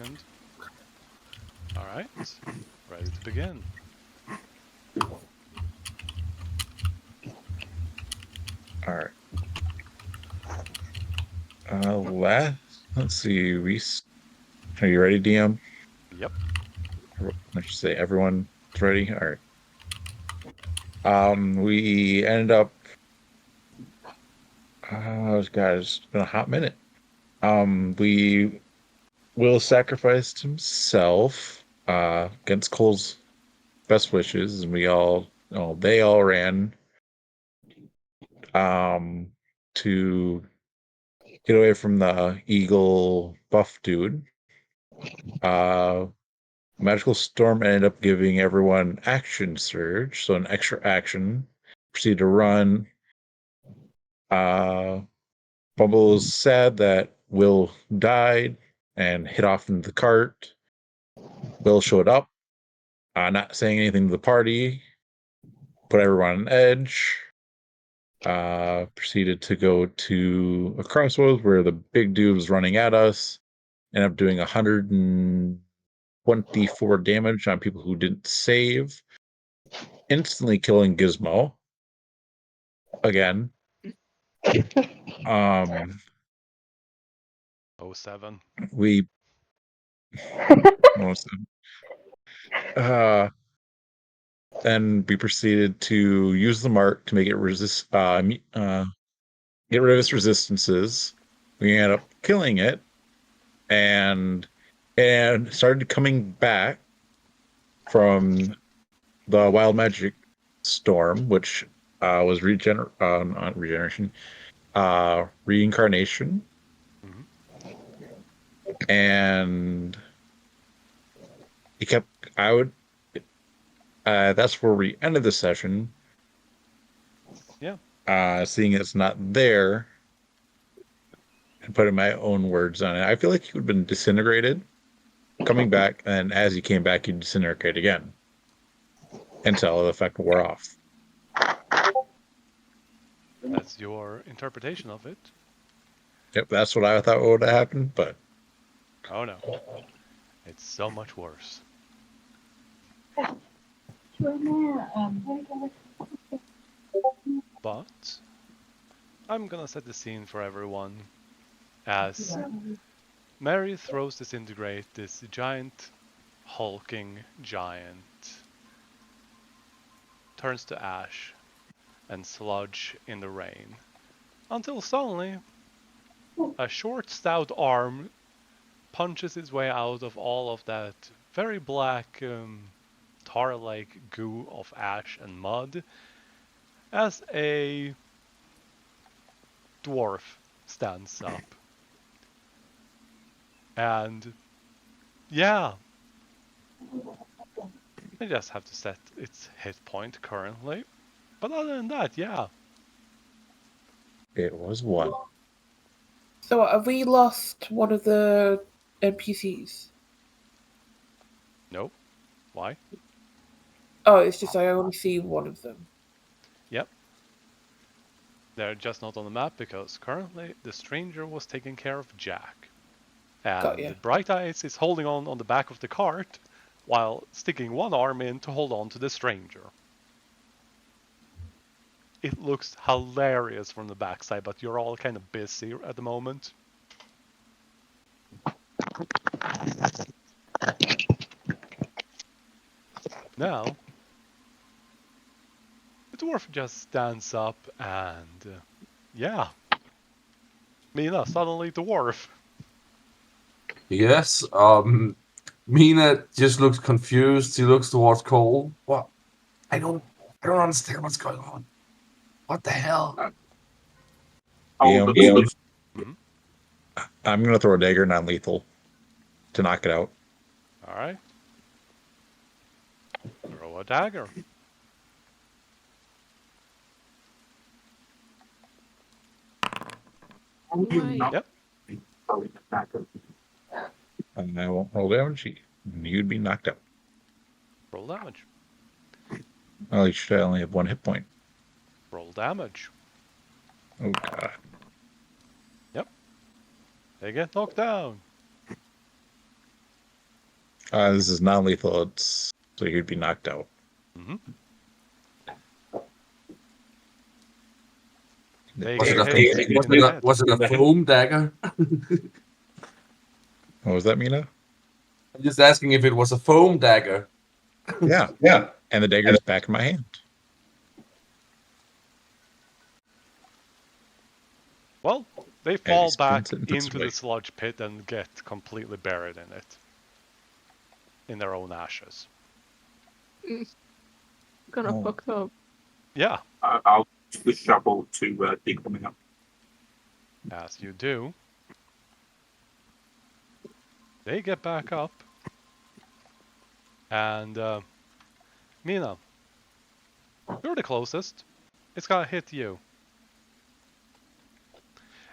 second. All right, ready to begin. All right. Let's see. Are you ready, DM? Yep. I should say everyone's ready. All right. We ended up. God, it's been a hot minute. We Will sacrificed himself against Cole's best wishes, and they all ran um to get away from the eagle buff dude. Uh, Magical Storm ended up giving everyone action surge, so an extra action. Proceed to run. Uh, Bumble was sad that Will died and hit off into the cart. Will showed up, not saying anything to the party, put everyone on edge. Proceeded to go to a crossroads where the big dude was running at us. Ended up doing 124 damage on people who didn't save. Instantly killing Gizmo. Again. Um, 07. we almost then we proceeded to use the mark to make it get rid of its resistances. We ended up killing it and started coming back from the wild magic storm, which was not regeneration, reincarnation, Mm-hmm. and he kept. I would. That's where we ended the session. Yeah. Seeing it's not there, and putting my own words on it, I feel like he would have been disintegrated, coming back, and as he came back, he'd disintegrate again until the effect wore off. That's your interpretation of it. Yep, that's what I thought would have happened, but Oh no, it's so much worse. But I'm gonna set the scene for everyone as Mary throws disintegrate this giant, hulking giant, turns to ash and sludge in the rain, until suddenly a short, stout arm punches its way out of all of that very black, tar-like goo of ash and mud as a dwarf stands up. And yeah, I just have to set its hit point currently. But other than that, yeah. it was one. So have we lost one of the NPCs? Nope. Why? Oh, it's just I only see one of them. Yep. They're just not on the map because currently the stranger was taking care of Jack. Got ya. And Bright Eyes is holding on the back of the cart while sticking one arm in to hold on to the stranger. It looks hilarious from the backside, but you're all kind of busy at the moment. Now, the dwarf just stands up and, yeah, Mina, suddenly dwarf. Yes. Mina just looks confused. She looks towards Cole. What? I don't. I don't understand what's going on. What the hell? Yeah, Mhm. I'm gonna throw a dagger non-lethal to knock it out. All right. Throw a dagger. Yep. And I won't roll damage. You'd be knocked out. Roll damage. Well, you should only have one hit point. Roll damage. Oh god. Yep. They get knocked down. This is non-lethal. It's so he'd be knocked out. Mm-hmm. The They Was it get a dagger. hit in the head. was it a foam dagger? What was that, Mina? I'm just asking if it was a foam dagger. Yeah. Yeah. And the dagger's back in my hand. Well, they he fall spins back it and puts it into away. the sludge pit and get completely buried in it. In their own ashes. Kind of Oh. fucked up. Yeah, I'll use the shovel to dig them out. as you do. They get back up. And, Mina, you're the closest. It's gonna hit you.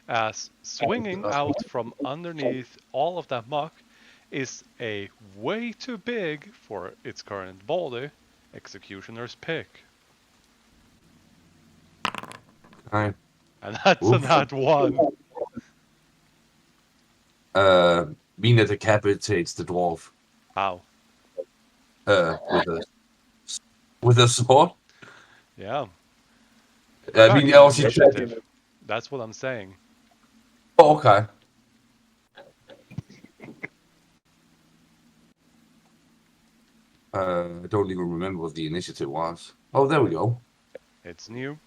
As swinging out from underneath all of that muck is a way too big for its current body, Executioner's pick. Right. And that's Oof. a nat 1. Mina decapitates the dwarf. How? With a sword. Yeah. I mean, Back to she initiative. That's what I'm saying. Oh, okay. I don't even remember what the initiative was. Oh, there we go. It's new.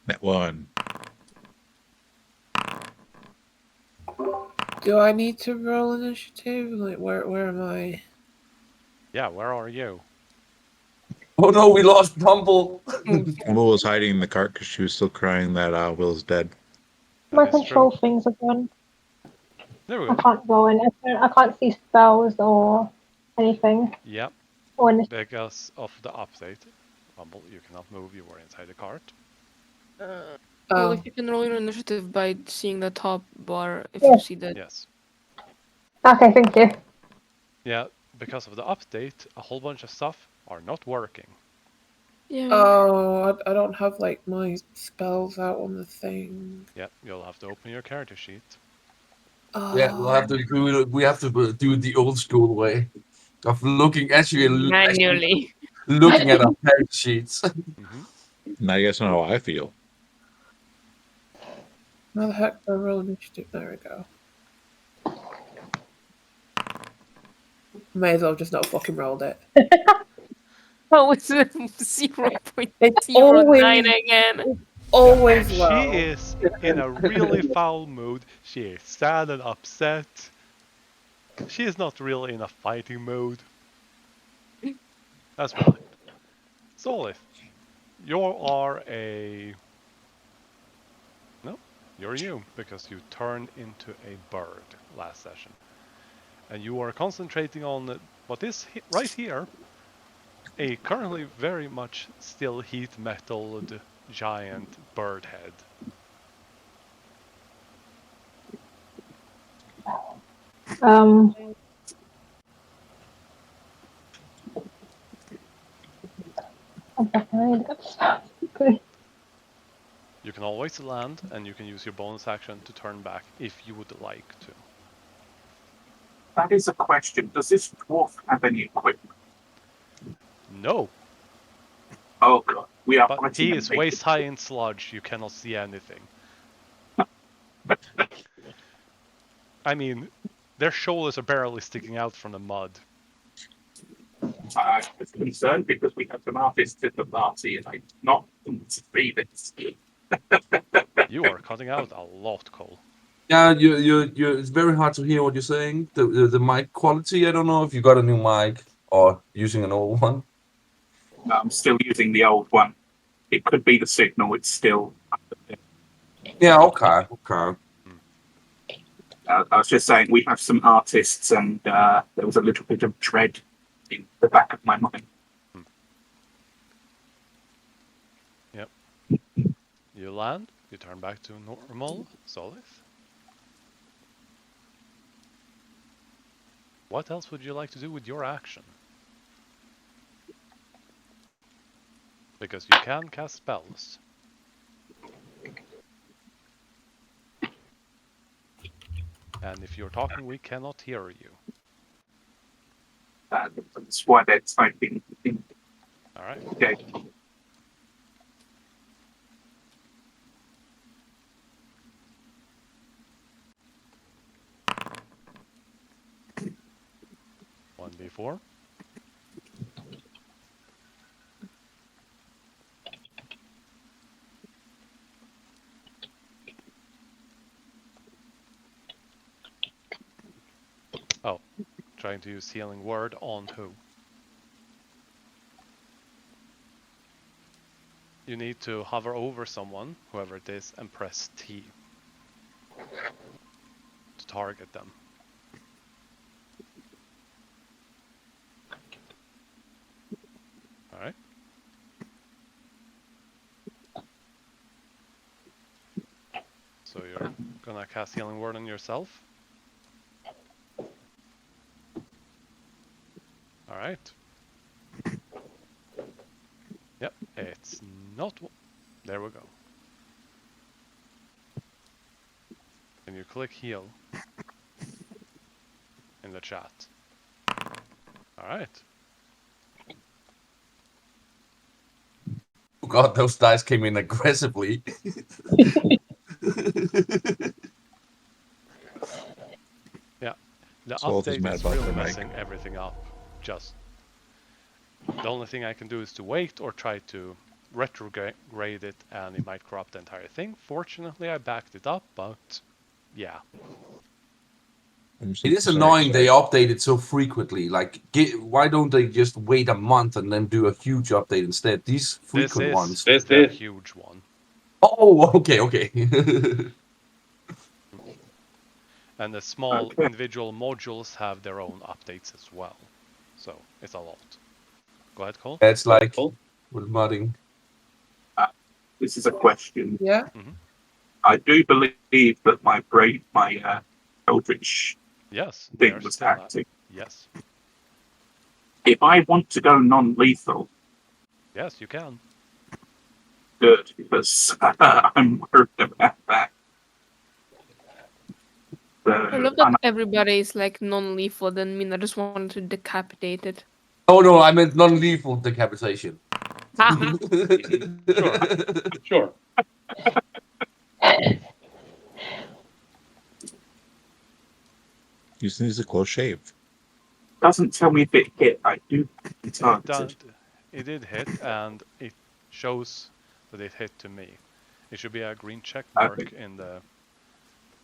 That one. Do I need to roll initiative? Like, where am I? Yeah, where are you? Oh no, we lost Bumble. Will was hiding in the cart because she was still crying that Will's dead. My That is control true. things are gone. There we I go. can't go in. I can't see spells or anything. Yep, Or because of the update. Rumble, you cannot move, you were inside the cart. Well, Oh, if you can roll your initiative by seeing the top bar, if Yeah. you see that. Yes. Okay, thank you. Yeah, because of the update, a whole bunch of stuff are not working. Yeah. oh, I don't have like my spells out on the thing. Yep, you'll have to open your character sheet. Oh, Yeah, we'll have to do. We have to do it the old school way of looking actually Manually. looking at our character sheets. Mm-hmm. Now you guys know how I feel. How the heck do I roll initiative? There we go. May as well just not fucking rolled it. Oh, it's a 0.09 It's always, again. always She low. is in a really foul mood. She is sad and upset. She is not really in a fighting mood. That's why. Solith, you are a... No, you're you, because you turned into a bird last session. And you are concentrating on what is right here, a currently very much still heat metaled giant bird head. Um, I'm back. I need to get stuff. Okay. You can always land, and you can use your bonus action to turn back if you would like to. That is a question. Does this dwarf have any equipment? No, Oh god, we are but fighting he a is naked waist high in sludge, you cannot see anything. I mean, their shoulders are barely sticking out from the mud. I was concerned because we have some artists at the party and I not see this. You are cutting out a lot, Cole. Yeah, you. It's very hard to hear what you're saying. The mic quality. I don't know if you got a new mic or using an old one. I'm still using the old one. It could be the signal. It's still. Yeah. Okay. Okay. I was just saying we have some artists, and there was a little bit of dread in the back of my mind. Yep. You land, you turn back to normal, Solith. What else would you like to do with your action? Because you can cast spells. And if you're talking, we cannot hear you. That's why they're typing. All right. Okay. One D4. Oh, trying to use healing word on who? You need to hover over someone, whoever it is, and press T to target them. All right. So you're gonna cast healing word on yourself. All right. Yep, it's not. There we go. And you click heal in the chat. All right. Oh god, those dice came in aggressively. Yeah, the Salt is update mad is about really their mic. messing everything up. Just the only thing I can do is to wait or try to retrograde it, and it might corrupt the entire thing. Fortunately, I backed it up, but yeah. It is annoying they update it so frequently. Like, why don't they just wait a month and then do a huge update instead? These frequent ones. This is the huge one. Oh, okay. And the small individual modules have their own updates as well. So it's a lot. Go ahead, Cole. It's like with modding. This is a question. Yeah. I do believe that my Eldritch Yes, thing they're was still active. Yes. If I want to go non-lethal, Yes, you can. good, because I'm worried about that. I love that everybody is like non-lethal. Then mean I just wanted to decapitate it. Oh no, I meant non-lethal decapitation. Sure. You just need a close shave. Doesn't tell me if it hit. I do targeted. It did hit, and it shows that it hit to me. It should be a green check mark in the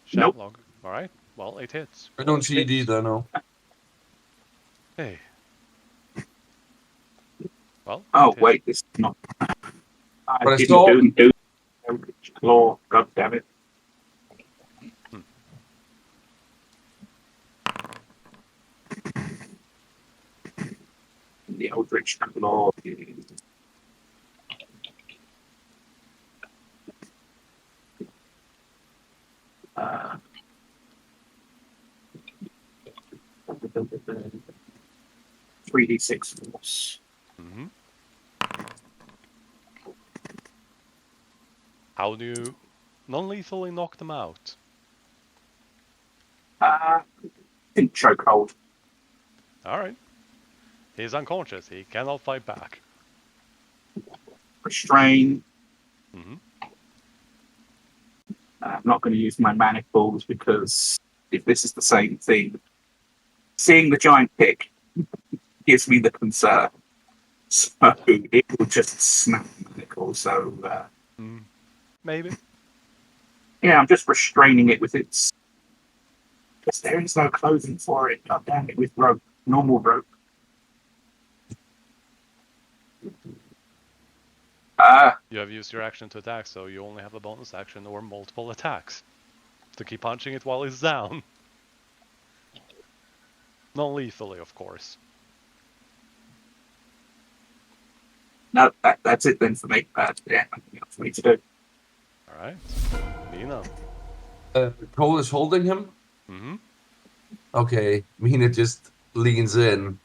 chat log. All right. Well, it hits. I don't see it either, no. Hey. Well. Oh wait, this is not. But I didn't do Eldritch Claw. God damn it. The Eldritch Claw. Uh, 3d6 force. How do you non-lethally knock them out? In chokehold. All right. He's unconscious. He cannot fight back. Restrain. I'm not going to use my manacles because if this is the same thing, seeing the giant pick gives me the concern. So it will just snap the manacle. So maybe. Yeah, I'm just restraining it with its. Because there is no clothing for it. God damn it, with rope, normal rope. You have used your action to attack, so you only have a bonus action or multiple attacks to keep punching it while it's down. Non-lethally, of course. No, that's it then for me. Yeah, nothing else for me to do. All right, Mina. Cole is holding him. Okay, Mina just leans in,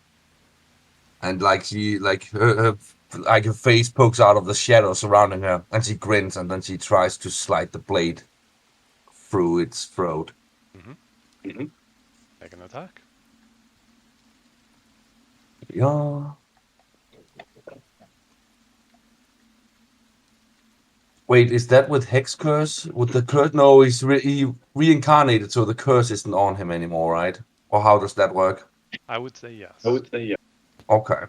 and like she, her face pokes out of the shadow surrounding her, and she grins, and then she tries to slide the blade through its throat. Mm-hmm. Make an attack. Yeah. Wait, is that with Hex Curse? With the curse? No, he reincarnated, so the curse isn't on him anymore, right? Or how does that work? I would say yes. Okay.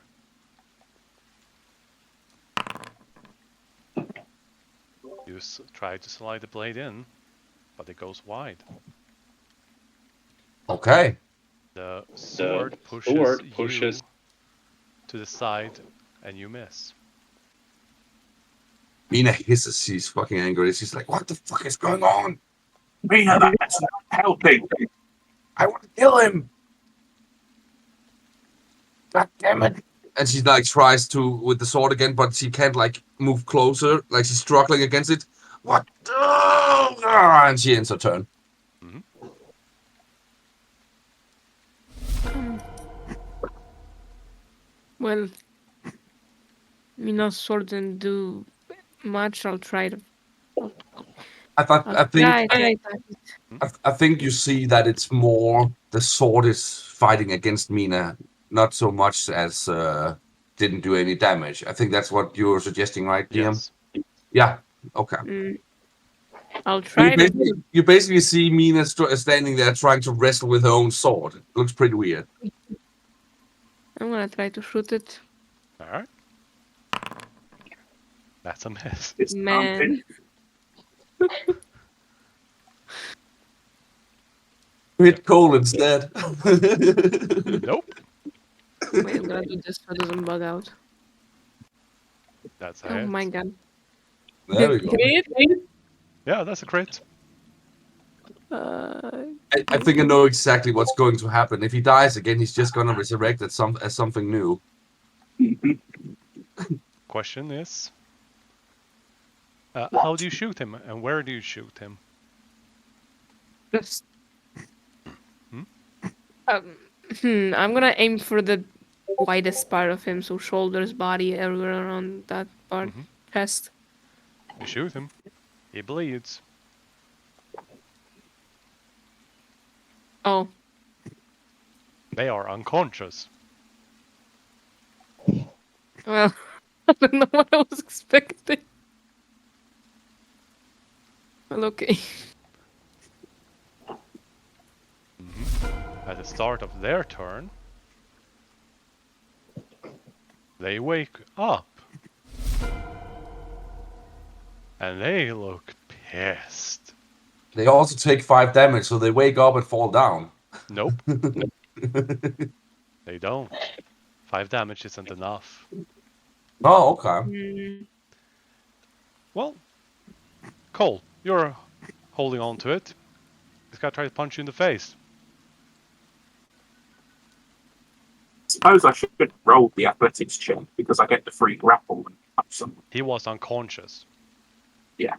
You try to slide the blade in, but it goes wide. Okay. The sword pushes you to the side, and you miss. Mina hisses. She's fucking angry. She's like, "What the fuck is going on? Mina, that's not helping. I want to kill him! God damn it!" And she like tries to with the sword again, but she can't like move closer. Like she's struggling against it. What? And she ends her turn. Mhm. Well, Mina's sword didn't do much. I'll try to. I I'll try to. I think you see that it's more the sword is fighting against Mina, not so much as didn't do any damage. I think that's what you're suggesting, right, Liam? Yes. Yeah. Okay. I'll You try to. you basically see Mina standing there trying to wrestle with her own sword. It looks pretty weird. I'm gonna try to shoot it. All right. That's a miss. It's Man. Hit Cole instead. Nope. Wait, I'm gonna do this so it doesn't bug out. That's a Oh hit. my god. There we go. Crit? Yeah, that's a crit. I think I know exactly what's going to happen. If he dies again, he's just gonna resurrect as something new. Question is, how do you shoot him, and where do you shoot him? Just. Hmm? I'm gonna aim for the widest part of him, so shoulders, body, everywhere around that part, Mhm. chest. You shoot him. He bleeds. Oh, They are unconscious. well, I don't know what I was expecting. Well, okay. At the start of their turn, they wake up. And they look pissed. They also take 5 damage, so they wake up and fall down. Nope, they don't. 5 damage isn't enough. Oh, okay. Well, Cole, you're holding on to it. This guy tried to punch you in the face. Suppose I should roll the athletics check because I get the free grapple and punch someone. He was unconscious. Yeah.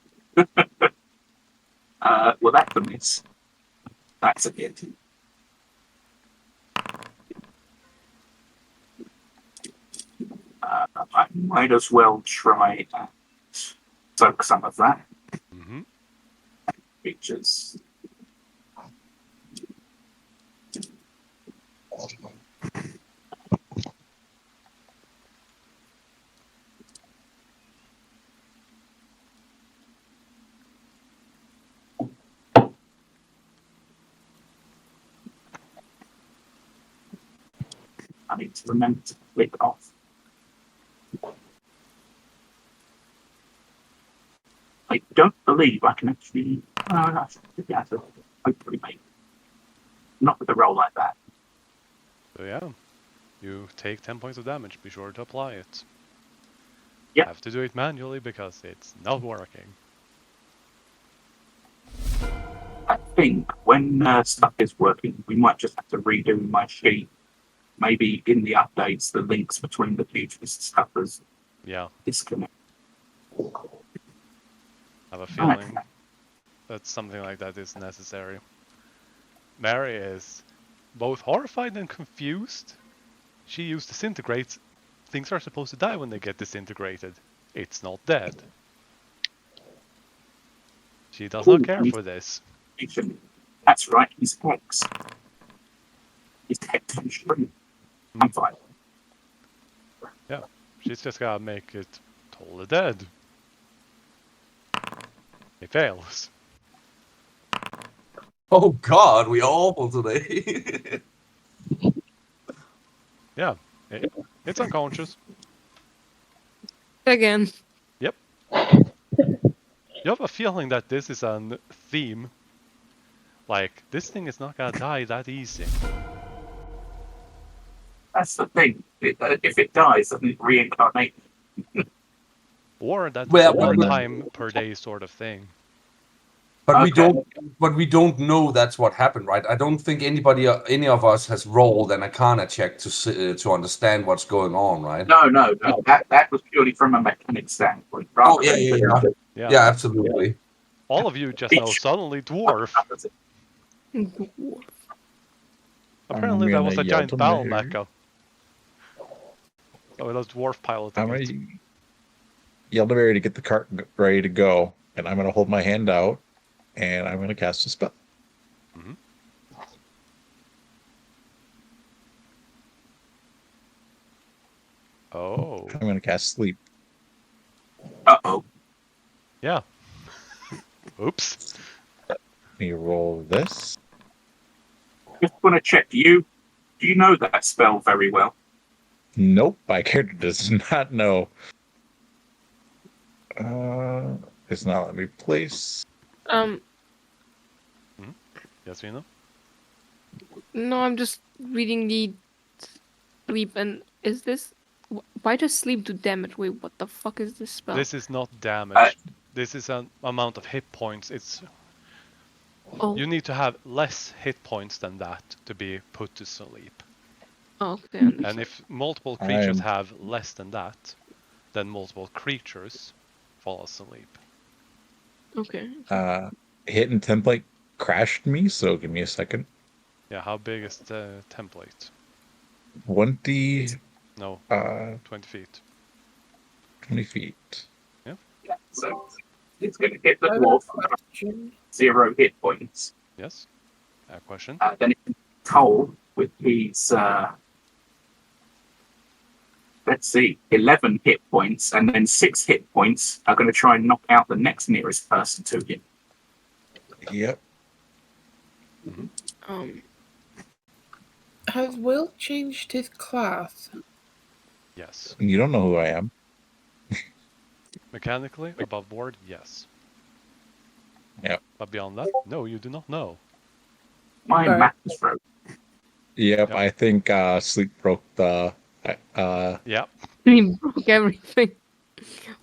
Well, that's a miss. That's a hit. I might as well try and soak some of that. Mm-hmm. Features. I need to remember to click off. I don't believe I can actually. I should be able to hopefully make. Not with a roll like that. So yeah, you take 10 points of damage. Be sure to apply it. Yep. Have to do it manually because it's not working. I think when stuff is working, we might just have to redo my sheet. Maybe in the updates, the links between the futures stuff is Yeah, disconnected. I have a feeling that something like that is necessary. Mary is both horrified and confused. She used disintegrates. Things are supposed to die when they get disintegrated. It's not dead. She does not care for this. That's right, he's Hex. He's Hex on stream. I'm fine. She's just gotta make it totally dead. He fails. Oh God, we are awful today. Yeah, it's unconscious. Again. Yep. You have a feeling that this is a theme. Like, this thing is not gonna die that easy. That's the thing. If it dies, doesn't it reincarnate? Or that's Well, a but one we- time per day sort of thing. But we Okay. don't know that's what happened, right? I don't think any of us has rolled an Arcana check to understand what's going on, right? No. That was purely from a mechanic standpoint. Oh rather yeah, than yeah. Yeah. Yeah, absolutely. All of you just know suddenly dwarf. Apparently that was gonna a yell giant to battle Mary. mecha. So it was dwarf piloting I'm it. gonna yell to Mary to get the cart ready to go, and I'm gonna hold my hand out, and I'm gonna cast a spell. Mhm. Oh. I'm gonna cast sleep. Uh-oh. Yeah. Oops. Let me roll this. Just want to check you. Do you know that spell very well? Nope, my character does not know. It's not letting me place. Yes, you know? No, I'm just reading the sleep, and is this? Why does sleep do damage? Wait, what the fuck is this spell? This is not damage. This is an amount of hit points. Oh, You need to have less hit points than that to be put to sleep. okay. And if multiple creatures I'm- have less than that, then multiple creatures fall asleep. Okay. Hidden template crashed me, so give me a second. Yeah, how big is the template? 20, No, uh, 20 feet. 20 feet. Yeah. So it's going to hit the I have dwarf a question. 0 hit points. Yes? A question? Then it's told with his, let's see, 11 hit points, and then 6 hit points are going to try and knock out the next nearest person to him. Yep. Has Will changed his class? Yes. You don't know who I am. Mechanically, above board, yes. Yep. But beyond that, no, you do not know. My Right. math is broke. Yep, Yep. I think sleep broke the. Yeah. He broke everything.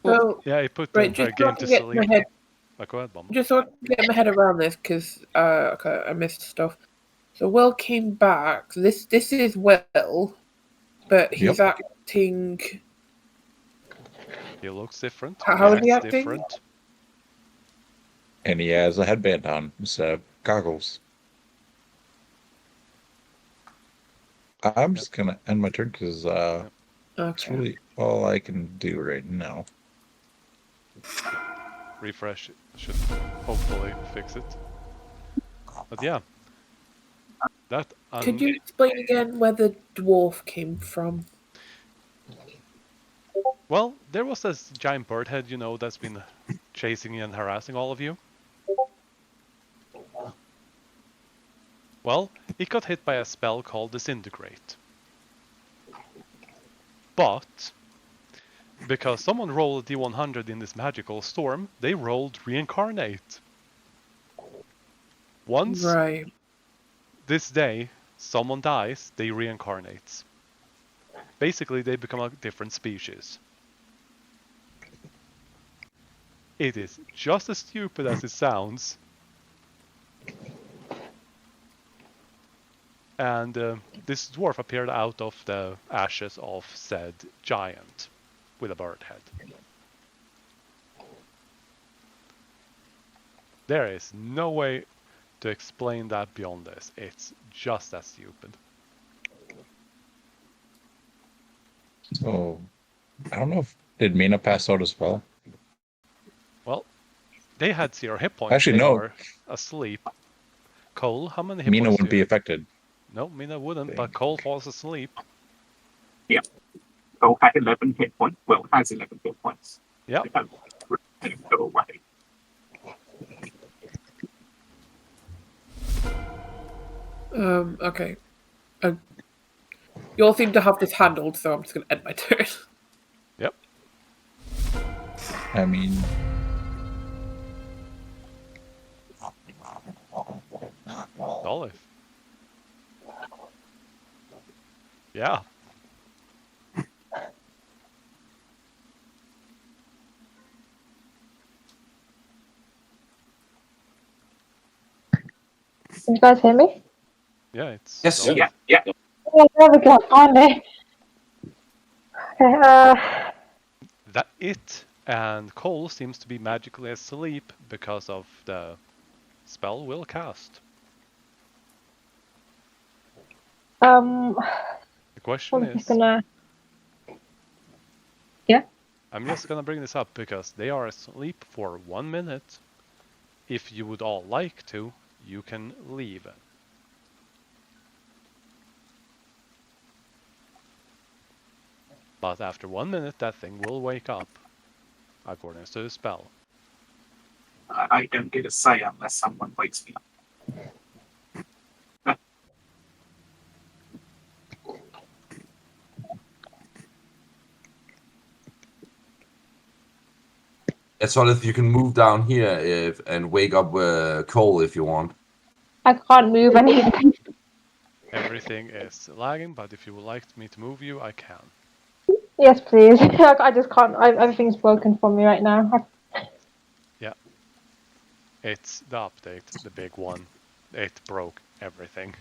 So, Yeah, he put right, the just so I game to can get my sleep. head, Go ahead, Bomb. just so I can get my head around this, because okay, I missed stuff. So Will came back. This is Will, but he's Yep. acting. He looks different. How is he acts acting? different. And he has a headband on instead of goggles. I'm just gonna end my turn because that's Okay. really all I can do right now. Refresh should hopefully fix it. But yeah. That Could you explain again where the dwarf came from? Well, there was this giant bird head, you know, that's been chasing and harassing all of you. Well, it got hit by a spell called Disintegrate. But because someone rolled a D100 in this magical storm, they rolled Reincarnate. Once Right. this day someone dies, they reincarnate. Basically, they become a different species. It is just as stupid as it sounds. And this dwarf appeared out of the ashes of said giant with a bird head. There is no way to explain that beyond this. It's just as stupid. So I don't know if did Mina pass out as well. Well, they had 0 hit points. Actually, they no. were asleep. Cole, how many hit Mina points wouldn't do you be have? affected. No, Mina wouldn't, but Cole falls asleep. Cole had 11 hit points. Well, has 11 hit points. Yep. Go away. Okay. You all seem to have this handled, so I'm just going to end my turn. Yep. I mean, Olive. Yeah. Can you guys hear me? Yeah, it's Yes. Olive. Yeah. Oh, there we go. Finally. Okay. That it and Cole seems to be magically asleep because of the spell will cast. Um. The question I'm just is, gonna. Yeah. I'm just gonna bring this up because they are asleep for 1 minute. If you would all like to, you can leave. But after 1 minute, that thing will wake up, according to the spell. I don't get a say unless someone wakes me up. It's all if you can move down here and wake up Cole if you want. I can't move anything. Everything is lagging, but if you would like me to move you, I can. Yes, please. I just can't. Everything's broken for me right now. Yeah. It's the update, the big one. It broke everything.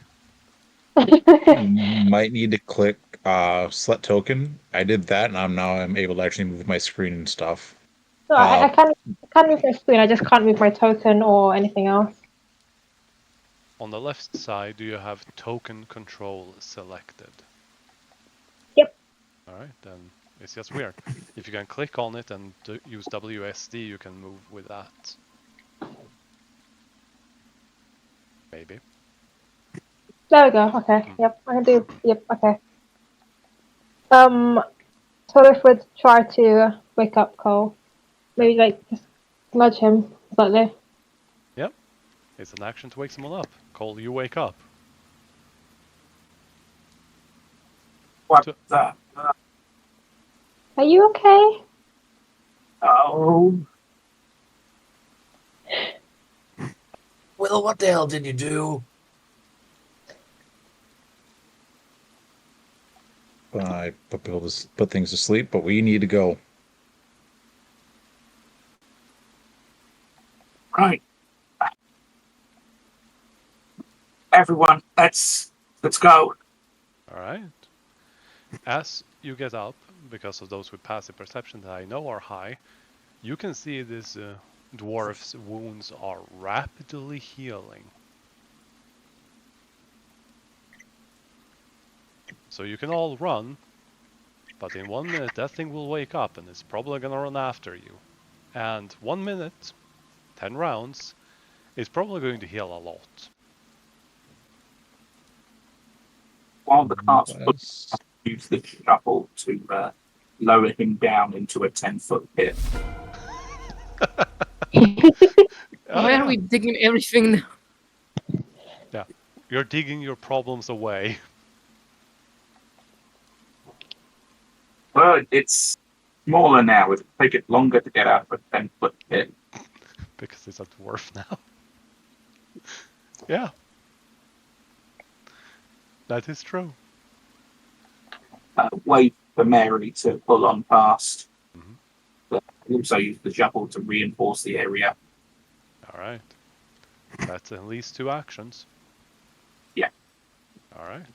you might need to click select token. I did that, and I'm able to actually move my screen and stuff. No, I can move my screen. I just can't move my token or anything else. On the left side, do you have token control selected? Yep. Alright, then it's just weird. If you can click on it and use WSD, you can move with that. Maybe. There we go. Okay. Yep. I can do. Yep. Okay. So if we try to wake up Cole, maybe like just nudge him slightly. Yep. It's an action to wake someone up. Cole, you wake up. What To- the? Are you okay? Oh, Will, what the hell did you do? I put things to sleep, but we need to go. right. Everyone, let's go. Alright. As you get up, because of those with passive perception that I know are high, you can see this dwarf's wounds are rapidly healing. So you can all run, but in 1 minute that thing will wake up and it's probably gonna run after you. And 1 minute, 10 rounds, is probably going to heal a lot. While the cart's full, Yes. use the shovel to lower him down into a 10-foot pit. Where are we digging everything now? Yeah, you're digging your problems away. Well, it's smaller now. It'll take it longer to get out of a 10-foot pit. Because it's a dwarf now. Yeah. That is true. Wait for Mary to pull on past. Mhm. But also use the shovel to reinforce the area. Alright. That's at least 2 actions. Yeah. Alright.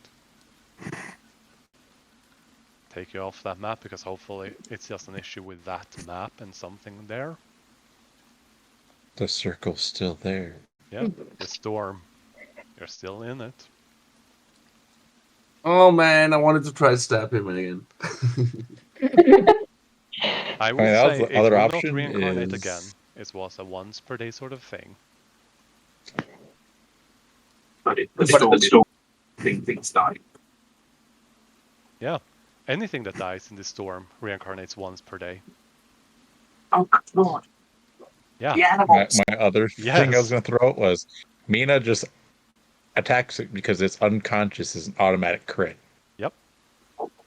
Take you off that map because hopefully it's just an issue with that map and something there. The circle's still there. Yeah, the storm. You're still in it. Oh man, I wanted to try to stab him again. I will that was say the it other will not option reincarnate is- again. It was a once per day sort of thing. But the storm things die. Yeah. Anything that dies in this storm reincarnates once per day. Oh God! Yeah. The animals. My other thing I was Yes. going to throw out was Mina just attacks it because it's unconscious is an automatic crit. Yep.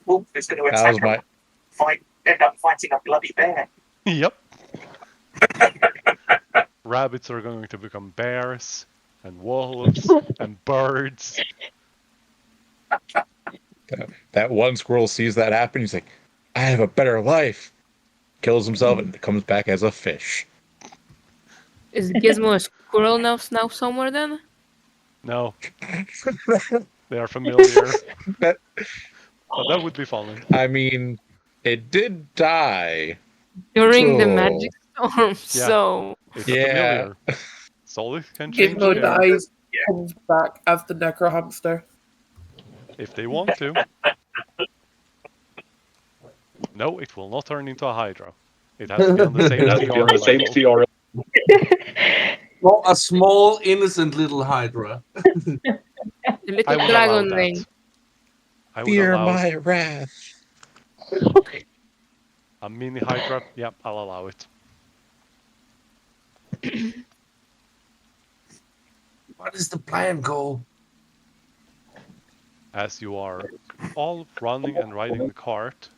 Wolf is going to That was attack. my End up fighting a bloody bear. Yep. Rabbits are going to become bears and wolves and birds. that one squirrel sees that happen. He's like, I have a better life. Kills himself and comes back as a fish. Is Gizmo a squirrel now somewhere then? No, they are familiar, That- but that would be funny. I mean, it did die. During the So, magic storm, so It's yeah. familiar. Solid can change Gizmo shape dies, comes back as the necro hamster. if they want to. No, it will not turn into a Hydra. It has to be on the same TR level. Well, a small, innocent little Hydra. the I little would allow dragon that. thing. I would Fear allow my wrath. a mini Hydra. Yep, I'll allow it. What is the plan, Cole? As you are all running and riding the cart,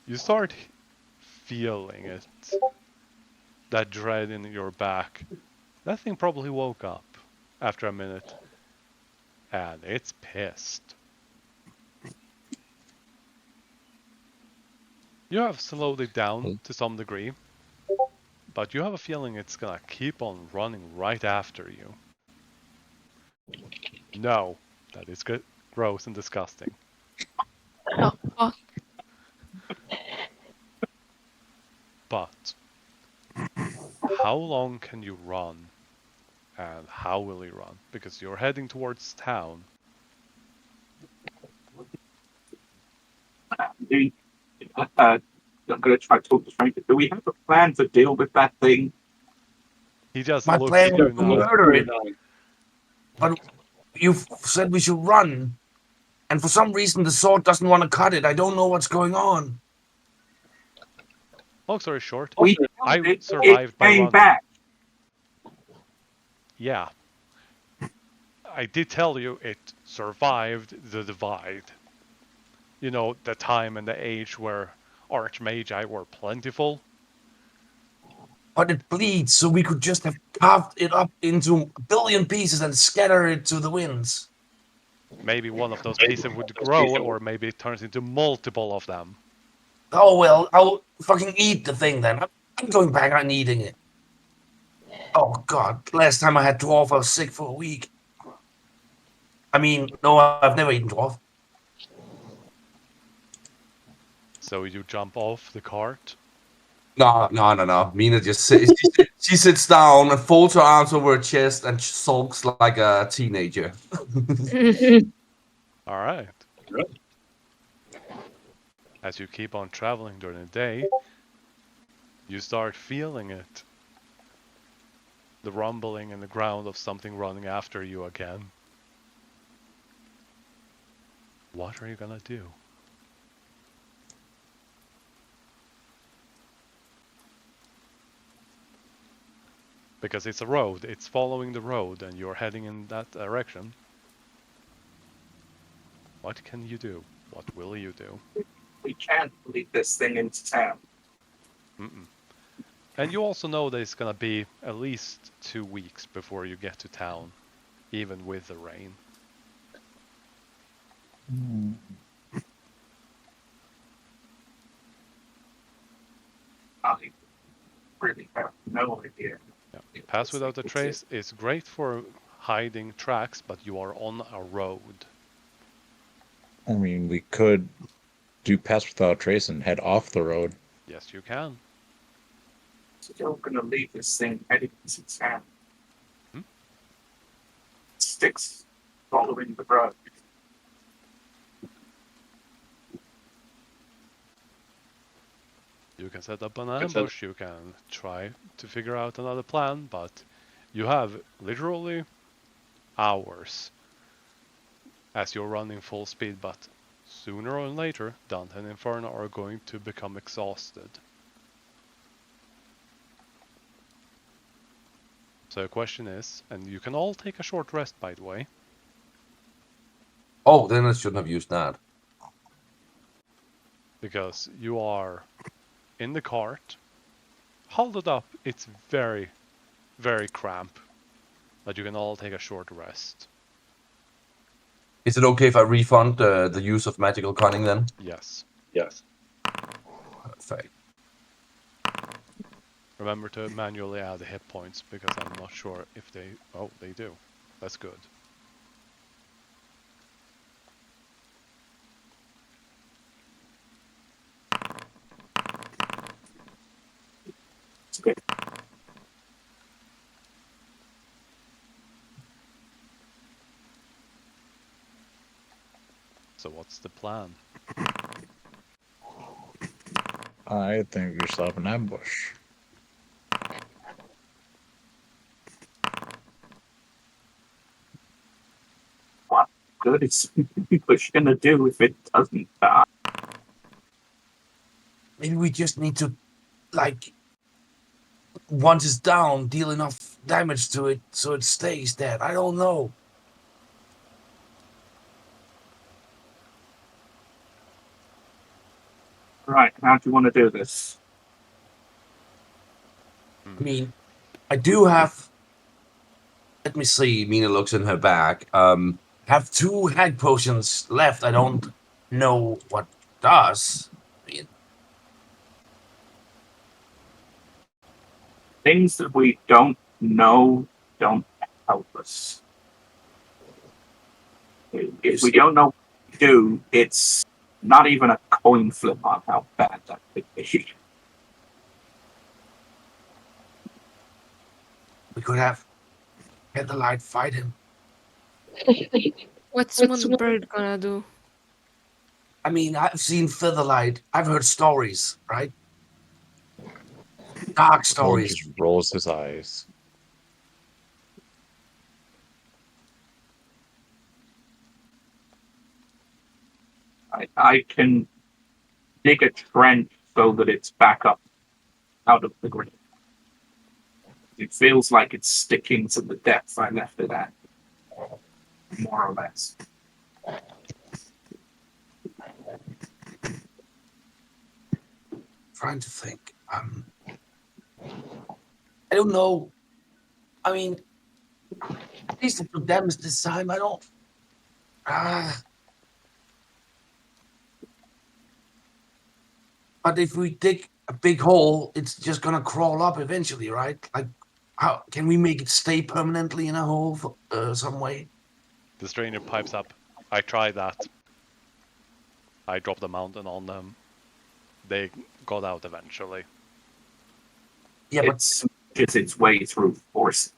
you start feeling it. That dread in your back. That thing probably woke up after a minute. And it's pissed. You have slowed it down to some degree, but you have a feeling it's gonna keep on running right after you. No, that is gross and disgusting. Oh, fuck. But how long can you run? And how will you run? Because you're heading towards town. I'm going to try to talk to Frank. Do we have a plan to deal with that thing? He just My looks plan at you was to now. murder it. But you said we should run. And for some reason, the sword doesn't want to cut it. I don't know what's going on. Long story short, I survived by came running. back. Yeah. I did tell you it survived the divide. You know, the time and the age where Archmagi were plentiful. But it bleeds, so we could just have carved it up into a billion pieces and scatter it to the winds. Maybe one of those pieces would grow, or maybe it turns into multiple of them. Oh well, I'll fucking eat the thing then. I'm going back on eating it. Oh god, last time I had dwarf, I was sick for a week. I mean, no, I've never eaten dwarf. So you jump off the cart. No. Mina just sits. She sits down and folds her arms over her chest and sulks like a teenager. All right. As you keep on traveling during the day, you start feeling it. The rumbling in the ground of something running after you again. What are you gonna do? Because it's a road, it's following the road, and you're heading in that direction. What can you do? What will you do? We can't lead this thing into town. Mm-mm. And you also know that it's gonna be at least 2 weeks before you get to town, even with the rain. I really have no idea. Yeah. Pass without a trace is great for hiding tracks, but you are on a road. I mean, we could do pass without trace and head off the road. Yes, you can. Still going to leave this thing heading into town. Hmm? Sticks following the road. You can set up an ambush, you can try to figure out another plan, but you have literally hours as you're running full speed, but sooner or later, Dante and Inferno are going to become exhausted. So the question is, and you can all take a short rest, by the way. Oh, then I shouldn't have used that. Because you are in the cart, hauled up, it's very, very cramped, but you can all take a short rest. Is it okay if I refund the use of magical cunning then? Yes. Perfect. Remember to manually add the hit points, because I'm not sure if they... Oh, they do. That's good. Okay. So what's the plan? I think we set up an ambush. What good is Push gonna do if it doesn't die? Maybe we just need to, like, once it's down, deal enough damage to it so it stays dead. I don't know. Right, how do you want to do this? I mean, I do have. Let me see. Mina looks in her bag. Have 2 hag potions left. I don't know what does. I mean, Things that we don't know don't help us. If we don't know what to do, it's not even a coin flip on how bad that could be. we could have Heatherlight fight him. What's one bird gonna do? I mean, I've seen Featherlight. I've heard stories, right? Dark Cole stories. just rolls his eyes. I can dig a trench so that it's back up out of the ground. It feels like it's sticking to the depth I left it at, more or less. Trying to think. I don't know. I mean, at least it took damage this time. I don't. But if we dig a big hole, it's just gonna crawl up eventually, right? Like, how can we make it stay permanently in a hole some way? The strainer pipes up. I tried that. I dropped a mountain on them. They got out eventually. Yeah, It smashes its way through force.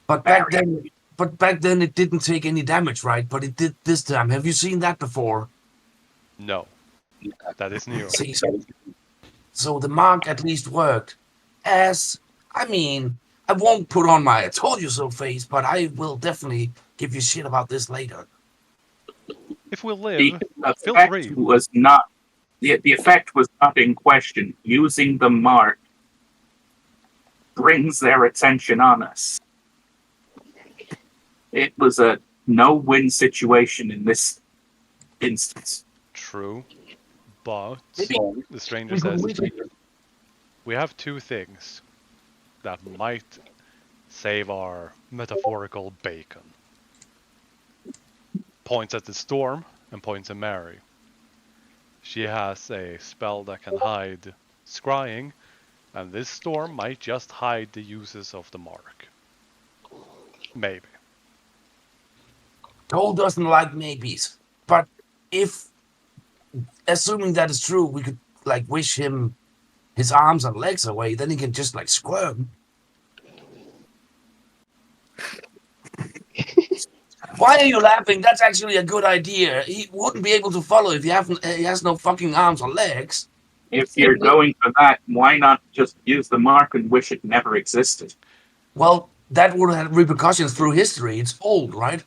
but back then it didn't take any damage, right? But it did this time. Have you seen that before? No. That is new. See, so the mark at least worked. I mean, I won't put on my "I told you so" face, but I will definitely give you shit about this later. If we live, The feel effect free. was not the effect was not in question. Using the mark brings their attention on us. It was a no-win situation in this instance. True. But Maybe the stranger we could says, wait. we have 2 things that might save our metaphorical bacon. Points at the storm and points at Mary. She has a spell that can hide scrying, and this storm might just hide the uses of the mark. Maybe. Cole doesn't like maybes, but if, assuming that is true, we could like wish him his arms and legs away, then he can just like squirm. Why are you laughing? That's actually a good idea. He wouldn't be able to follow if he has no fucking arms or legs. If you're going for that, why not just use the mark and wish it never existed? Well, that would have repercussions through history. It's old, right?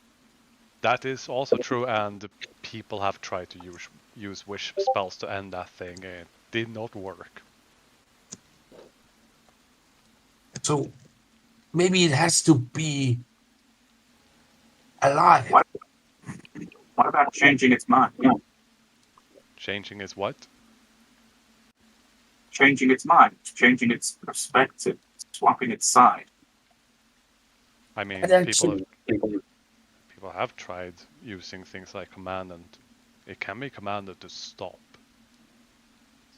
That is also true, and people have tried to use wish spells to end that thing, and it did not work. So maybe it has to be alive. What about changing its mind? Changing is what? Changing its mind, changing its perspective, swapping its side. I mean, And people actually, have tried using things like command, and it can be commanded to stop.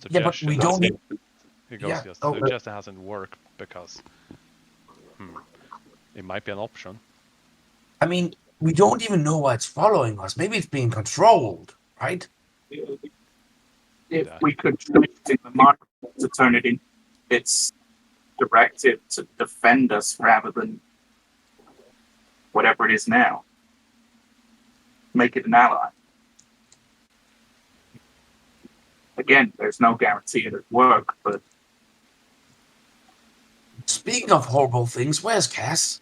yeah, but we Suggestion don't. hasn't. It goes Yeah. yes. Oh, Suggestion hasn't worked because it might be an option. I mean, we don't even know why it's following us. Maybe it's being controlled, right? If Yeah. we could change the mark to turn it in its directive to defend us rather than whatever it is now, make it an ally. Again, there's no guarantee it'll work, but Speaking of horrible things, where's Cass?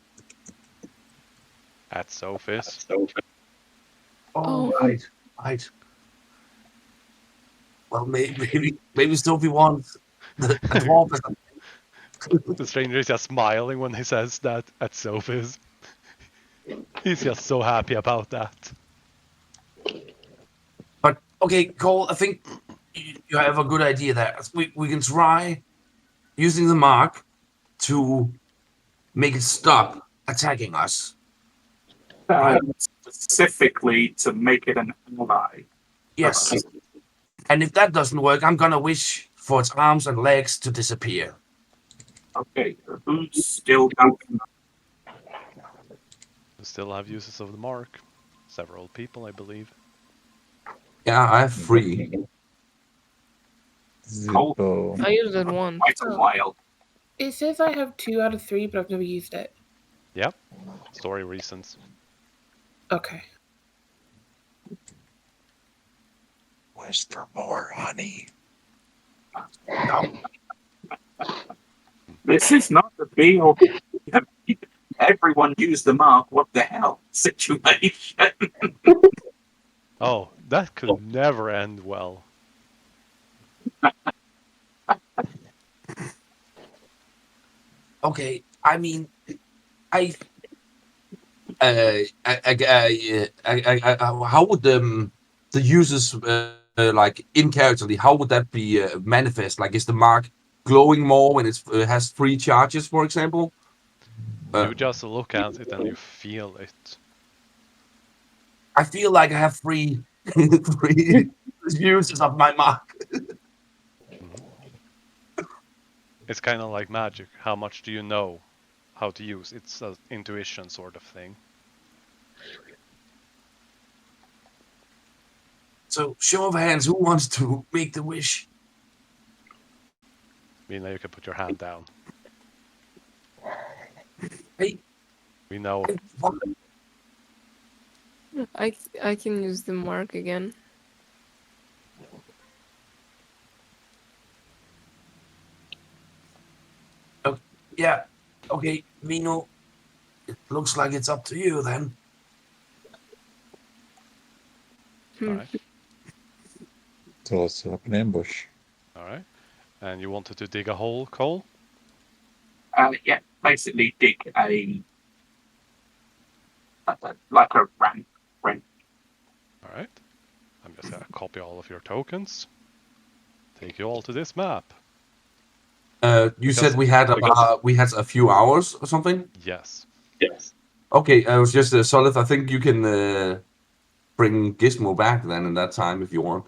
At Sophie's. Oh, Oh. right. Well, maybe Sophie wants a dwarf. The stranger is just smiling when he says that at Sophie's. He's just so happy about that. But okay, Cole, I think you have a good idea there. We can try using the mark to make it stop attacking us. specifically to make it an ally. Yes. And if that doesn't work, I'm gonna wish for its arms and legs to disappear. Okay, who's still got We still have uses of the mark. Several people, I believe. Yeah, I have 3. Zippo. I used it once. quite a while? It says I have 2 out of 3, but I've never used it. Yep. Story reasons. Okay. Whisper more, honey. No. This is not the be or everyone use the mark. What the hell situation? Oh, that could never end well. Okay, I mean, I how would the users like in characterly? How would that be manifest? Like, is the mark glowing more when it has 3 charges, for example? You just look at it and you feel it. I feel like I have 3 3 uses of my mark. It's kind of like magic. How much do you know how to use? It's an intuition sort of thing. So, show of hands, who wants to make the wish? Mina, you can put your hand down. Hey, We know. I can use the mark again. Yeah, okay, Mino, it looks like it's up to you then. Alright. So let's set up an ambush. Alright. And you wanted to dig a hole, Cole? Yeah, basically dig like a ramp. Alright. I'm just gonna copy all of your tokens. Take you all to this map. You said we had a few hours or something? Yes. Okay, I was just Solid. I think you can bring Gizmo back then in that time if you want.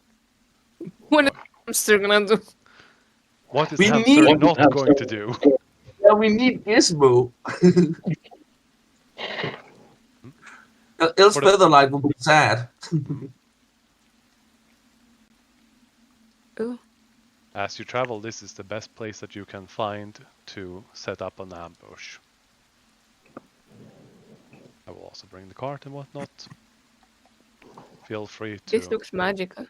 What is hamster gonna do? What is We Hamster need- not going to do? Yeah, we need Gizmo. Else For the- Featherlight will be sad. Oh, As you travel, this is the best place that you can find to set up an ambush. I will also bring the cart and whatnot. Feel free to... this looks magical.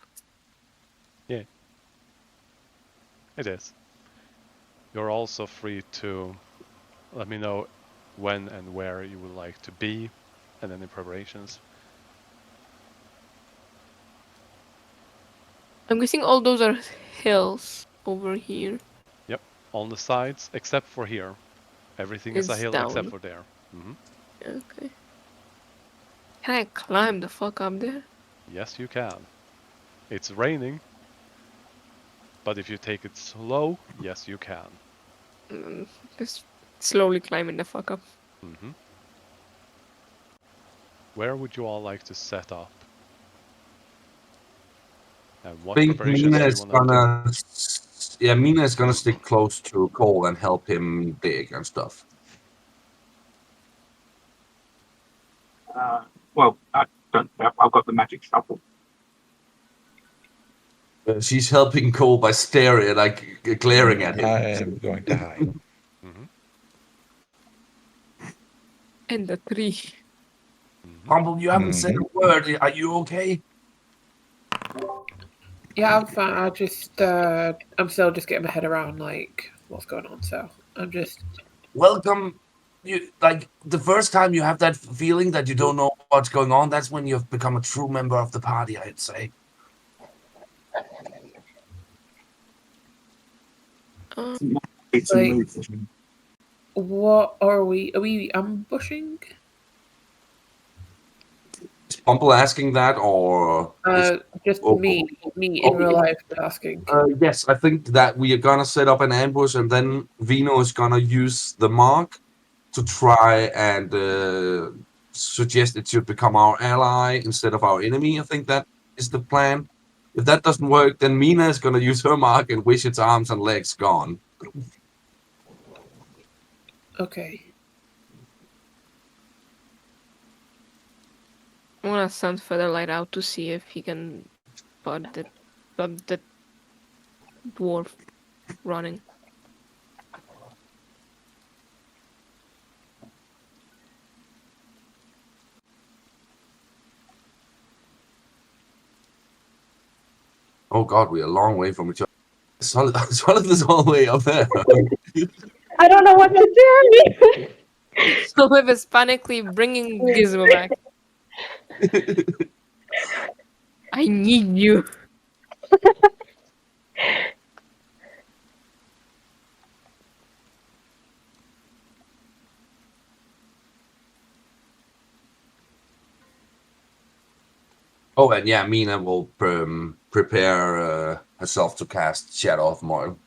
It is. You're also free to let me know when and where you would like to be, and any preparations. I'm guessing all those are hills over here. Yep, on the sides, except for here. Everything is a It's hill except down. for there. Hmm. Okay. Can I climb the fuck up there? Yes, you can. It's raining, but if you take it slow, yes, you can. Just slowly climbing the fuck up. Hmm. Where would you all like to set up? And what I think preparations Mina do you is want to do? gonna. Yeah, Mina is gonna stick close to Cole and help him dig and stuff. Well, I don't. I've got the magic shovel. She's helping Cole by staring, like glaring at him. I am going to hide. Hmm. And the tree. Humble, you haven't said Mhm. a word. Are you okay? Yeah, I'm fine. I'm still just getting my head around like what's going on. So I'm just Welcome. You like the first time you have that feeling that you don't know what's going on. That's when you've become a true member of the party. I'd say. It's a Like- move. what are we? Are we ambushing? Is Bumble asking that, or Just Oh, me in okay. real life asking. yes, I think that we are gonna set up an ambush, and then Vino is gonna use the mark to try and suggest it should become our ally instead of our enemy. I think that is the plan. If that doesn't work, then Mina is gonna use her mark and wish its arms and legs gone. Okay. I wanna send Featherlight out to see if he can spot the dwarf running. Oh God, we're a long way from each other. Solid is all the way up there. I don't know what to do. Olive is panically bringing Gizmo back. I need you. Oh, and yeah, Mina will prepare herself to cast Shadow of Moil.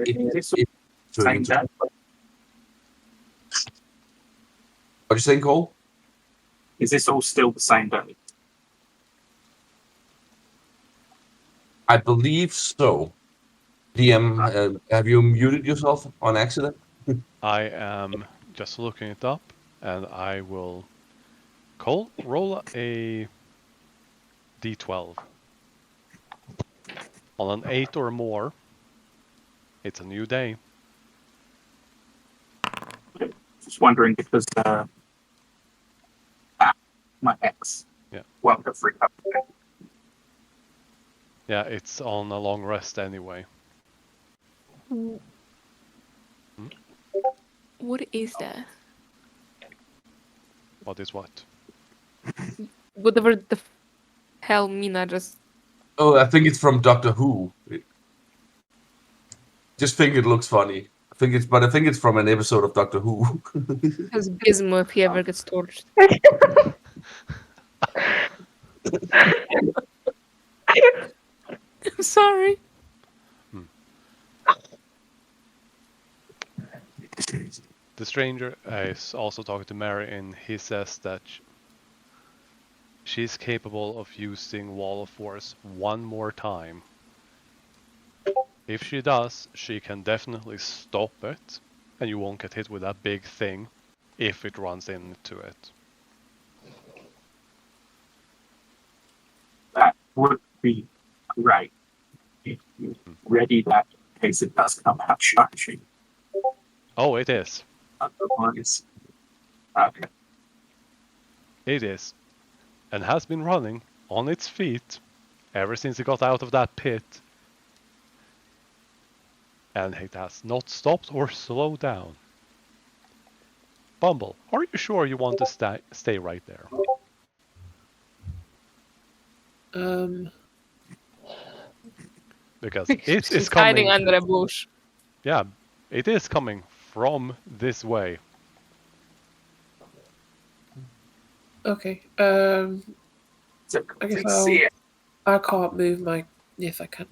Is this It the turn same into- day? What do you think, Cole? Is this all still the same day? I believe so. DM, have you muted yourself on accident? I am just looking it up, and I will roll a d12. On an 8 or more, it's a new day. Just wondering because my ex. Yeah. Well, the free up. Yeah, it's on a long rest anyway. What is that? What is what? Whatever the hell Mina just. Oh, I think it's from Doctor Who. Just think it looks funny. I think it's from an episode of Doctor Who. Has Gizmo if he ever gets torched. I'm sorry. The stranger is also talking to Mary, and he says that she's capable of using Wall of Force one more time. If she does, she can definitely stop it, and you won't get hit with that big thing if it runs into it. That would be great if you ready that in case it does come out charging. Oh, it is. Otherwise, okay. It is. And has been running on its feet ever since it got out of that pit. and it has not stopped or slowed down. Bumble, are you sure you want to stay right there? Because it is She's hiding coming. under a bush. Yeah, it is coming from this way. Okay. So I guess can see it. I can't move my. Yes, I can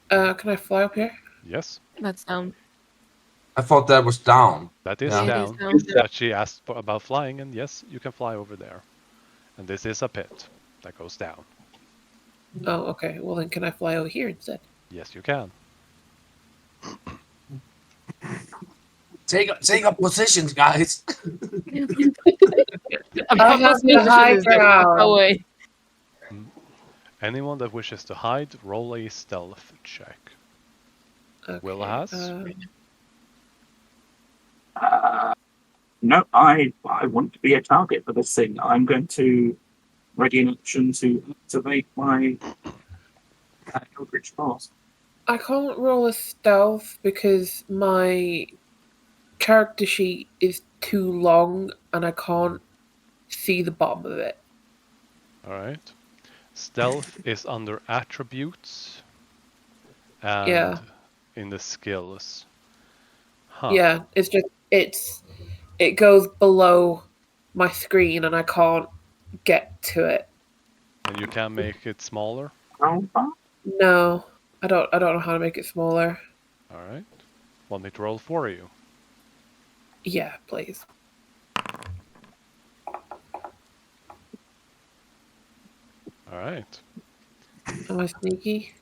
now. Can I fly up here? Yes, That's down. I thought that was down. that is Yeah. It is down. down. But she asked about flying, and yes, you can fly over there. And this is a pit that goes down. Oh, okay. Well, then can I fly over here instead? Yes, you can. Take up positions, guys. I have the high ground. away. Anyone that wishes to hide, roll a stealth check. Okay. Will has? No, I want to be a target for this thing. I'm going to ready an action to activate my Eldritch Blast. I can't roll a stealth because my character sheet is too long and I can't see the bottom of it. Alright. Stealth is under attributes and Yeah. in the skills. Huh. Yeah, it goes below my screen and I can't get to it. And you can make it smaller. No, I don't know how to make it smaller. Alright. Want me to roll for you? Yeah, please. Alright. Am I sneaky?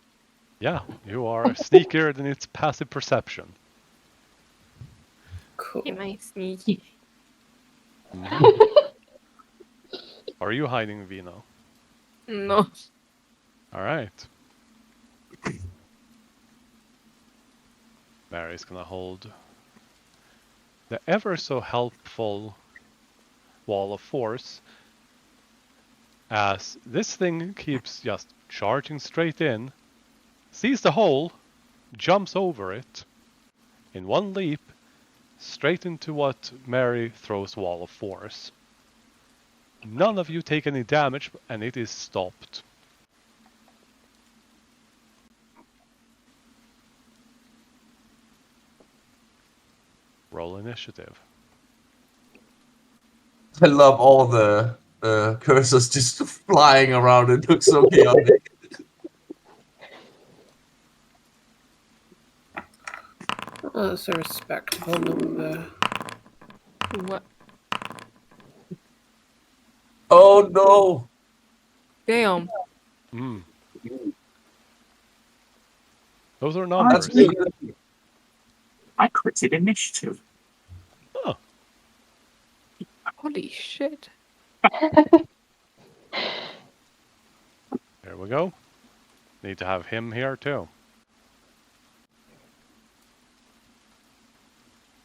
Yeah, you are sneakier than its passive perception. Cool. Am I sneaky? Are you hiding, Vino? No. Alright. Mary's gonna hold the ever so helpful wall of force as this thing keeps just charging straight in, sees the hole, jumps over it in one leap straight into what Mary throws wall of force. None of you take any damage and it is stopped. Roll initiative. I love all the cursors just flying around. It looks so chaotic. Oh, that's a respectable number. What? Oh no! Damn. Those are That's numbers. me. I critted initiative. Oh, Holy shit. there we go. Need to have him here too.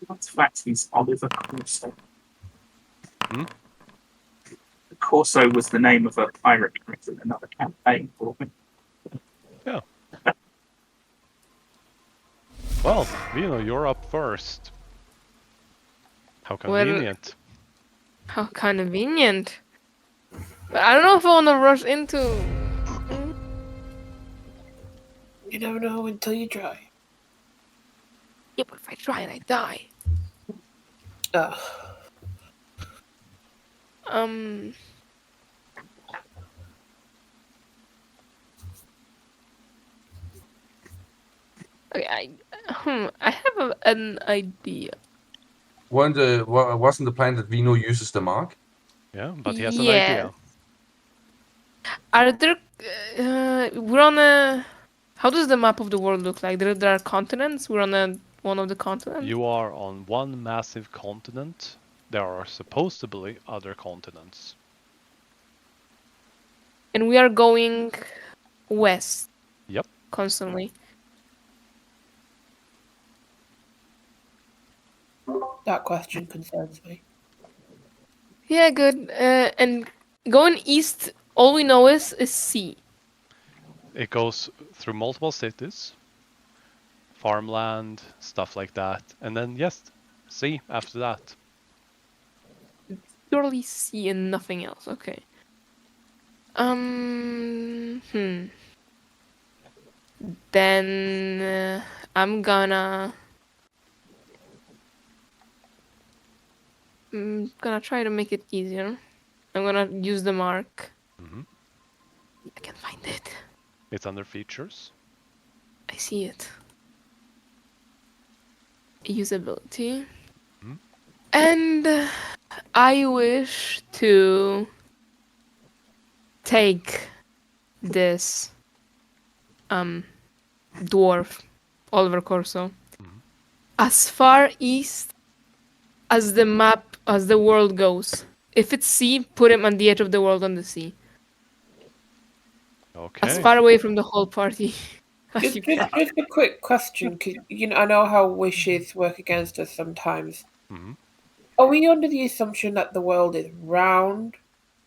What's fact, he's Oliver Corso. Hmm? Corso was the name of a pirate character in another campaign for me. Yeah. Well, Vino, you're up first. How Well- convenient. How convenient. But I don't know if I want to rush into. You never know until you try. Yeah, but if I try and I die. Ugh. Okay, I have an idea. Wasn't the plan that Vino uses the mark? Yeah, but he has an Yeah. idea. Are there? We're on a. How does the map of the world look like? There are continents. We're on one of the continents. You are on one massive continent. There are supposed to be other continents. And we are going west. Yep. Constantly. That question concerns me. Yeah, good. And going east, all we know is sea. It goes through multiple cities, farmland, stuff like that. And then, yes, sea after that. Purely sea and nothing else. Okay. Then I'm gonna try to make it easier. I'm gonna use the mark. Hmm. I can find it. It's under features. I see it. Usability. Mhm. And I wish to take this dwarf, Oliver Corso, Mhm. as far east as the map, as the world goes. If it's sea, put him on the edge of the world on the sea. Okay. As far away from the whole party. Just a quick question, 'cause, I know how wishes work against us sometimes. Hmm. Are we under the assumption that the world is round?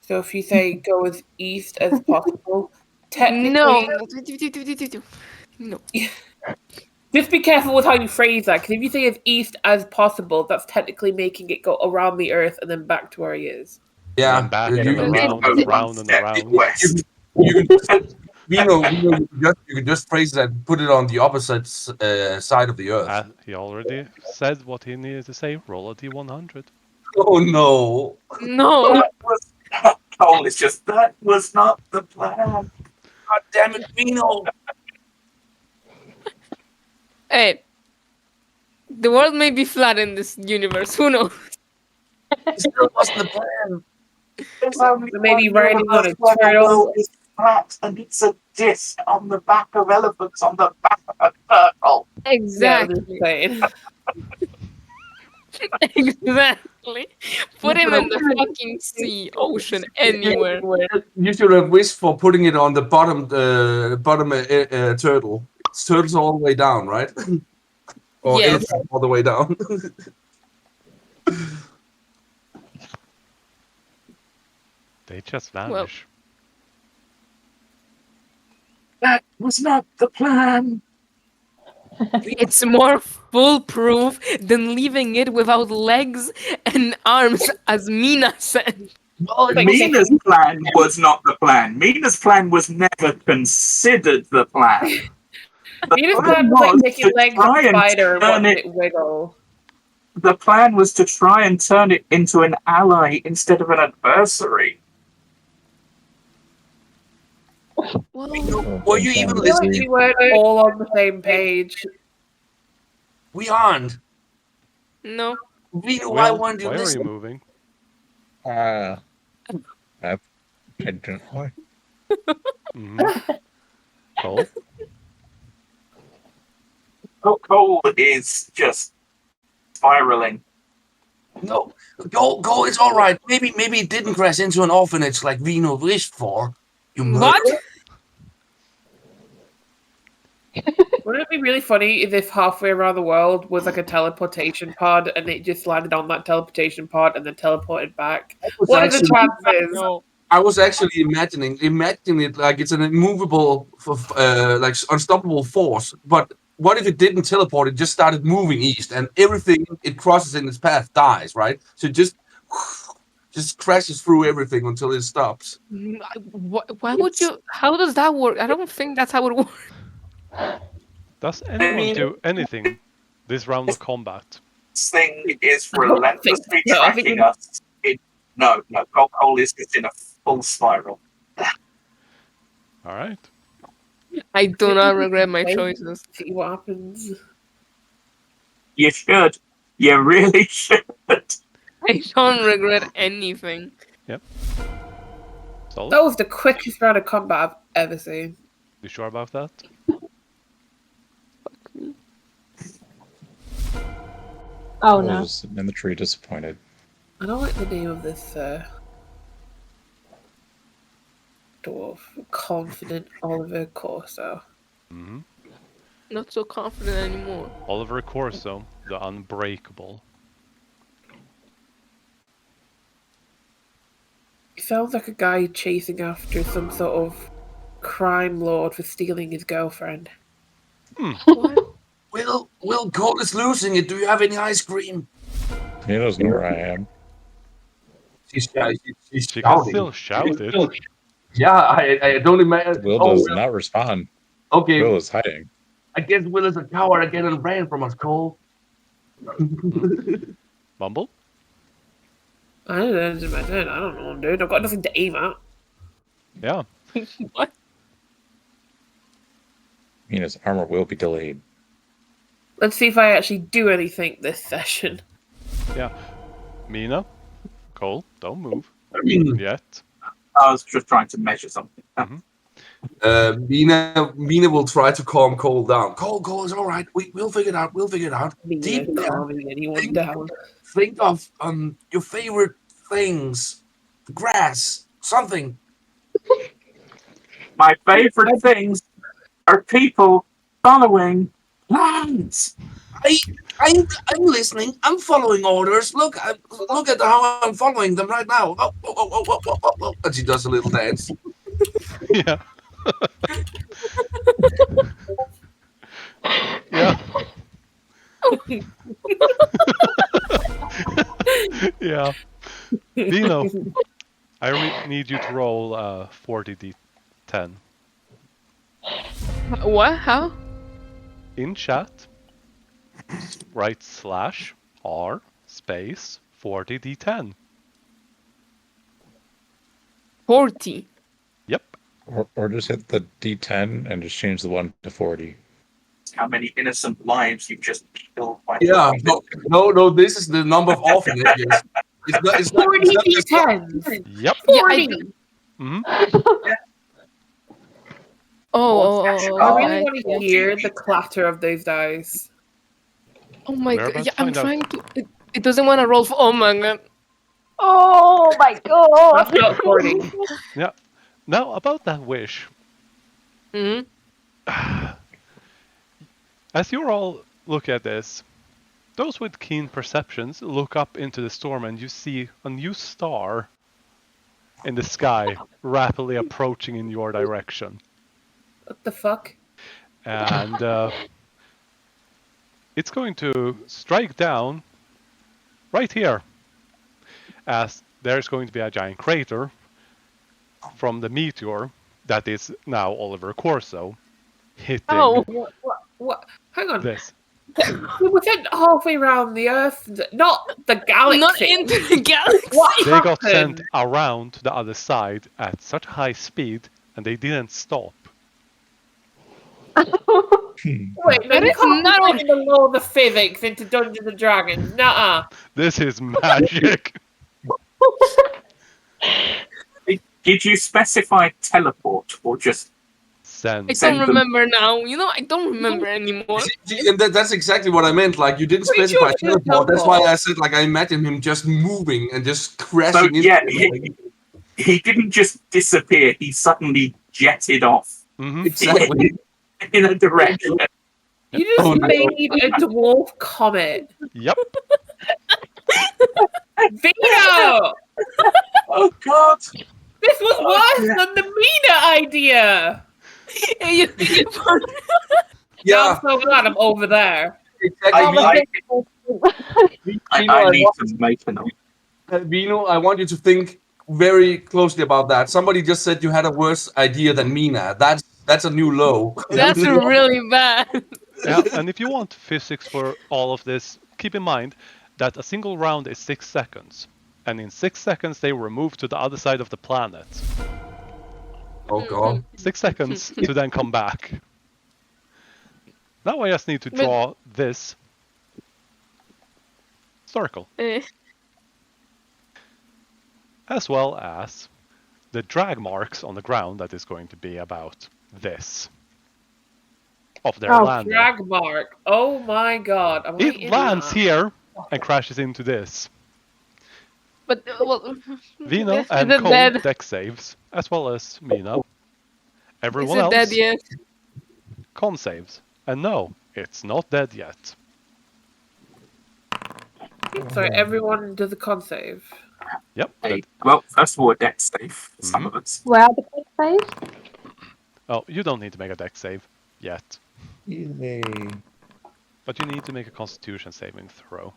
So if you say go as east as possible, technically, No. No. just be careful with how you phrase that. Because if you say as east as possible, that's technically making it go around the Earth and then back to where he is. And Yeah, then back you, and around Oh, and one round and step around. west. you can just, you can just phrase that, put it on the opposite side of the Earth. He already said what he needed to say. Roll a d100. Oh no! No. That was Cole is just that was not the plan. God damn it, Vino! Hey. The world may be flat in this universe. Who knows? It still wasn't the plan. There's only Maybe one riding on universe a where the turtle. world is flat and it's a disc on the back of elephants on the back of a turtle. Yeah, I'm just Exactly. saying. Exactly. Put him in the fucking sea, ocean, anywhere. You should have wished for putting it on the bottom turtle. Turtle's all the way down, right? Or Yes. elephant all the way down. They just vanish. That was not the plan. It's more foolproof than leaving it without legs and arms, as Mina said. Well, Mina's plan was not the plan. Mina's plan was never considered the plan. Mina's plan was like taking to legs of try a and spider and turn watching it. it wiggle. The plan was to try and turn it into an ally instead of an adversary. Well, were you even I feel like listening? we weren't all on the same page. We aren't. no. Vino, why Will, weren't you why are you listening? moving? I don't know. Hmm. Cole? Cole is just spiraling. No, go. It's all right. Maybe it didn't crash into an orphanage like Vino wished for. You What? murderer. Wouldn't it be really funny if halfway around the world was like a teleportation pod and it just landed on that teleportation pod and then teleported back? What are the chances? No. I was actually imagining it like it's an immovable, like unstoppable force. But what if it didn't teleport? It just started moving east, and everything it crosses in its path dies, right? So it just crashes through everything until it stops. Why would you? How does that work? I don't think that's how it works. Does anyone mean- do anything this round of combat? This thing is I don't relentlessly think so. I think tracking we- us. No, Cole is just in a full spiral. All right. I do not regret my choices. See what happens. You should. You really should. I don't regret anything. Solid? That was the quickest round of combat I've ever seen. You sure about that? Oh I no. was sitting in the tree disappointed. I don't like the name of this dwarf. Confident Oliver Corso. Hmm. Not so confident anymore. Oliver Corso, the Unbreakable. He sounds like a guy chasing after some sort of crime lord for stealing his girlfriend. What? Will, Cole is losing it. Do you have any ice cream? He doesn't know where I am. She's She can shouting. still shout it. Yeah, I don't imagine. Will does not respond. Okay. Will is hiding. I guess Will is a coward again and ran from us, Cole. Mumble? I don't know, dude. I've got nothing to aim at. Yeah. What? I mean, his armor will be delayed. Let's see if I actually do anything this session. Yeah. Mina? Cole, don't move. Yet. I was just trying to measure something. Mina will try to calm Cole down. Cole is all right. We'll figure it out. Deep down, calming anyone down. think of your favorite things, grass, something. My favorite things are people following plans. I'm listening. I'm following orders. Look at how I'm following them right now. Oh. And she does a little dance. Yeah. Yeah. Yeah. Dino, I need you to roll 40d10. What? How? In chat, write /r space 40d10. 40. Yep. Or just hit the D10 and just change the 1 to 40. How many innocent lives you've just killed by Yeah, no. This is the number of orphanages. It's not 40 D10s. Yep. Yeah, 40. Oh, I really okay. want to hear the clatter of those dice. Oh my We're god. about Yeah, to I'm find out. trying to. It doesn't want to roll for. Oh my god. Oh my god! That's not 40. Yeah. Now, about that wish. Hmm. As you all look at this, those with keen perceptions look up into the storm and you see a new star in the sky rapidly approaching in your direction. What the fuck? And it's going to strike down right here, as there's going to be a giant crater from the meteor that is now Oliver Corso hitting Oh. What? Hang on. this. We were sent halfway around the Earth, not the galaxy. Not into the galaxy. What They got happened? sent around to the other side at such high speed and they didn't stop. Wait, no, That you is can't not bring the law of the physics into Dungeons and Dragons. Nuh-uh. This is magic. Did you specify teleport or just Send. I Send don't them. remember now. You know, I don't remember anymore. And that's exactly what I meant. Like, you didn't Pretty specify sure it's just teleport. That's teleport. why I said, like, I imagine him just moving and just so? crashing into Yeah, everything. he didn't just disappear. He suddenly jetted off Mm-hmm. Exactly. in a direction. You just Oh, no. made a dwarf comet. Yep. Vito! Oh God! This was worse than the Mina idea. Yeah, Now I'm so glad I'm over there. exactly. I need to make a note. Vino, I want you to think very closely about that. Somebody just said you had a worse idea than Mina. That's a new low. That's really bad. Yeah, and if you want physics for all of this, keep in mind that a single round is 6 seconds. And in 6 seconds they were moved to the other side of the planet. Oh god. 6 seconds to then come back. Now I just need to draw this circle. As well as the drag marks on the ground that is going to be about this. Of their Oh, landing. Drag mark. Oh my god. Am I It in lands that? here and crashes into this. But well, Vino is and it Cole dead? deck saves, as well as Mina. Is Everyone it else dead yet? con saves. And no, it's not dead yet. Sorry, everyone does a con save. Yep. Hey, well, first of all, a deck safe for some of us. Where are the quick saves? Oh, you don't need to make a deck save yet. Yay. But you need to make a Constitution saving throw.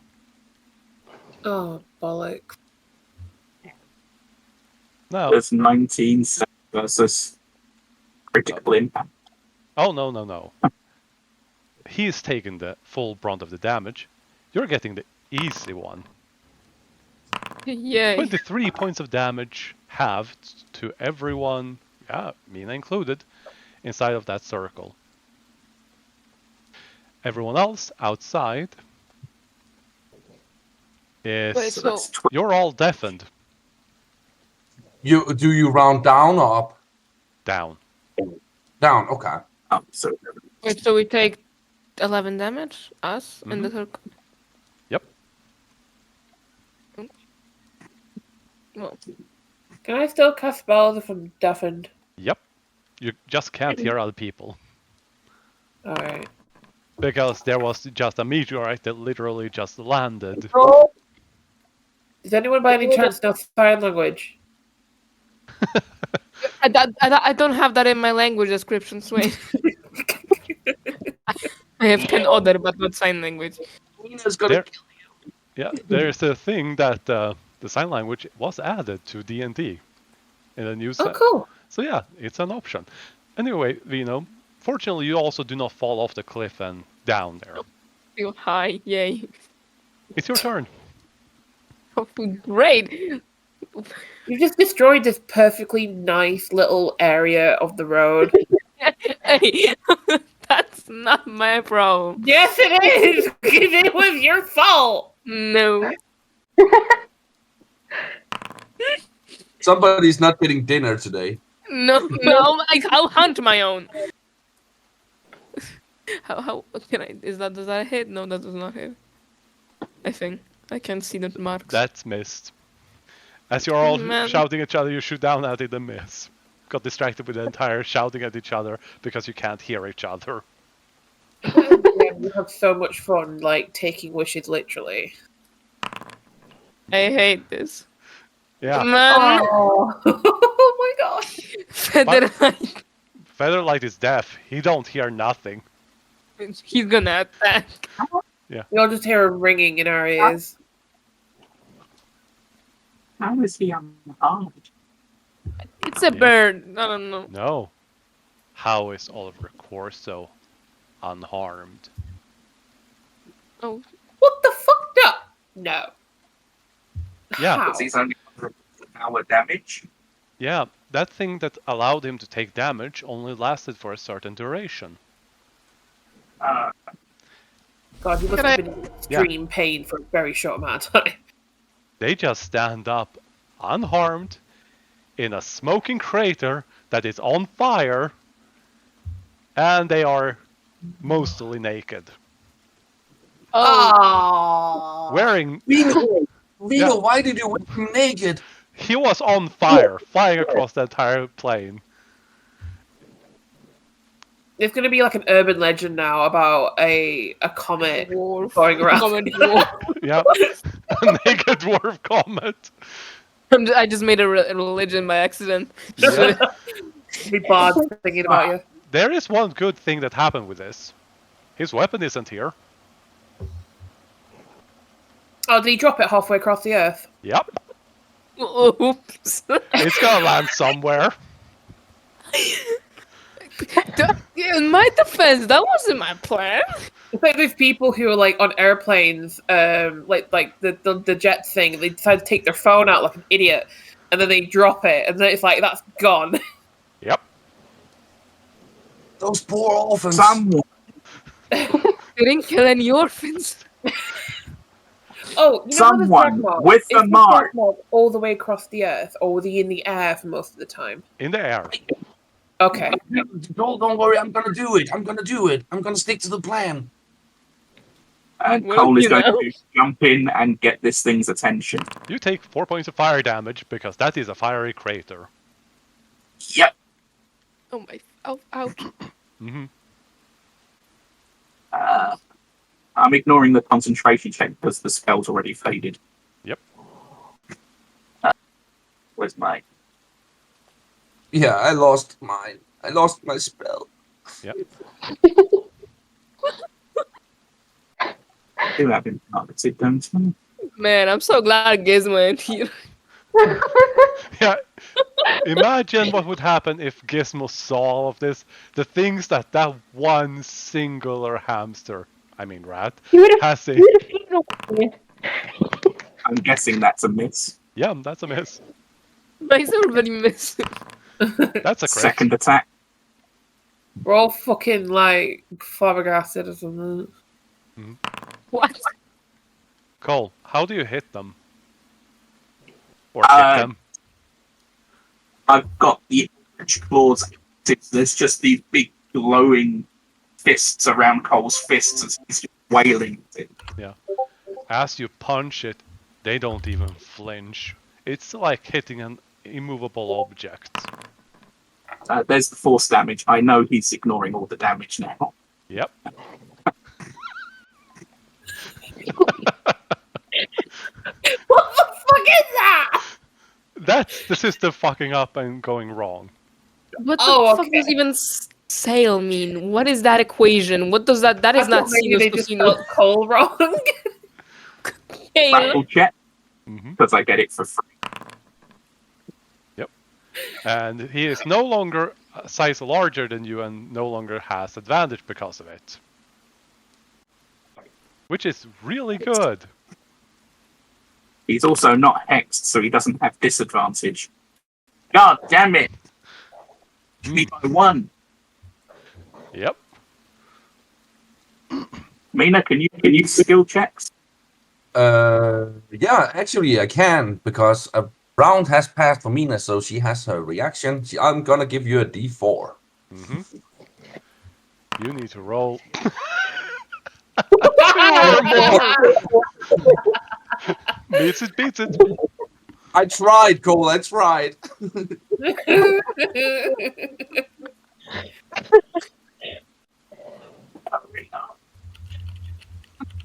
Oh, bollocks. No. There's 19 versus critical impact. Oh, no. He's taking the full brunt of the damage. You're getting the easy one. Yay. 23 points of damage halved to everyone, Mina included, inside of that circle. Everyone else outside is... Wait, so You're all deafened. Do you round down or up? Down. Down. Okay. So wait, so we take 11 damage, us, in the circle? Yep. Well, Can I still cast spells if I'm deafened? Yep. You just can't hear other people. Alright. Because there was just a meteorite that literally just landed. Does anyone by any chance know sign language? I don't have that in my language description, Swain. I have 10 other, but not sign language. Mina's gonna There, yeah, there's a thing that the sign language was added to D&D in a new Oh, cool. So yeah, it's an option. Anyway, Vino, fortunately you also do not fall off the cliff and down there. Feel high, yay. It's your turn. Oh, great. You just destroyed this perfectly nice little area of the road. Hey, that's not my problem. Yes, it is! Because it was your fault! No. Somebody's not getting dinner today. No, I'll hunt my own. How can I? Does that hit? No, that does not hit. I think I can see the marks. That's missed. As you're all Man. shouting at each other, you shoot down at it and miss. Got distracted with the entire shouting at each other because you can't hear each other. Yeah, we have so much fun, like, taking wishes literally. I hate this. Yeah. Man, Oh, oh my gosh. Featherlight. Featherlight is deaf. He don't hear nothing. He's gonna attack. We all just hear a ringing in our ears. how is he unharmed? It's a bird. I don't know. No. How is Oliver Corso unharmed? Oh, What the fuck? No. Yeah. How? Because he's only under hour damage. Yeah, that thing that allowed him to take damage only lasted for a certain duration. God, he must Can have been in extreme pain for a very short amount of time. They just stand up unharmed in a smoking crater that is on fire, and they are mostly naked. Oh. Wearing... Vino, Yeah. why did you whip him naked? He was on fire, flying across the entire plane. There's going to be like an urban legend now about a comet dwarf. going around. Common dwarf. Yeah, a naked dwarf comet. I just made a religion by accident. Yeah. Be bards thinking about you. There is one good thing that happened with this. His weapon isn't here. Oh, did he drop it halfway across the earth? Yep, Oops. it's gonna land somewhere. In my defense, that wasn't my plan. It's like those people who are like on airplanes, like the jet thing. They decide to take their phone out like an idiot, and then they drop it, and then it's like that's gone. Yep. Those poor orphans. Someone They didn't kill any orphans. Oh, you know how Someone there's with Is a the mark. frog all the way across the earth, or was he in the air for most of the time? In the air. Okay. Don't worry, I'm gonna do it. I'm gonna stick to the plan. and Well, Cole is you going know. to jump in and get this thing's attention. You take 4 points of fire damage because that is a fiery crater. Yep. Oh my! Oh, ouch! Hmm. I'm ignoring the concentration check because the spell's already faded. Yep. Where's my... Yeah, I lost mine. I lost my spell. Yep. do have him targeted, don't I? Man, I'm so glad Gizmo ain't here. Yeah. Imagine what would happen if Gizmo saw all of this. The things that one singular hamster, I mean rat, You would have. has a... You would have flown away. I'm guessing that's a miss. Yeah, that's a miss. Why is everybody missing? That's a crit. Second attack. We're all fucking like flabbergasted or something. What? Cole, how do you hit them? Or kick them? I've got the claws. There's just these big glowing fists around Cole's fists as he's just wailing at it. Yeah. As you punch it, they don't even flinch. It's like hitting an immovable object. There's the force damage. I know he's ignoring all the damage now. Yep. What the fuck is that? That's the system fucking up and going wrong. What the Oh, fuck okay. does even sail mean? What is that equation? What does that? That is I not thought maybe they sinus to just sinus. spelled Cole wrong. Sail. Battle check Mm-hmm. because I get it for free. Yep. And he is no longer a size larger than you and no longer has advantage because of it. Which is really good. He's also not hexed, so he doesn't have disadvantage. God damn it! Me by one. Yep. Mina, can you skill checks? Yeah, actually I can, because a round has passed for Mina, so she has her reaction. I'm gonna give you a D4. Mm-hmm. You need to roll. Beats it. I tried, Cole, I tried.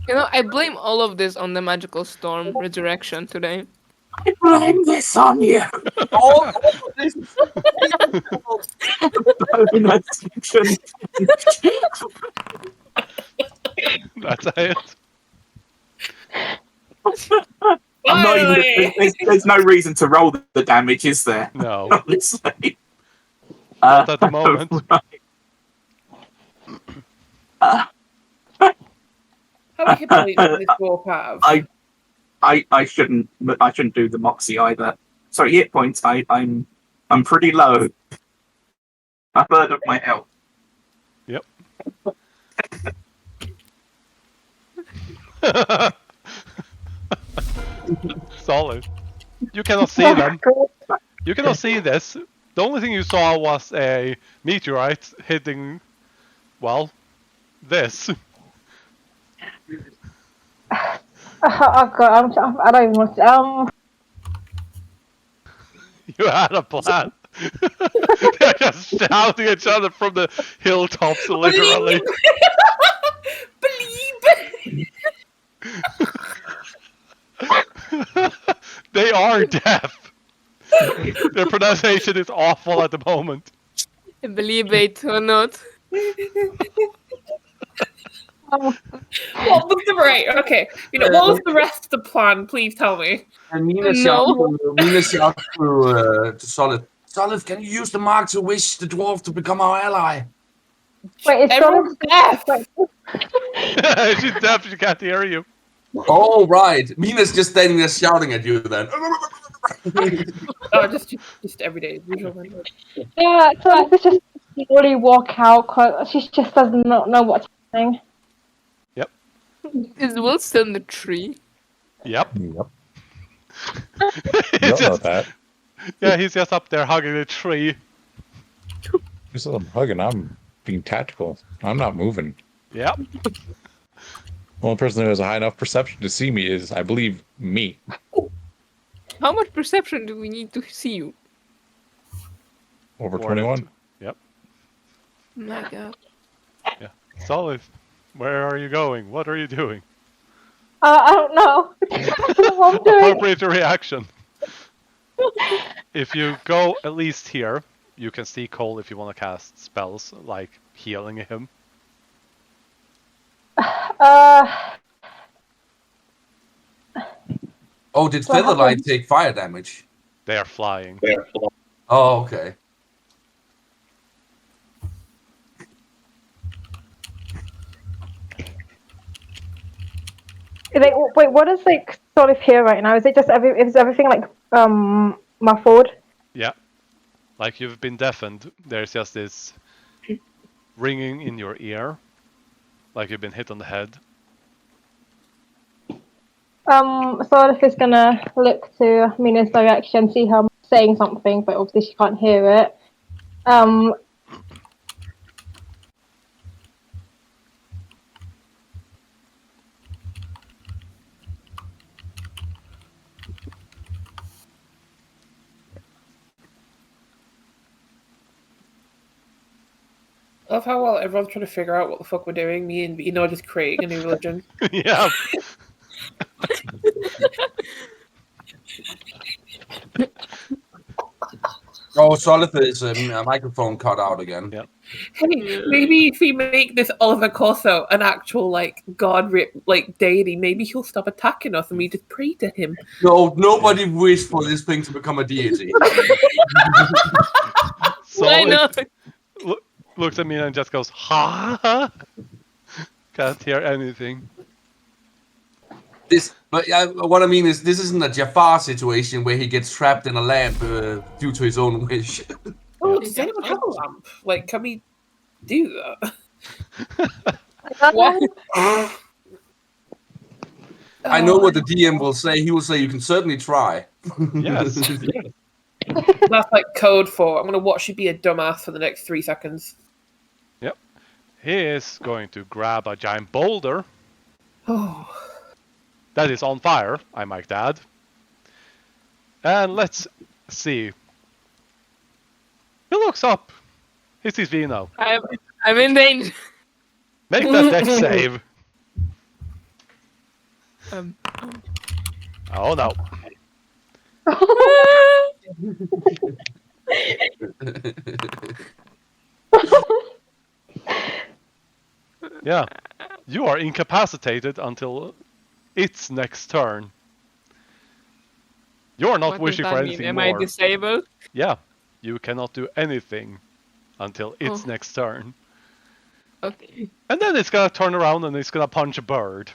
You know, I blame all of this on the magical storm resurrection today. I blame this on you. All this That's it. I'm not even. Finally! There's no reason to roll the damage, is there? No. Honestly. Not at the moment. Right. How many hit points does this dwarf have? I shouldn't do the moxie either. Sorry, hit points. I'm pretty low. A third of my health. Yep. Solid. You cannot see them. You cannot see this. The only thing you saw was a meteorite hitting, well, this. Oh god, I don't even want to. You had a plan. They're just shouting at each other from the hilltops, literally. Believe! They are deaf. Their pronunciation is awful at the moment. Believe it or not. What was the right? Okay, what was the rest of the plan? Please tell me. And Mina No. shouts to Solid. Solid, can you use the mark to wish the dwarf to become our ally? Wait, it's Everyone's deaf. She's deaf, she can't hear you. Oh, right. Mina's just standing there shouting at you then. Oh, just every day. Usual. Yeah, so I could just slowly walk out because she just does not know what's happening. Is Will still in the tree? Yep. Yep. He's You don't know just, that. yeah, he's just up there hugging the tree. Just I'm hugging. I'm being tactical. I'm not moving. Yep. The only person who has a high enough perception to see me is, I believe, me. How much perception do we need to see you? Over More than 21. two. Yep. My god. Solid. Where are you going? What are you doing? I don't know. I don't know what I'm doing. Appropriate reaction. If you go at least here, you can see Cole if you want to cast spells like healing him. Oh, did So I Featherlight haven't- take fire damage? They are flying. Oh, okay. Like, wait, what is like sort of here right now? Is it just is everything like muffled? Yeah. Like you've been deafened. There's just this ringing in your ear. Like you've been hit on the head. Sort of is gonna look to Mina's direction, see her saying something, but obviously she can't hear it. I love how while everyone's trying to figure out what the fuck we're doing, me and Vino are just creating a new religion. Yeah. Oh, Solith's microphone cut out again. Yeah. Hey, maybe if we make this Oliver Corso an actual like god, like deity, maybe he'll stop attacking us and we just pray to him. No, nobody wished for this thing to become a deity. Why not? Looks at me and just goes, ha! Can't hear anything. What I mean is, this isn't a Jafar situation where he gets trapped in a lamp due to his own wish. Oh, does anyone have a lamp? Like, can we do that? What? I know what the DM will say. He will say, "You can certainly try." Yes. That's like code for I'm gonna watch you be a dumbass for the next 3 seconds. Yep. He is going to grab a giant boulder Oh, that is on fire, I might add. And let's see. He looks up. He sees Vino. I'm in danger. Make that dex save. Oh no. Yeah. You are incapacitated until its next turn. You're not What wishing does for that mean? anything Am more. I disabled? Yeah. You cannot do anything until its Oh. next turn. Okay. And then it's gonna turn around and it's gonna punch a bird.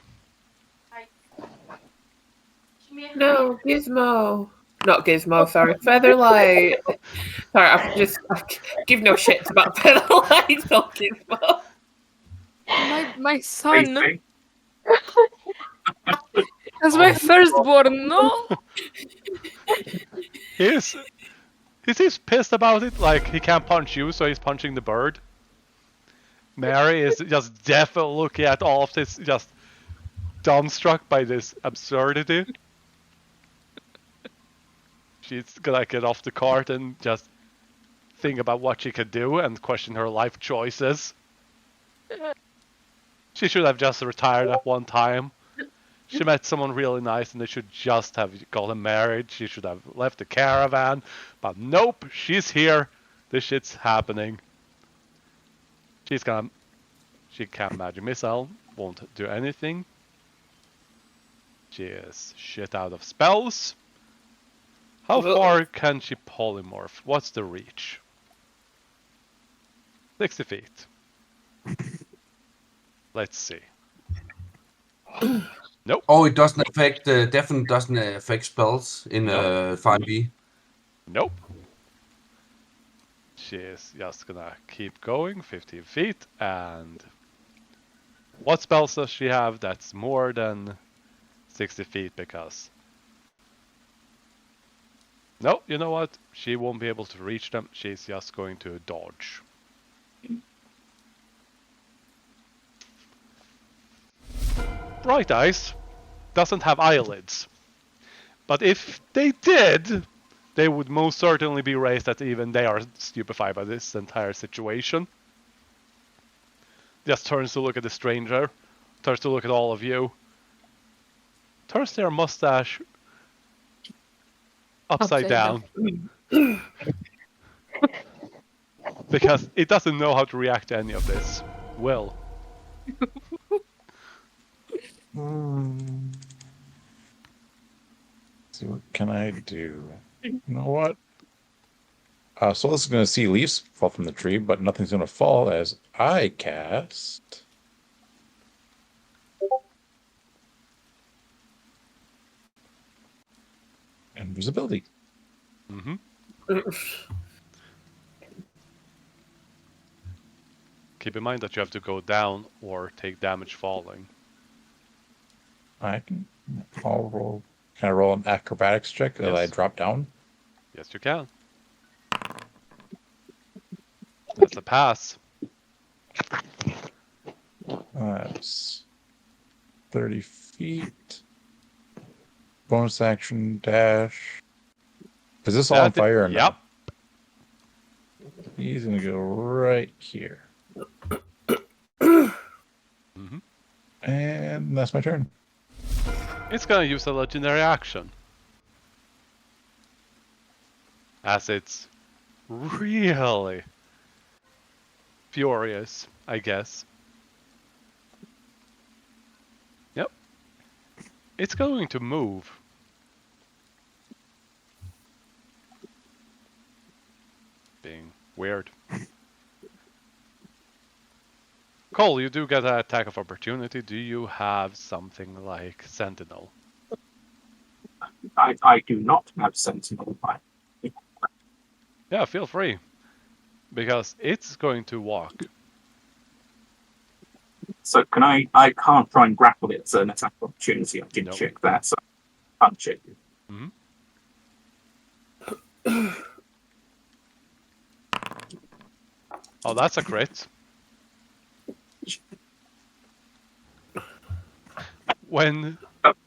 no, Gizmo. Not Gizmo, sorry. Featherlight. Sorry, I give no shits about Featherlight, not Gizmo. My son. Briefing. That's my firstborn. No. He's pissed about it, like he can't punch you, so he's punching the bird. Mary is just deaf looking at all of this, just dumbstruck by this absurdity. She's gonna get off the cart and just think about what she could do and question her life choices. She should have just retired at one time. She met someone really nice and they should just have gotten married. She should have left the caravan. But nope, she's here. This shit's happening. She can't magic missile. Won't do anything. She is shit out of spells. How far can she polymorph? What's the reach? 60 feet. Let's see. Nope. Oh, it doesn't affect. Definitely doesn't affect spells in Nope. 5e. Nope. She is just gonna keep going 15 feet, and what spells does she have that's more than 60 feet? Because no, you know what? She won't be able to reach them. She's just going to dodge. Bright Eyes doesn't have eyelids, but if they did, they would most certainly be raised that even they are stupefied by this entire situation. Just turns to look at the stranger, turns to look at all of you, turns their mustache upside down. Because it doesn't know how to react to any of this. Will. see, what can I do? You know what? So this is going to see leaves fall from the tree, but nothing's going to fall as I cast invisibility. Mm-hmm. Keep in mind that you have to go down or take damage falling. I'll roll. Can I roll an acrobatics check as I Yes. drop down? Yes, you can. That's a pass. That's 30 feet. Bonus action dash. Is this all on fire or no? Yep. He's going to go right here. Mm-hmm. And that's my turn. It's gonna use a legendary action. As it's really furious, I guess. Yep. It's going to move. Being weird. Cole, you do get an attack of opportunity. Do you have something like Sentinel? I do not have Sentinel. Yeah, feel free. Because it's going to walk. So can I can't try and grapple it as an attack of opportunity. I did Nope. check that, so punch it. Mm-hmm. Oh, that's a crit. When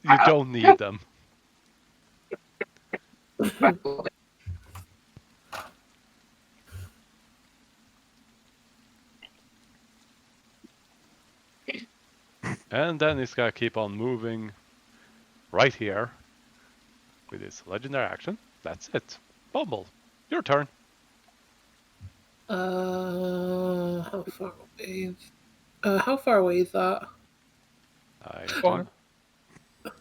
you don't need them. And then it's gonna keep on moving right here with its legendary action. That's it. Bumble, your turn. How far away? How far away is that? I Far. do.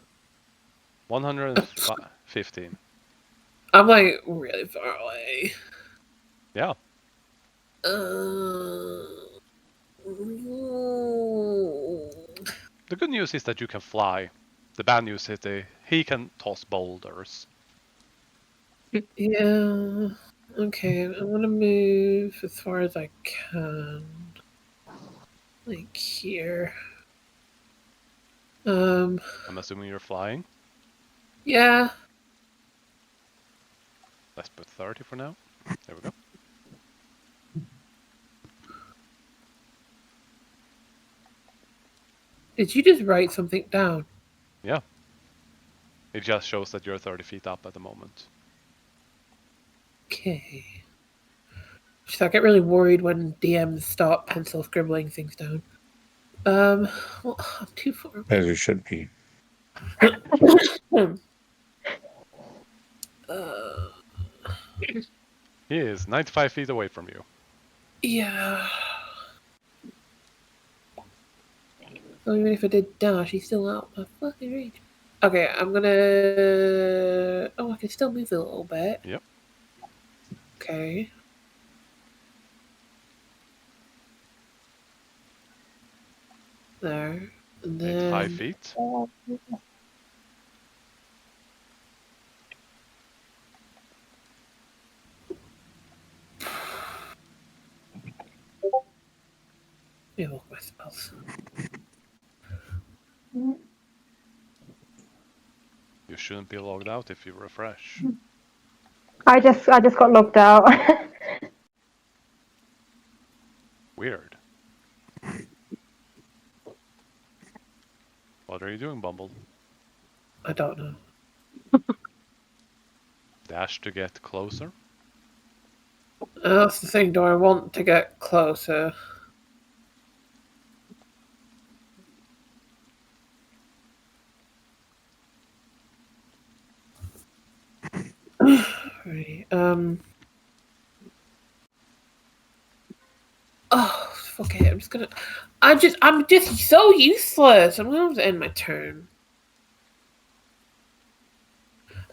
115. I'm like really far away. Yeah. The good news is that you can fly. The bad news is that he can toss boulders. Yeah. Okay, I'm gonna move as far as I can. Like here. I'm assuming you're flying. Yeah. Let's put 30 for now. There we go. Did you just write something down? Yeah. It just shows that you're 30 feet up at the moment. Okay. So I get really worried when DMs start pencil scribbling things down. Well, I'm too far away. As you should be. He is 95 feet away from you. Yeah. So even if I did dash, he's still out my fucking range. Okay, I'm gonna. Oh, I can still move a little bit. Yep. Okay. There. And then. 5 feet. Let me look my spells. You shouldn't be logged out if you refresh. I just got logged out. Weird. What are you doing, Bumble? I don't know. Dash to get closer? That's the thing. Do I want to get closer? Right. Oh, fuck it. I'm just so useless. I'm gonna have to end my turn.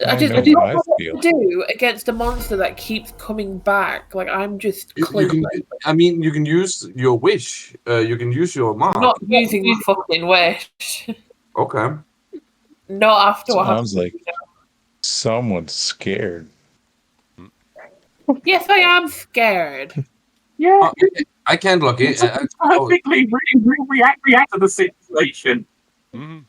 I just know don't what I know what feel. to do against a monster that keeps coming back. Like I'm just You can. I mean, you can use your wish. You can use your mark. I'm not using my fucking wish. Okay. Not after what happened. Sounds like someone's scared. Yes, I am scared. Yeah, I can't look it. perfectly react to the situation.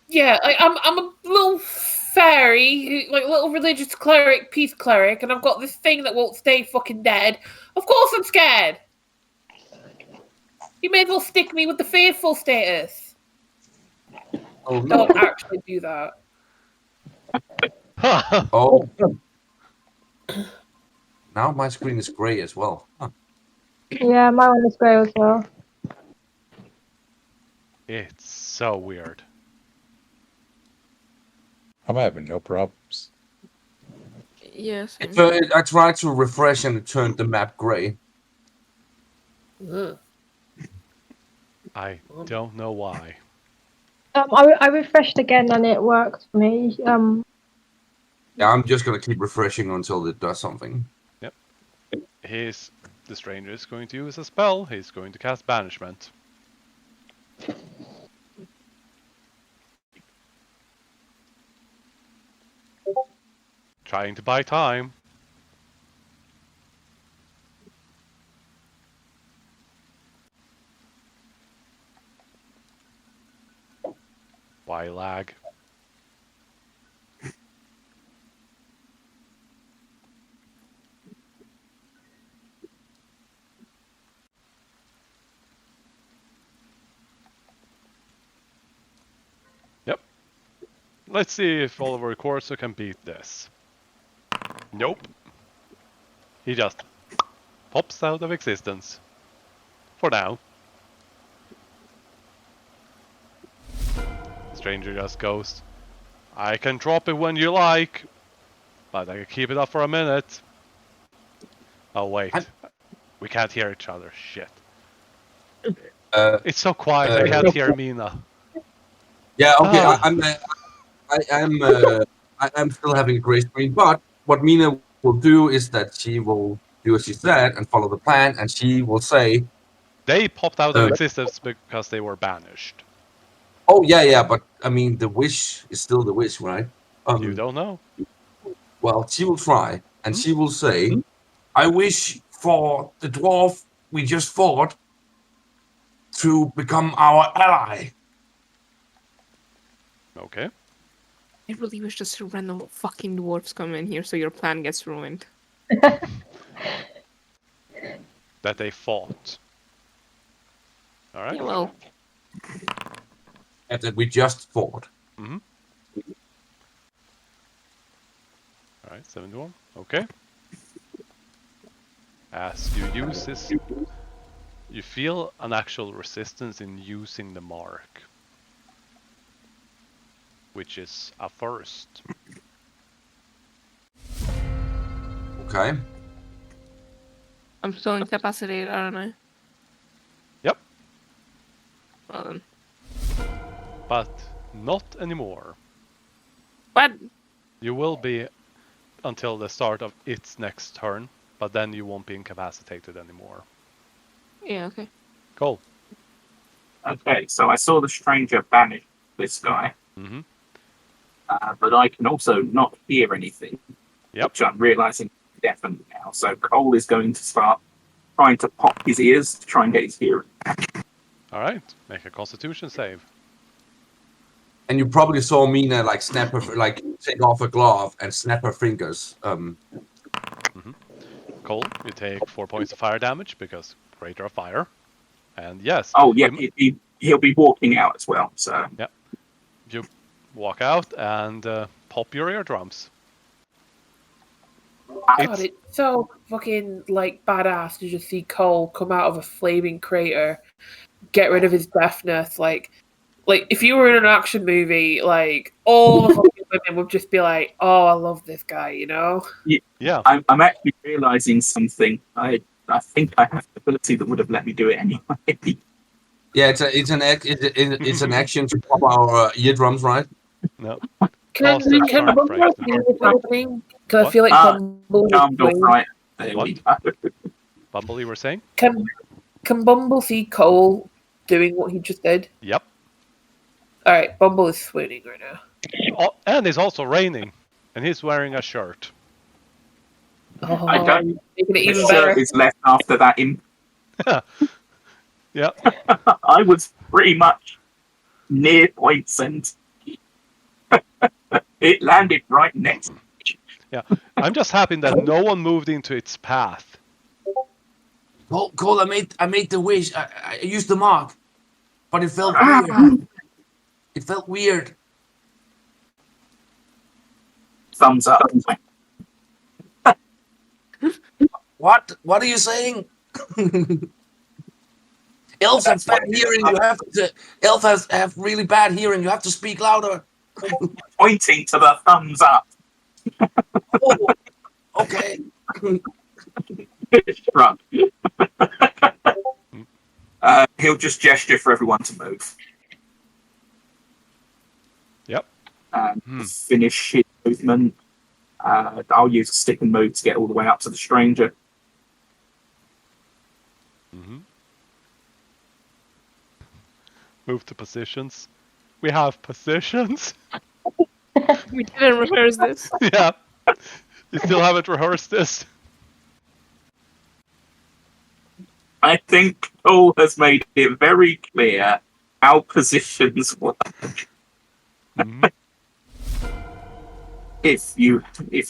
Yeah, I'm a little fairy, like little religious cleric, peace cleric, and I've got this thing that won't stay fucking dead. Of course I'm scared. You may as well stick me with the faithful status. Oh no. Don't actually do that. Oh. Now my screen is gray as well. Huh. Yeah, my one is grey as well. It's so weird. I'm having no problems. Yes. I tried to refresh and it turned the map gray. Ugh. I don't know why. I refreshed again and it worked for me. Yeah, I'm just gonna keep refreshing until it does something. Yep. The stranger is going to use a spell. He's going to cast banishment. Trying to buy time. Why lag? Yep. Let's see if Oliver Corso can beat this. Nope. He just pops out of existence. For now. Stranger just goes, I can drop it when you like, but I can keep it up for a minute. Oh wait, we can't hear each other, shit. It's so quiet, I can't hear Mina. Yeah, okay, I'm still having a gray screen, but what Mina will do is that she will do as she said and follow the plan, and she will say, They popped out of existence because they were banished. "Oh yeah, but I mean the wish is still the wish, right?" You don't know. Well, she will try, and she will say, "I wish for the dwarf we just fought to become our ally." Okay. I really wish just random fucking dwarves come in here so your plan gets ruined. That they fought. Alright. Yeah, well. And that we just fought. Mm-hmm. Alright, 71. Okay. As you use this, you feel an actual resistance in using the mark. Which is a first. Okay. I'm still incapacitated, aren't I? Yep. Well then. But not anymore. What? You will be until the start of its next turn, but then you won't be incapacitated anymore. Yeah, okay. Cool. Okay, so I saw the stranger banish this guy. Mm-hmm. But I can also not hear anything. Yep. Which I'm realizing definitely now. So Cole is going to start trying to pop his ears to try and get his hearing. Alright, make a constitution save. And you probably saw Mina like snap her, like take off a glove and snap her fingers. Mm-hmm. Cole, you take 4 points of fire damage because Crater of Fire. And yes. Oh yeah, he'll be walking out as well. So yeah, you walk out and pop your eardrums. God, it's so fucking like badass to just see Cole come out of a flaming crater, get rid of his deafness. Like if you were in an action movie, like all the fucking women would just be like, "Oh, I love this guy," you know? Yeah. I'm actually realizing something. I think I have the ability that would have let me do it anyway. Yeah, it's an action to pop our eardrums, right? No. Can Positive charm Bumble phrase. see what's happening? Because I What? feel like Ah, Bumble is Charmed or swooning. frightened. There What? we go. Bumble, you were saying? Can Bumble see Cole doing what he just did? Yep. All right, Bumble is swooning right now. Oh, and it's also raining, and he's wearing a shirt. Oh, I don't. making it The even shirt better. is left after that. Yeah. I was pretty much near points, and it landed right next. Yeah. I'm just happy that no one moved into its path. Cole, I made the wish. I used the mark, but it felt Ah. weird. It felt weird. Thumbs up. What? What are you saying? Elves have bad hearing. You have to. Elves have really bad hearing. You have to speak louder. Pointing to the thumbs up. Oh, okay. Shrug. He'll just gesture for everyone to move. Yep. Finish his movement. I'll use a stick and move to get all the way up to the stranger. Mm-hmm. Move to positions. We have positions. We didn't rehearse this. Yeah. You still haven't rehearsed this. I think Cole has made it very clear how positions work. Mm-hmm. If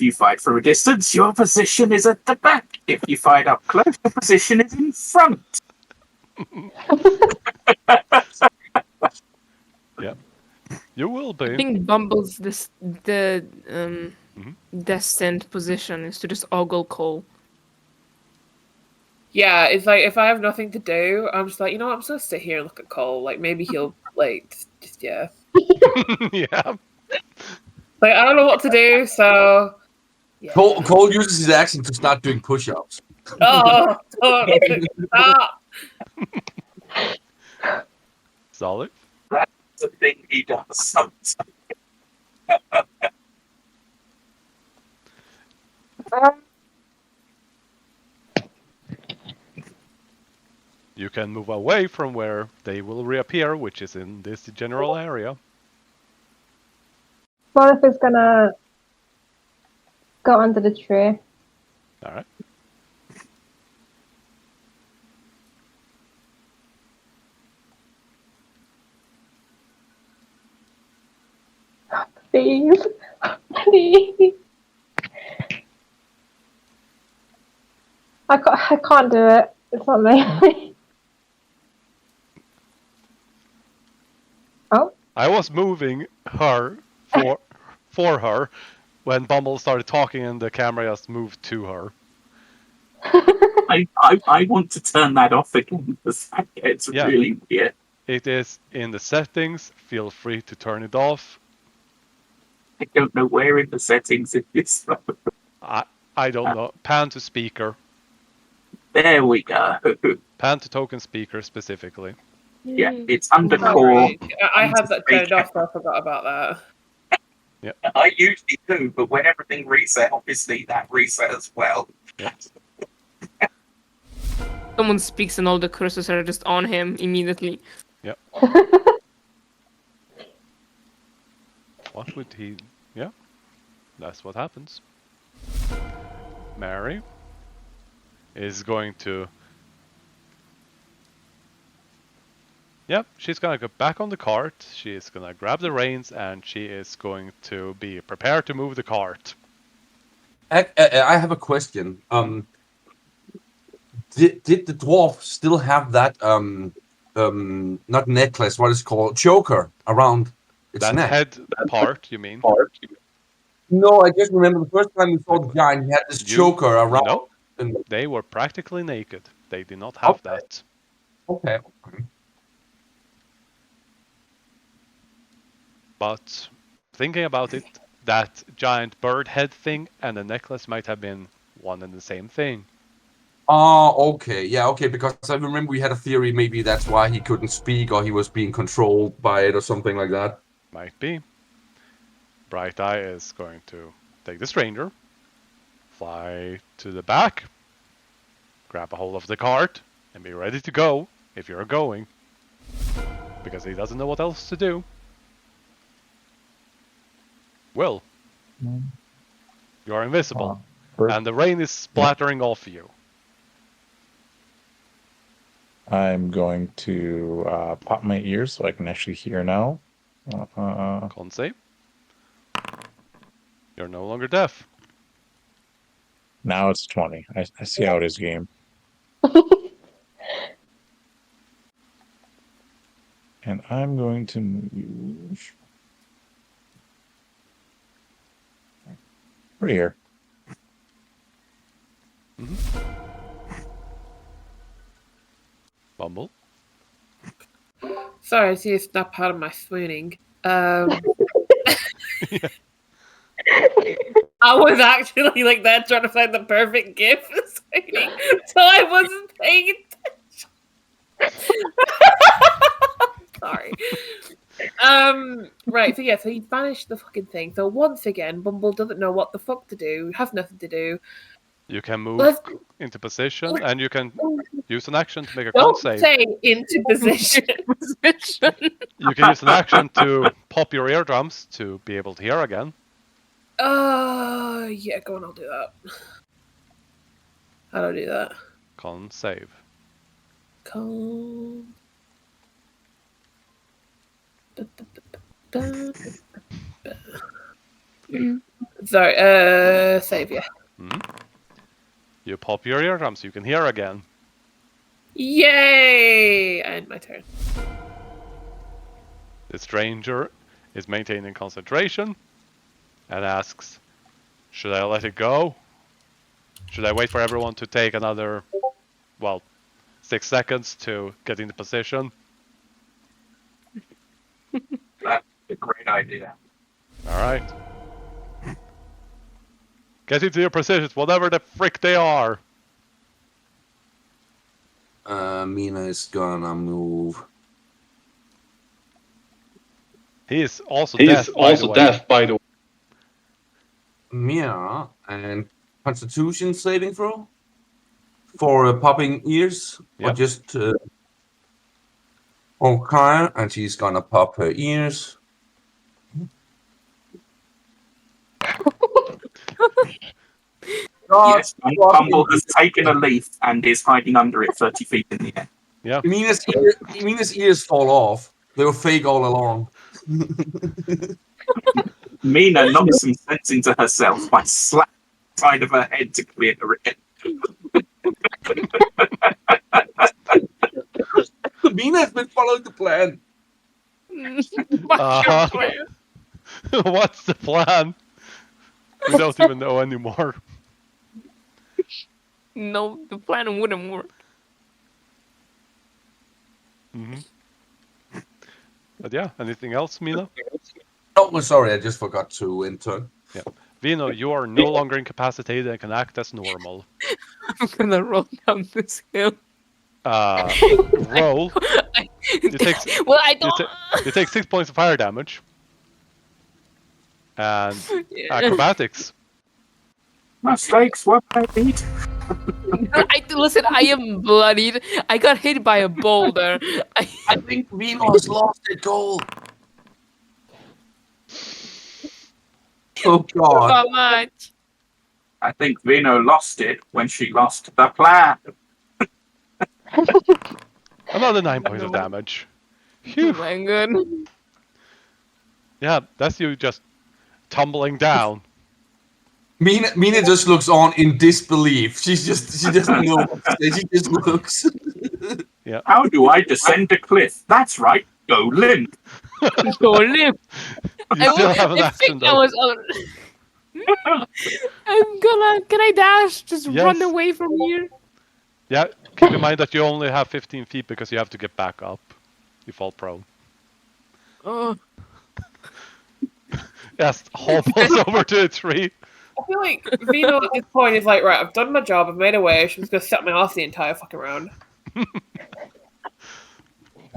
you fight from a distance, your position is at the back. If you fight up close, your position is in front. Yeah. You will I be. think Bumble's destined position is to just ogle Cole. Yeah, it's like if I have nothing to do, I'm just like, you know what, I'm just gonna sit here and look at Cole. Like maybe he'll like just yeah. Yeah. Like I don't know what to do, so yeah. Cole uses his accent to start doing push-ups. Oh, stop. Solid. That's the thing he does sometimes. You can move away from where they will reappear, which is in this general area. What if it's gonna go under the tree? Alright. Please. Please. I can't do it. It's not me. Oh. I was moving her for her when Bumble started talking and the camera just moved to her. I want to turn that off again because that gets Yeah. really weird. It is in the settings. Feel free to turn it off. I don't know where in the settings it is. I don't know. Pan to speaker. There we go. Pan to token speaker specifically. Yeah, it's under Oh, core. right. I had that turned off, so I forgot about that. Yeah. I usually do, but when everything reset, obviously that reset as well. Yeah. Someone speaks and all the cursors are just on him immediately. Yeah. What would he... Yeah. That's what happens. Mary is going to... Yep, she's gonna go back on the cart. She is gonna grab the reins and she is going to be prepared to move the cart. I have a question. Did the dwarf still have that not necklace? What is it called? Choker around its That neck? head part, you mean? No, I just remember the first time we saw the giant, he had this choker around. No, and- they were practically naked. They did not have that. Okay. But thinking about it, that giant bird head thing and the necklace might have been one and the same thing. Oh, okay. Yeah, okay. Because I remember we had a theory maybe that's why he couldn't speak or he was being controlled by it or something like that. Might be. Bright Eye is going to take the stranger, fly to the back, grab a hold of the cart, and be ready to go if you're going. Because he doesn't know what else to do. Will, you are invisible, and the rain is splattering off you. I'm going to pop my ears so I can actually hear now. Con save. You're no longer deaf. Now it's 20. I see how it is, game. And I'm going to move right here. Bumble. Sorry, I see it's not part of my swooning. I was actually like that trying to find the perfect gift for swooning, so I wasn't paying attention. Sorry. Right, so yeah, so he banished the fucking thing. So once again, Bumble doesn't know what the fuck to do, has nothing to do. You can move into position, and you can use an action to make a con Don't save. say into position. You can use an action to pop your eardrums to be able to hear again. Yeah, go on, I'll do that. How do I do that? Con save. Con. Sorry, save, yeah. You pop your eardrums, you can hear again. Yay! And my turn. The stranger is maintaining concentration and asks, should I let it go? Should I wait for everyone to take another, 6 seconds to get into position? That's a great idea. Alright. Get into your positions, whatever the frick they are. Mina is gonna move. He is also deaf, by the way. Mina and Constitution saving throw for popping ears, or Yep. just okay, and she's gonna pop her ears. Yes, Bumble has taken a leaf and is hiding under it 30 feet in the air. Yeah. Mina's ears fall off. They were fake all along. Mina knocks some sense into herself by slapping the side of her head to clear it. Mina has been following the plan. What's the plan? We don't even know anymore. No, the plan wouldn't work. But yeah, anything else, Mina? Oh, sorry, I just forgot to enter. Yeah. Vino, you are no longer incapacitated and can act as normal. I'm gonna roll down this hill. Roll. You take, well, I don't. You take 6 points of fire damage. And acrobatics. Mistakes were made. Listen, I am bloodied. I got hit by a boulder. I think Vino has lost it goal. Oh God! How much? I think Vino lost it when she lost the plan. Another 9 points of damage. Phew. Oh my god. Yeah, that's you just tumbling down. Mina just looks on in disbelief. She doesn't know what to say. She just looks. Yeah. How do I descend a cliff? That's right. Go limp. Go limp. You still have an action though. I'm gonna. Can I dash? Just Yes. run away from here. Yeah, keep in mind that you only have 15 feet because you have to get back up. You fall prone. Oh. Yes, hobbles over to a tree. I feel like Vino at this point is like, right, I've done my job, I've made a wish, I'm just gonna set my off the entire fucking round.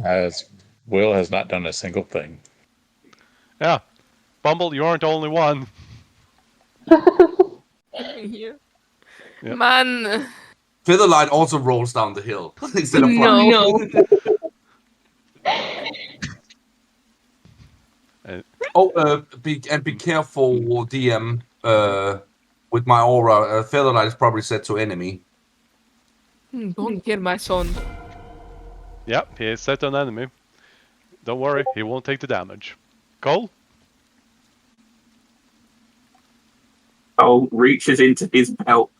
As Will has not done a single thing. Yeah, Bumble, you aren't the only one. Yeah. Yep. Man, Featherlight also rolls down the hill instead of no. flying. Be careful, DM. With my aura, Featherlight is probably set to enemy. Don't kill my son. Yep, he is set on enemy. Don't worry, he won't take the damage. Cole? Cole reaches into his belt,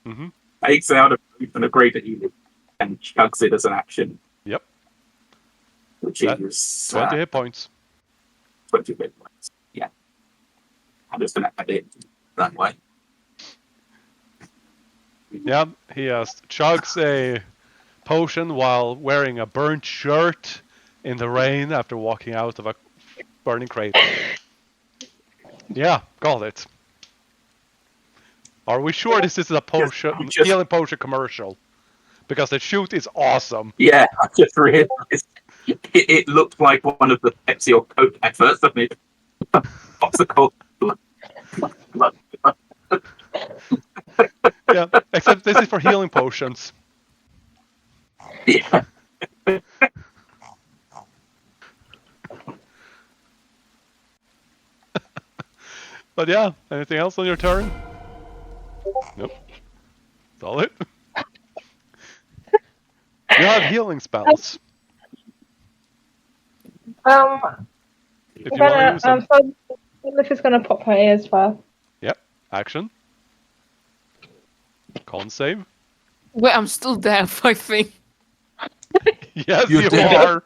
Mm-hmm. takes out a booth and a greater healing, and chugs it as an action. Yep. Which That- is 20 hit points. 20 hit points. Yeah. I'm just gonna add it that way. Yeah, he chugs a potion while wearing a burnt shirt in the rain after walking out of a burning crater. Yeah, got it. Are we sure this is a potion, healing potion commercial? Because the shoot is awesome. Yeah, I just realized it looked like one of the Pepsi or Coke adverts. I mean, popsicle. Blood. Yeah, except this is for healing potions. Yeah. But yeah, anything else on your turn? Nope. That's all it. You have healing spells. If you want to use them. So Liv is gonna pop her ears first. Yep. Action. Con save. Wait, I'm still deaf, I think. Yes, You're you dead. are.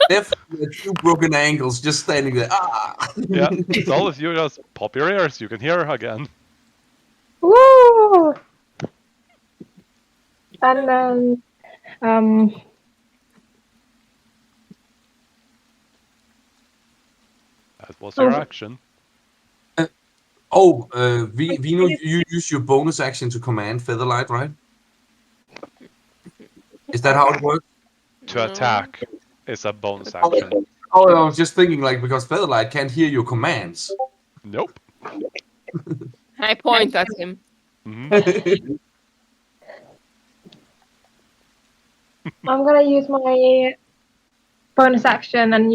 If with 2 broken ankles just standing there. Ah! Yeah. So if you just pop your ears, you can hear again. Woo! And then That was your action. Vino, you use your bonus action to command Featherlight, right? Is that how it works? To attack is a bonus action. Oh, I was just thinking, like, because Featherlight can't hear your commands. Nope. I point at him. Mm-hmm. I'm gonna use my bonus action and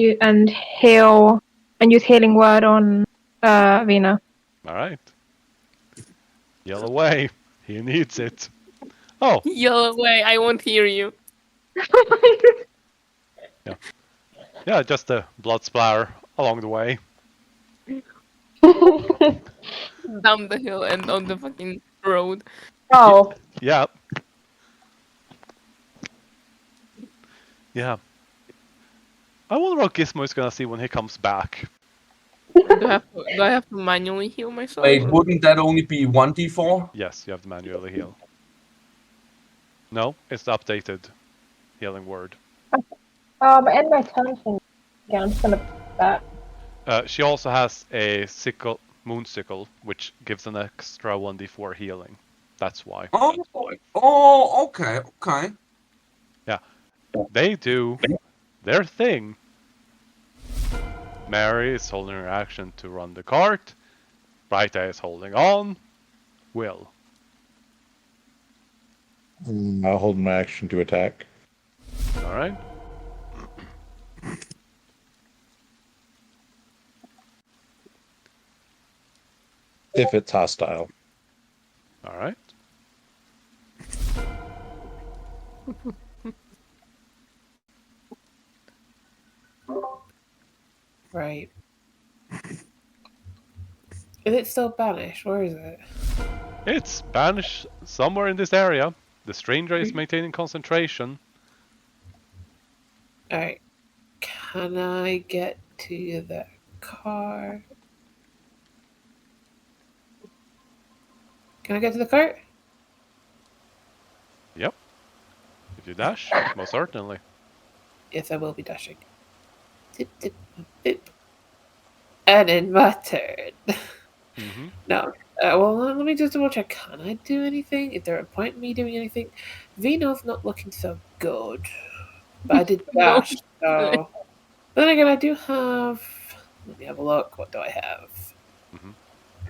use healing word on Vina. All right. Yell away. He needs it. Oh. Yell away, I won't hear you. Yeah, just a blood splatter along the way. Down the hill and on the fucking road. Oh. Yeah. Yeah. I wonder what Gizmo is gonna see when he comes back. Do I have to manually heal myself? Wait, or- wouldn't that only be 1d4? Yes, you have to manually heal. No, it's the updated healing word. End my turn thing. Again, I'm just gonna put that. She also has a sickle, moon sickle, which gives an extra 1d4 healing. That's why. Oh, okay. Yeah, they do their thing. Mary is holding her action to run the cart. Bright Eye is holding on. Will. I'll hold my action to attack. All right. If it's hostile. All right. Right. Is it still banished? Where is it? It's banished somewhere in this area. The stranger is maintaining concentration. Alright. Can I get to the car? Can I get to the cart? Yep. If you dash, most certainly. Yes, I will be dashing. Tip, tip, boop. And in my turn. Mm-hmm. No. Well, let me just double check. Can I do anything? Is there a point in me doing anything? Vino's not looking so good. But I did dash, so... Then again, I do have. Let me have a look. What do I have?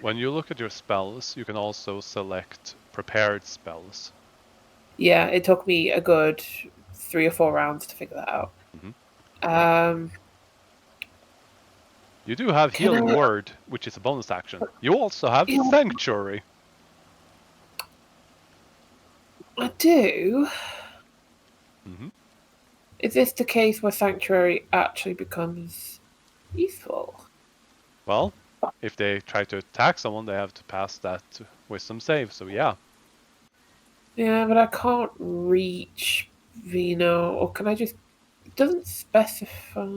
When you look at your spells, you can also select prepared spells. Yeah, it took me a good 3 or 4 rounds to figure that out. You do have Can Healing I- Word, which is a bonus action. You also have Yeah. Sanctuary. I do. Mhm. Is this the case where Sanctuary actually becomes useful? Well, if they try to attack someone, they have to pass that wisdom save, so yeah. Yeah, but I can't reach Vino, or can I just... It doesn't specify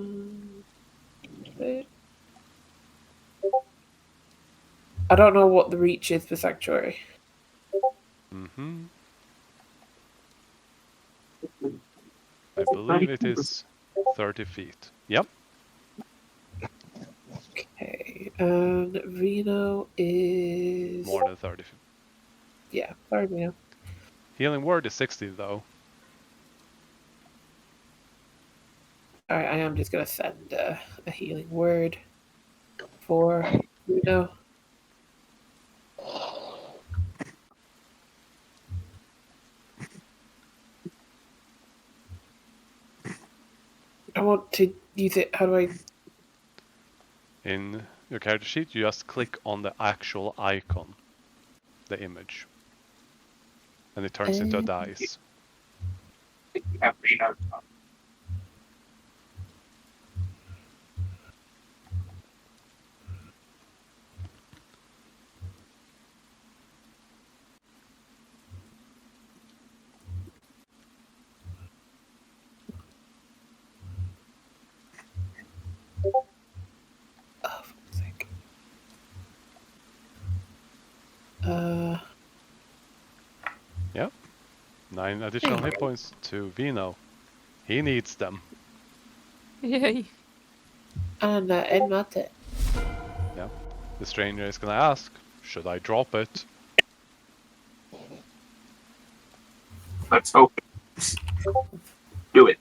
it. I don't know what the reach is for Sanctuary. I believe it is 30 feet. Yep. Okay, and Vino is... More than 30 feet. Yeah, sorry, Vino. Healing Word is 60 though. Alright, I am just gonna send a healing word for Vino. I want to use it. How do I... In your character sheet, you just click on the actual icon, the image, and it turns into a dice. You have Reno. Oh, for fuck's sake. Yep. 9 additional hit points to Vino. He needs them. Yay. And end my turn. Yep. The stranger is gonna ask, should I drop it? Let's hope. Do it.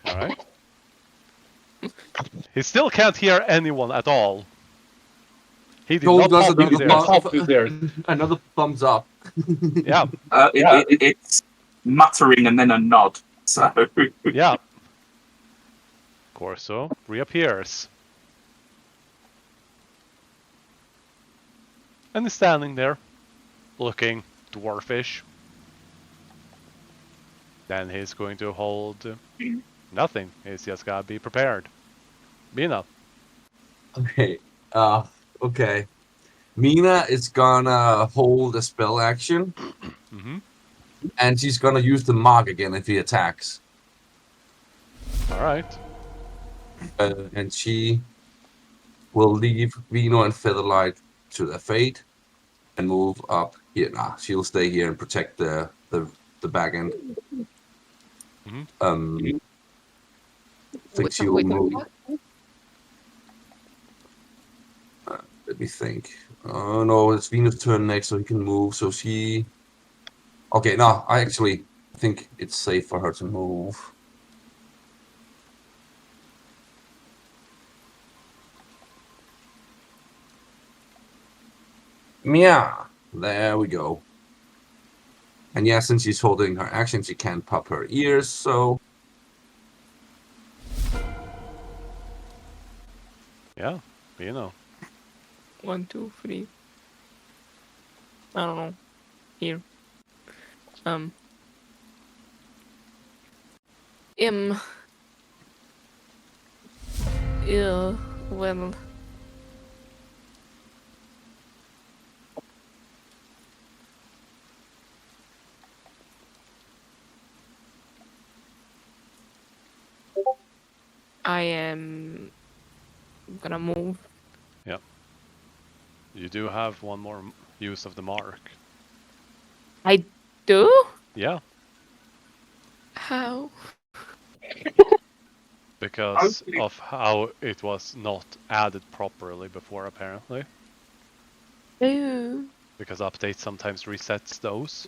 Alright. He still can't hear anyone at all. He did Cole not does pop his ears. another thumbs up. Yeah, It's muttering and then a nod. So yeah. Corso reappears. And is standing there, looking dwarfish. Then he's going to hold nothing. He's just gotta be prepared. Mina. Okay. Okay. Mina is gonna hold a spell action, and she's gonna use the mark again if he attacks. Alright. And she will leave Vino and Featherlight to their fate and move up here. Nah, she'll stay here and protect the back end. I think she will move. Let me think. Oh no, it's Vino's turn next, so he can move. So she. Okay, no, I actually think it's safe for her to move. Yeah, there we go. And yeah, since she's holding her action, she can't pop her ears, so. Yeah, Mina. 1, 2, 3. I don't know. Here. Yeah, well. I am gonna move. Yeah. You do have one more use of the mark. I do? Yeah. How? Because of how it was not added properly before, apparently. Ew. Because update sometimes resets those,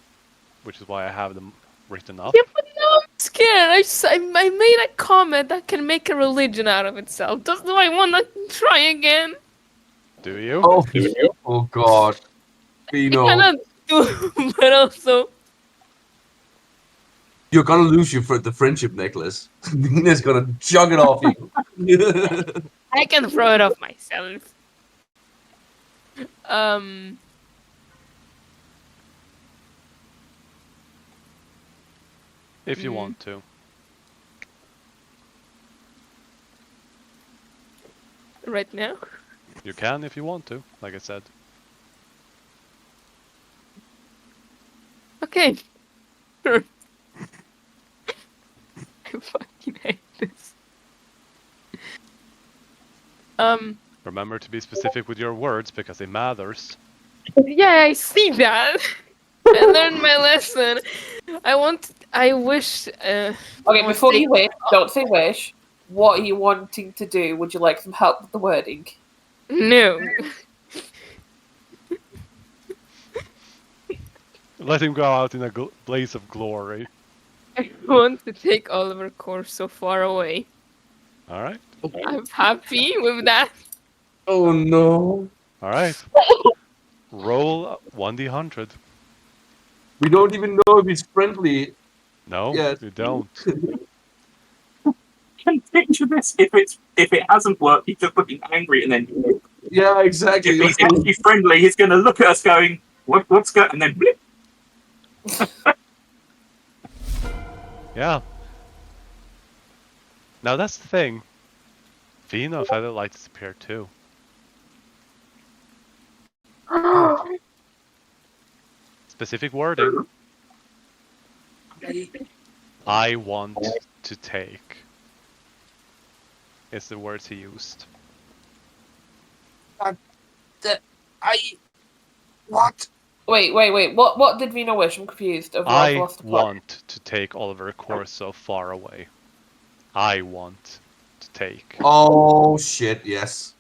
which is why I have them written up. Yeah, but now I'm care. I made a comment that can make a religion out of itself. Do I want to try again? Do you? Oh God, I Vino, cannot do, but also you're gonna lose the friendship necklace. Nina's gonna jug it off you. I can throw it off myself. Um. If you want to. Right now. You can if you want to, like I said. Okay. Sure. I fucking hate this. Remember to be specific with your words because it matters. Yeah, I see that. I learned my lesson. I wish. Okay, before you wish, don't say wish. What are you wanting to do? Would you like some help with the wording? No. Let him go out in a blaze of glory. I want to take Oliver Corso far away. Alright? I'm happy with that. Oh no. Alright. Roll 1d100. We don't even know if he's friendly. No, Yes. you don't. Can picture this if it hasn't worked, he's just looking angry, and then Yeah, exactly. if he's actually friendly, he's going to look at us going, "What's going?" And then blip. Yeah. Now that's the thing. Vino and Featherlight disappear too. Specific wording. I want to take. Is the words he used. What? Wait. What did Vino wish? I'm confused. I want to take Oliver Corso far away. I want to take. Oh shit! Yes.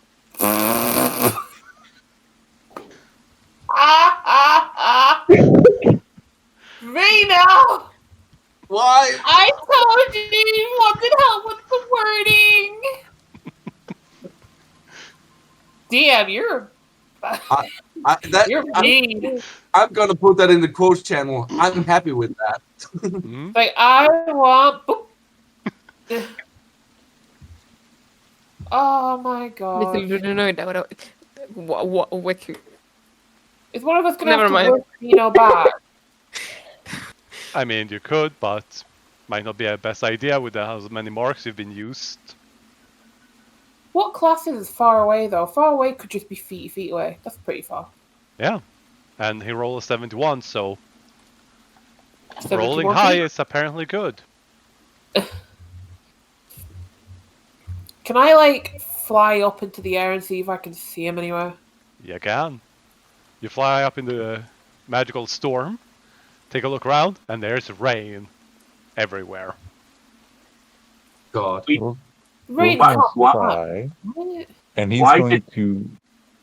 Vino! Why? I told you wanted help with the wording. DM, you're mean. I'm gonna put that in the quotes channel. I'm happy with that. Like I want. Oh my god! What? Is one of us gonna Never have to mind. work Vino back? I mean, you could, but might not be a best idea with how many marks you've been used. What class is far away though? Far away could just be feet away. That's pretty far. Yeah, and he rolled a 71, so 71 rolling high is apparently good. Can I like fly up into the air and see if I can see him anywhere? You can. You fly up in the magical storm, take a look around, and there's rain everywhere. God. Rain We'll can't try, and he's Why going to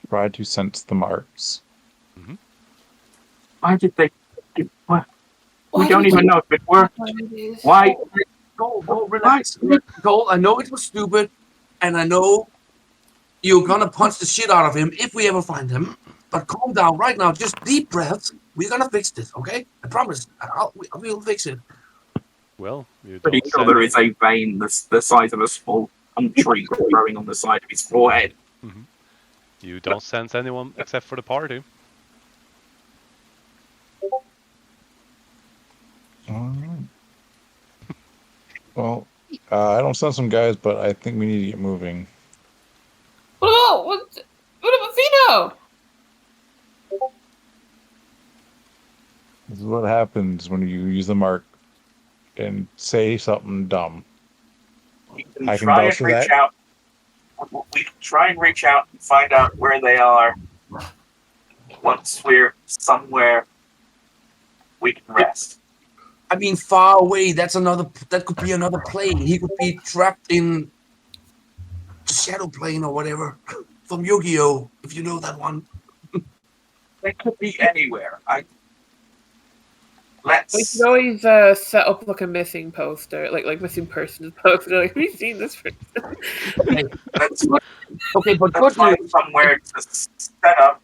try to sense the marks. Why did they? What? Why We don't did even you- know if it worked. Why? Cole, relax. Cole, I know it was stupid, and I know you're gonna punch the shit out of him if we ever find him. But calm down right now. Just deep breaths. We're gonna fix this, okay? I promise. We'll fix it. Well, you Pretty don't sure sense... there is a vein the size of a small tree growing on the side of his forehead. You don't sense anyone except for the party. Alright. Well, I don't sense some guys, but I think we need to get moving. What about Vino? This is what happens when you use the mark and say something dumb. We can I can try vouch and for reach that. out. We can try and reach out and find out where they are. Once we're somewhere, we can rest. I mean, far away. That could be another plane. He could be trapped in the shadow plane or whatever from Yu-Gi-Oh! If you know that one. They could be anywhere. We Let's. should always set up like a missing poster, like missing persons poster. Like, have you seen this person? Let's Okay, but let's good find news. somewhere to set up,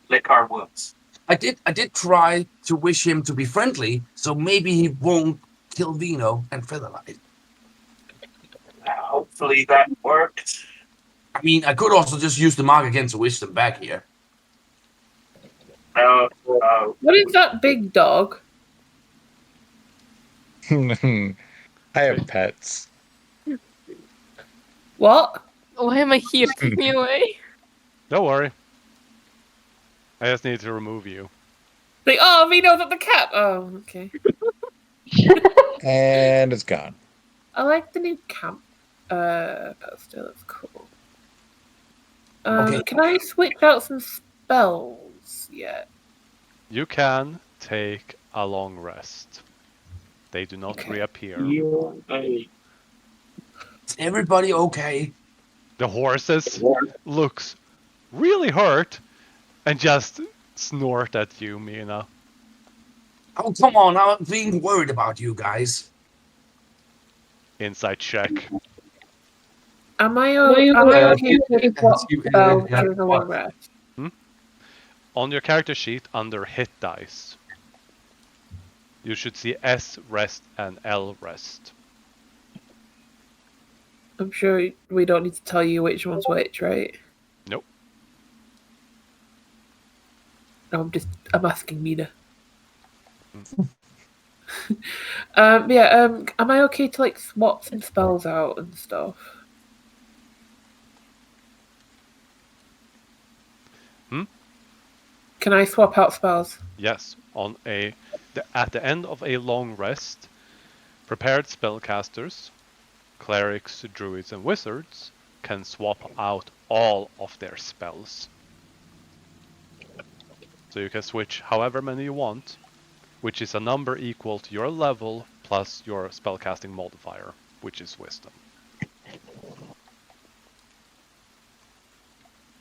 lick our wounds. I did try to wish him to be friendly, so maybe he won't kill Vino and Featherlight. Hopefully that worked. I mean, I could also just use the mark again to wish them back here. No, What is that big dog? I have pets. What? Why am I here? Take me away. Don't worry. I just need to remove you. Like, oh, Vino's at the cap. Oh, okay. And it's gone. I like the new camp poster. That's cool. Okay. Can I switch out some spells yet? You can take a long rest. They do not Okay. reappear. hey, Is everybody okay? The horses looks really hurt and just snort at you, Mina. Oh, come on! I'm being worried about you guys. Insight check. Am I okay with what you can- spell yeah. during a long rest? On your character sheet under hit dice, you should see S rest and L rest. I'm sure we don't need to tell you which one's which, right? Nope. No, I'm asking Mina. Am I okay to like swap some spells out and stuff? Can I swap out spells? Yes, at the end of a long rest, prepared spellcasters, clerics, druids, and wizards can swap out all of their spells. So you can switch however many you want, which is a number equal to your level plus your spellcasting modifier, which is wisdom.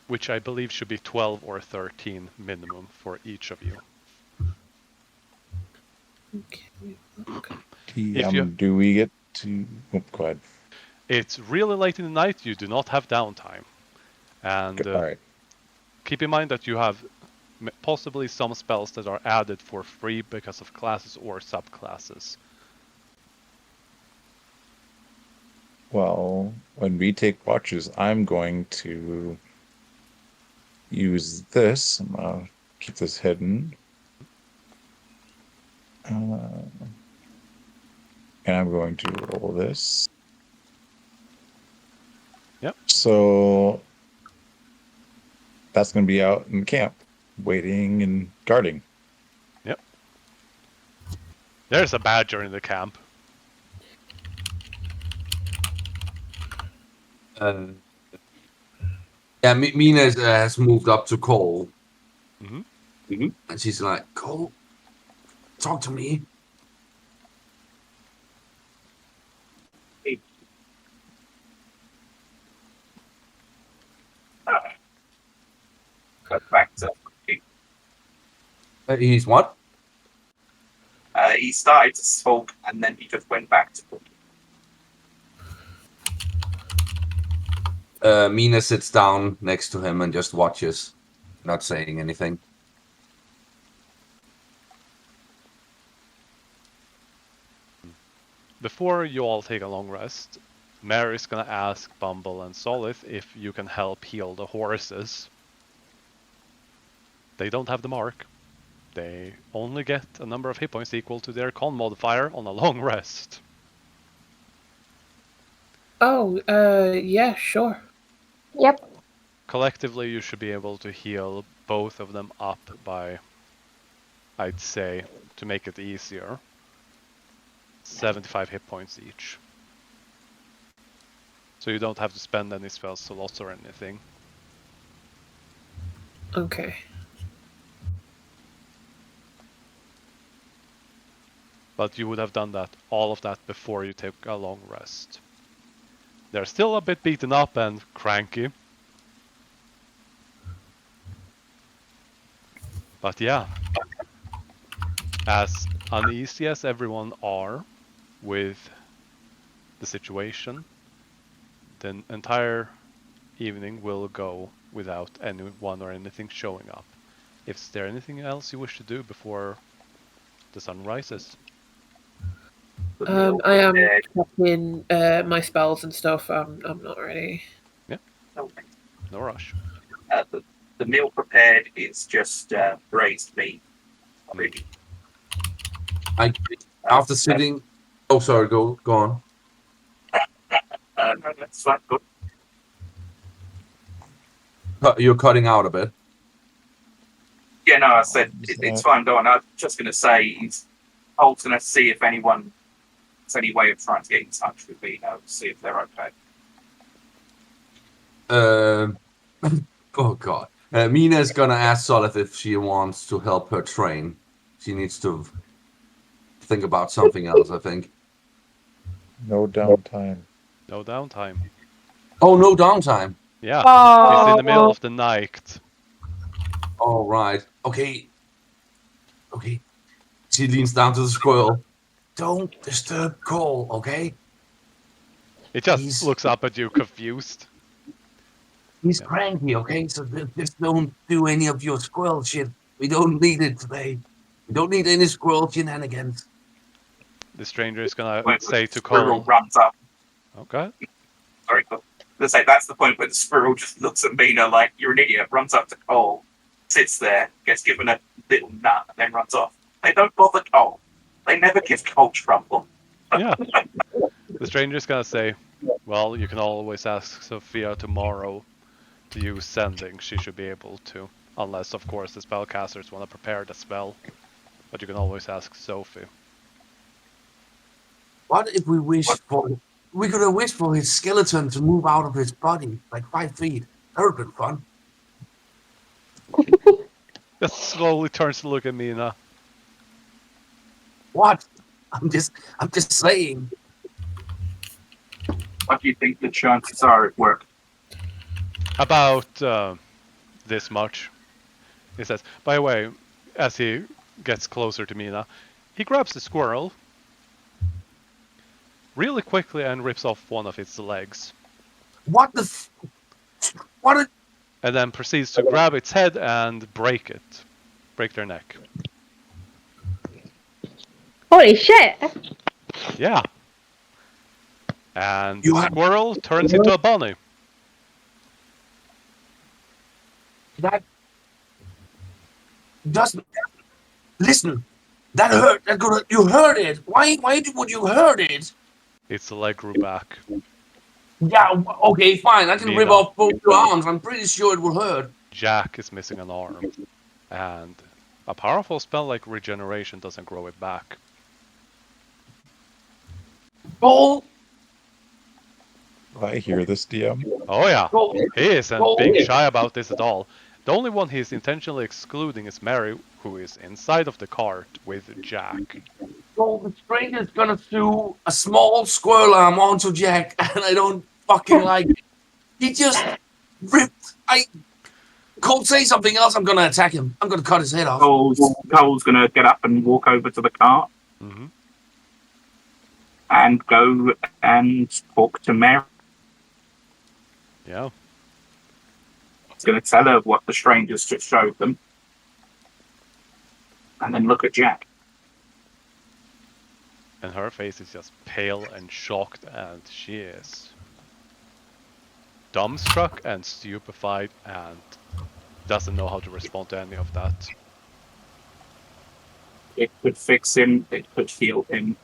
Which I believe should be 12 or 13 minimum for each of you. Okay. Do we get to... Oh, go ahead. It's really late in the night, you do not have downtime. And All right. keep in mind that you have possibly some spells that are added for free because of classes or subclasses. Well, when we take watches, I'm going to use this. I'm going to keep this hidden. And I'm going to roll this. Yep. So that's going to be out in camp, waiting and guarding. Yep. There's a badger in the camp. Yeah, Mina has moved up to Cole. Mm-hmm. And she's like, Cole, talk to me. cut back to. He's what? He started to smoke and then he just went back to cooking. Mina sits down next to him and just watches, not saying anything. Before you all take a long rest, Mary's gonna ask Bumble and Solith if you can help heal the horses. They don't have the mark. They only get a number of hit points equal to their con modifier on a long rest. Oh, yeah, sure. Yep. Collectively, you should be able to heal both of them up by, I'd say, to make it easier, 75 hit points each. So you don't have to spend any spell slots or anything. Okay. But you would have done that, all of that, before you take a long rest. They're still a bit beaten up and cranky. But yeah, as uneasy as everyone are with the situation, the entire evening will go without anyone or anything showing up. Is there anything else you wish to do before the sun rises? The meal I am prepared. checking my spells and stuff. I'm not ready. Okay. No rush. The meal prepared is just braised meat. Already. After sitting. Oh, sorry. Go on. No, that's fine. Good. You're cutting out a bit. Yeah, no, I said it's fine. Go on. I was just going to say he's Holt's going to see if anyone has any way of trying to get in touch with Vino, see if they're okay. Oh god. Mina's gonna ask Solith if she wants to help her train. She needs to think about something else, I think. No downtime. No downtime. Oh, no downtime. Yeah, it's in the middle Oh, of the night. All right. Okay. Okay. She leans down to the squirrel. Don't disturb Cole, okay? It just He's looks up at you confused. he's Yeah. cranky, okay? So just don't do any of your squirrel shit. We don't need it today. We don't need any squirrel shenanigans. The stranger is gonna When say the to squirrel Cole, runs up. okay, Sorry, Cole. Let's say that's the point where the squirrel just looks at Mina like you're an idiot, runs up to Cole, sits there, gets given a little nut, and then runs off. They don't bother Cole. They never give Cole trouble. yeah. The stranger is gonna say, well, you can always ask Sophia tomorrow to use sending. She should be able to. Unless, of course, the spellcasters want to prepare the spell. But you can always ask Sophie. What if we wished for? We could have wished for his skeleton to move out of his body like 5 feet. That would have been fun. Just slowly turns to look at Mina. What? I'm just saying. What do you think the chances are it worked? About this much. He says, by the way, as he gets closer to Mina, he grabs the squirrel really quickly and rips off one of its legs. What the? What? And then proceeds to grab its head and break it. Break their neck. holy shit! Yeah. And the squirrel turns into a bunny. That doesn't. Listen. That hurt. That good. You heard it. Why would you hurt it? Its leg grew back. Yeah. Okay. Fine. I can rip Mina. off both your arms. I'm pretty sure it will hurt. Jack is missing an arm. And a powerful spell like regeneration doesn't grow it back. Cole. I hear this, DM. Oh yeah, Cole. he isn't Cole. being shy about this at all. The only one he's intentionally excluding is Mary, who is inside of the cart with Jack. So the stranger's gonna throw a small squirrel arm onto Jack, and I don't fucking like it. He just ripped. Cole, say something else. I'm gonna attack him. I'm gonna cut his head off. Cole's going to get up and walk over to the cart Mm-hmm. and go and talk to Mary. Yeah. He's going to tell her what the strangers just showed them. And then look at Jack. And her face is just pale and shocked, and she is dumbstruck and stupefied and doesn't know how to respond to any of that. It could fix him. It could heal him.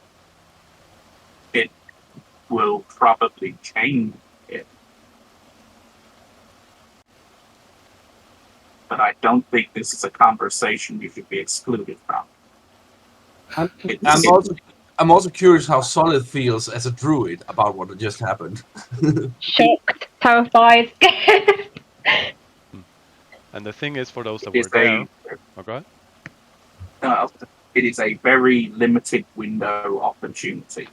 It will probably change it. But I don't think this is a conversation you should be excluded from. I'm also curious how Solid feels as a druid about what just happened. Shocked, terrified. And the thing is, for those that were there... Okay. It is a very limited window opportunity.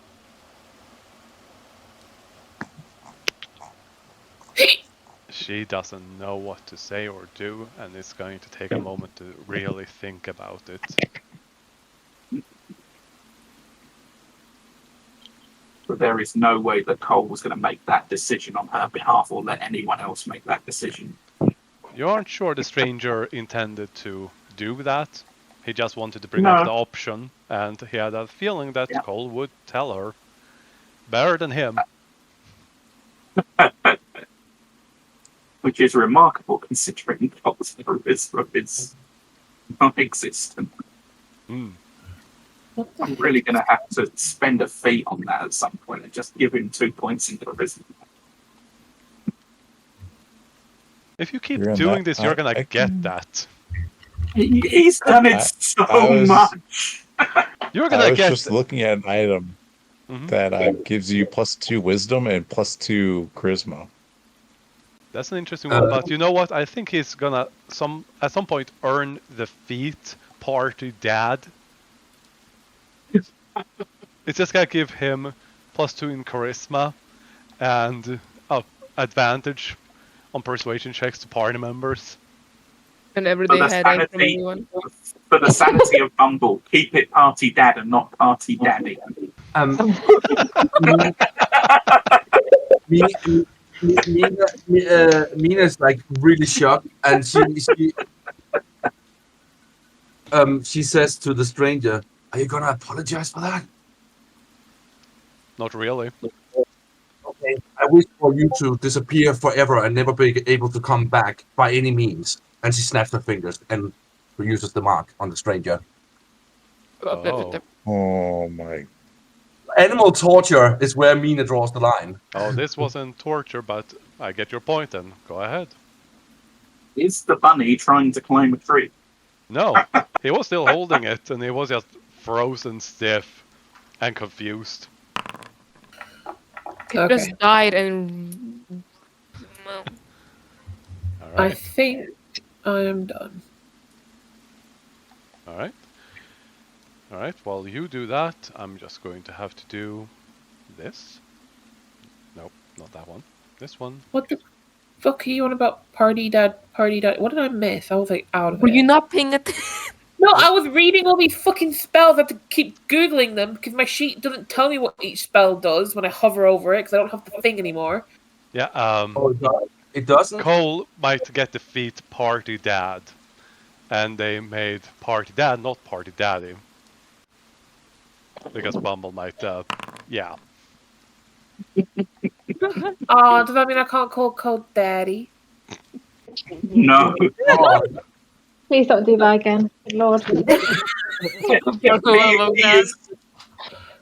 She doesn't know what to say or do, and it's going to take a moment to really think about it. But there is no way that Cole was going to make that decision on her behalf or let anyone else make that decision. You aren't sure the stranger intended to do that. He just wanted to bring No. up the option, and he had a feeling that Yeah. Cole would tell her better than him. Which is remarkable considering Cole's charisma is non-existent. Mm. What the I'm heck? really going to have to spend a fee on that at some point and just give him 2 points in charisma. If you keep You're in doing that- this, you're gonna I get can- that. He's done it I so was- much. You're I gonna was get. just looking at an item Mhm. that gives you +2 wisdom and +2 charisma. That's an interesting one, but you know what? I think he's gonna at some point earn the feat party dad. It's just gonna give him +2 in charisma and advantage on persuasion checks to party members. An everyday the headache from sanity- everyone. For the sanity of Bumble, keep it party dad and not party daddy. Mina's like really shocked, and she says to the stranger, "Are you gonna apologize for that?" Not really. Okay. I wish for you to disappear forever and never be able to come back by any means. And she snaps her fingers and uses the mark on the stranger. Oh. Oh my! Animal torture is where Mina draws the line. Oh, this wasn't torture, but I get your point then. Go ahead. Is the bunny trying to climb a tree? No, he was still holding it, and he was just frozen stiff and confused. He Okay. just died and. Well, All I right. think I am done. All right. All right. While you do that, I'm just going to have to do this. Nope, not that one. This one. What the fuck are you on about? Party dad, party dad. What did I miss? I was like out of were it. you not paying attention? No, I was reading all these fucking spells. I have to keep googling them because my sheet doesn't tell me what each spell does when I hover over it because I don't have the thing anymore. Yeah. Oh, it doesn't? Cole might get the feat party dad, and they made party dad not party daddy because Bumble might. Yeah. Oh, does that mean I can't call Cole daddy? No. Please don't do that again, Lord.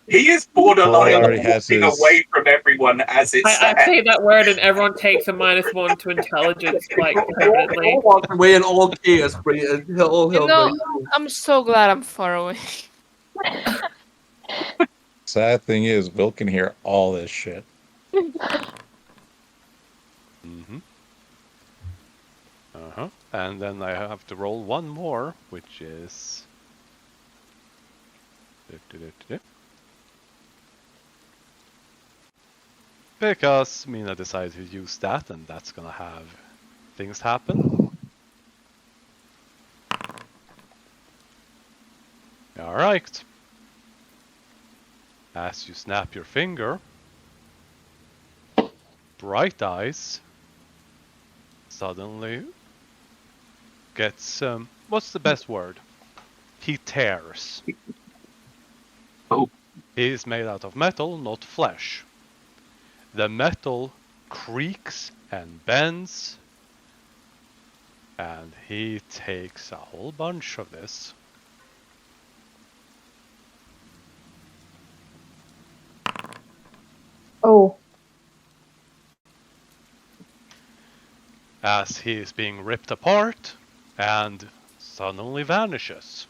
He is borderline Cole already has walking his- away from everyone as it's I say that word and everyone takes a -1 to intelligence, like permanently. All walks away in all chaos. All You hell know, breaks loose. I'm so glad I'm far away. Sad thing is, Will can hear all this shit. Mm-hmm. Uh-huh. And then I have to roll one more, which is... Because Mina decided to use that, and that's gonna have things happen. Alright. As you snap your finger, Bright Eyes suddenly gets, what's the best word? He tears. Oh. He is made out of metal, not flesh. The metal creaks and bends, and he takes a whole bunch of this. Oh, As he is being ripped apart and suddenly vanishes.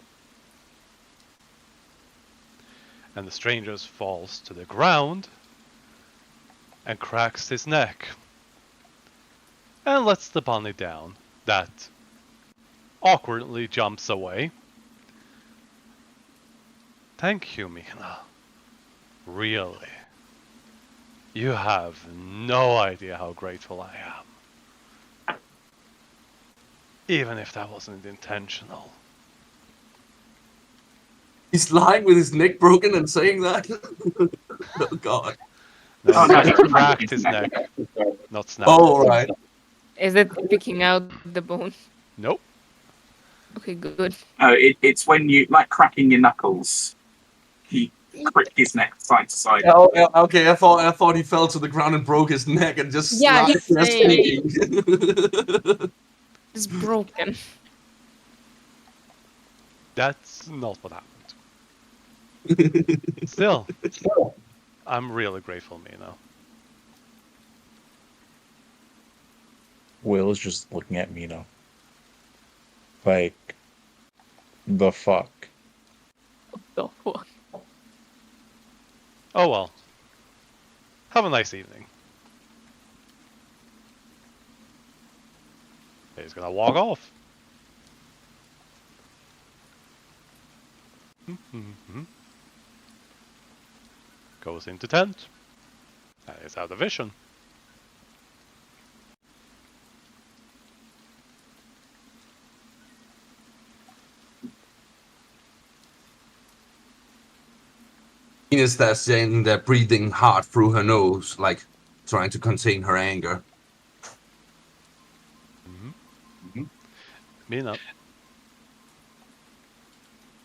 And the stranger falls to the ground and cracks his neck and lets the bunny down, that awkwardly jumps away. Thank you, Mina. Really. You have no idea how grateful I am. Even if that wasn't intentional. He's lying with his neck broken and saying that. Oh God. No, Oh, he no, just it's cracked his neck, not snapped. Oh right. Is it picking out the bone? Nope. Okay, good. It's when you like cracking your knuckles. He cricked his neck side to side. Oh, yeah, okay, I thought he fell to the ground and broke his neck and just Yeah, lied there same. speaking. It's broken. That's not what happened. Still, I'm really grateful, Mina. Will is just looking at Mina. Like, the fuck? The fuck? Oh well. Have a nice evening. He's gonna walk off. Goes into tent. And is out of vision. Ines there saying that breathing hard through her nose, like trying to contain her anger. Mina,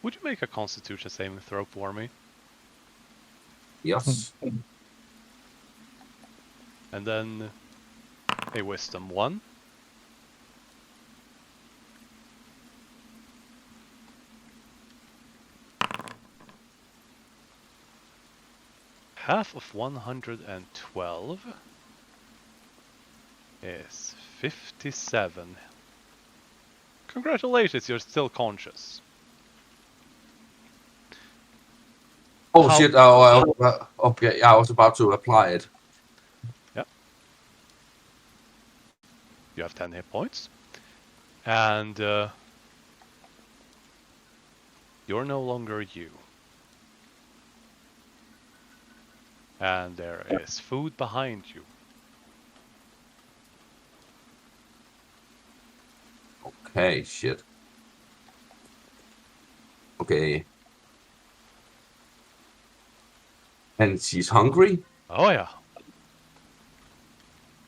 would you make a Constitution saving throw for me? Yes. And then a Wisdom 1. Half of 112 is 57. Congratulations, you're still conscious. Oh How- shit! Okay, I was about to apply it. Yep. You have 10 hit points. And you're no longer you. And there is food behind you. Okay, shit. Okay. And she's hungry? Oh yeah.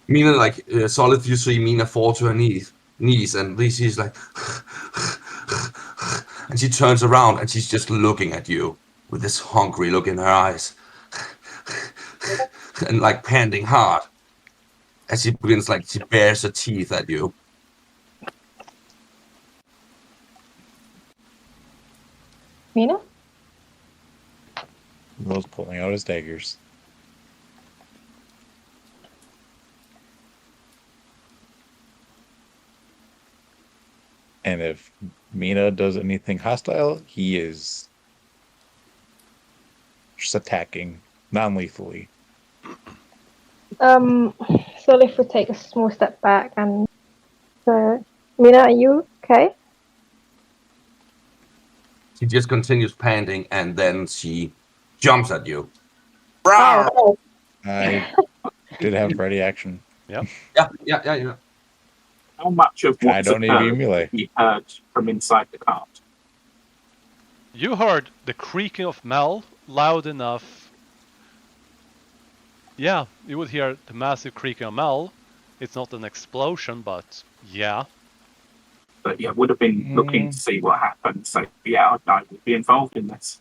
Mina, like, Solid, you see Mina fall to her knees, and she's like, and she turns around and she's just looking at you with this hungry look in her eyes, and like panting hard as she begins, like, she bares her teeth at you. Mina? Will's pulling out his daggers. And if Mina does anything hostile, he is just attacking non-lethally. Solif would take a small step back and Mina, are you okay? She just continues panting and then she jumps at you. Oh, I did have ready action. Yep. Yeah. How much of And I what's don't need to be occurred melee. have you heard from inside the cart? You heard the creaking of Mel loud enough. Yeah, you would hear the massive creaking of Mel. It's not an explosion, but yeah. But yeah, would have been looking to see what happened. So yeah, I would be involved in this.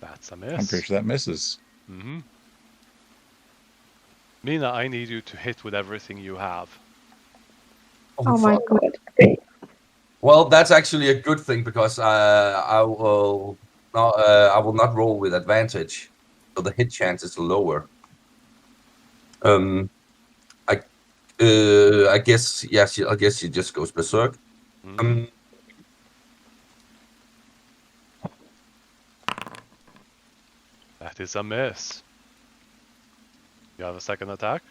That's a miss. I'm pretty sure that misses. Mina, I need you to hit with everything you have. oh my god. Well, that's actually a good thing because I will not roll with advantage, so the hit chance is lower. I guess I guess she just goes berserk. That is a miss. You have a second attack?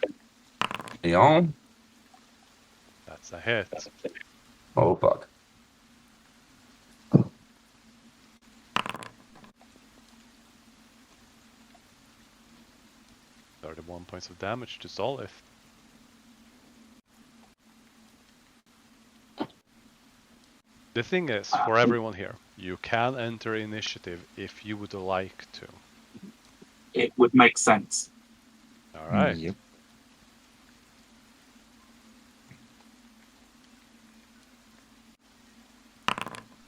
Yeah. That's a hit. Oh fuck. $31 points of damage to Solif. The thing is, for everyone here, you can enter initiative if you would like to. It would make sense. All right. Yep.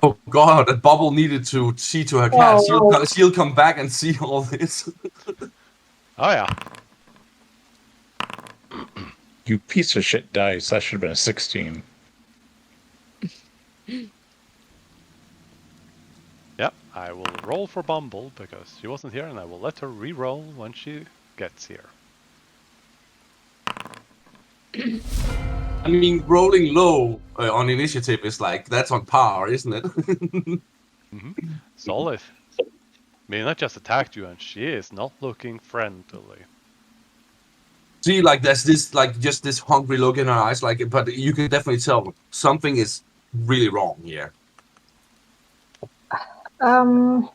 Oh god, that bubble needed to see to her cat. She'll come back and see all this. Oh yeah. You piece of shit dice. That should have been a 16. Yep, I will roll for Bumble because she wasn't here, and I will let her re-roll when she gets here. I mean, rolling low on initiative is like, that's on par, isn't it? Solid. Mina just attacked you, and she is not looking friendly. See, like, there's this, like, just this hungry look in her eyes, like, but you can definitely tell something is really wrong here. Solif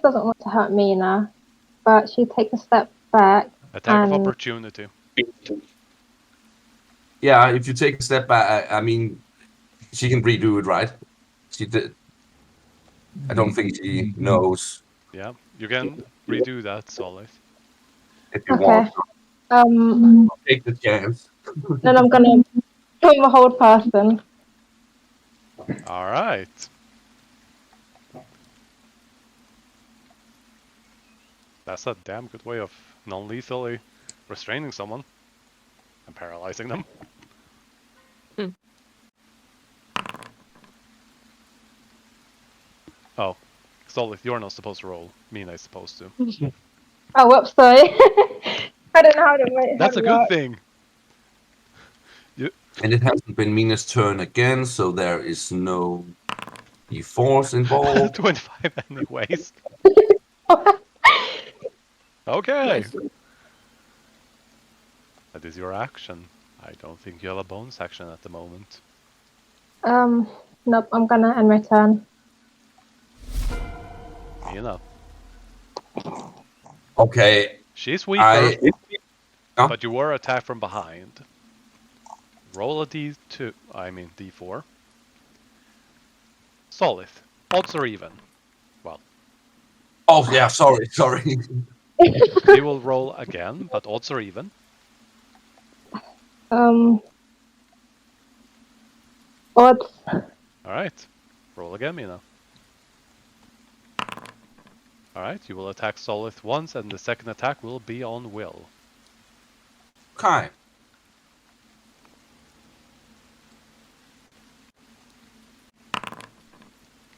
doesn't want to hurt Mina, but she takes a step back. Attack of and opportunity. Yeah, if you take a step back, I mean, she can redo it, right? She did. I don't think she knows Yeah, you can redo that, Solid. if you Okay. want. Take the chance. Then I'm gonna become a hold person. All right. That's a damn good way of non-lethally restraining someone and paralyzing them. Oh, Solid, you're not supposed to roll. Mina is supposed to. Oh, whoops, sorry. I don't know how to wait. That's a good thing. And it hasn't been Mina's turn again, so there is no force involved. 25 anyways. Okay. That is your action. I don't think you have a bonus action at the moment. Nope, I'm gonna end my turn. Mina. Okay. She's weaker, Yeah. but you were attacked from behind. Roll a d2, I mean d4. Solid. Odds are even. Well. Oh, yeah, sorry. She will roll again, but odds are even. Odds. Alright. Roll again, Mina. Alright, you will attack Solid once, and the second attack will be on Will. Okay.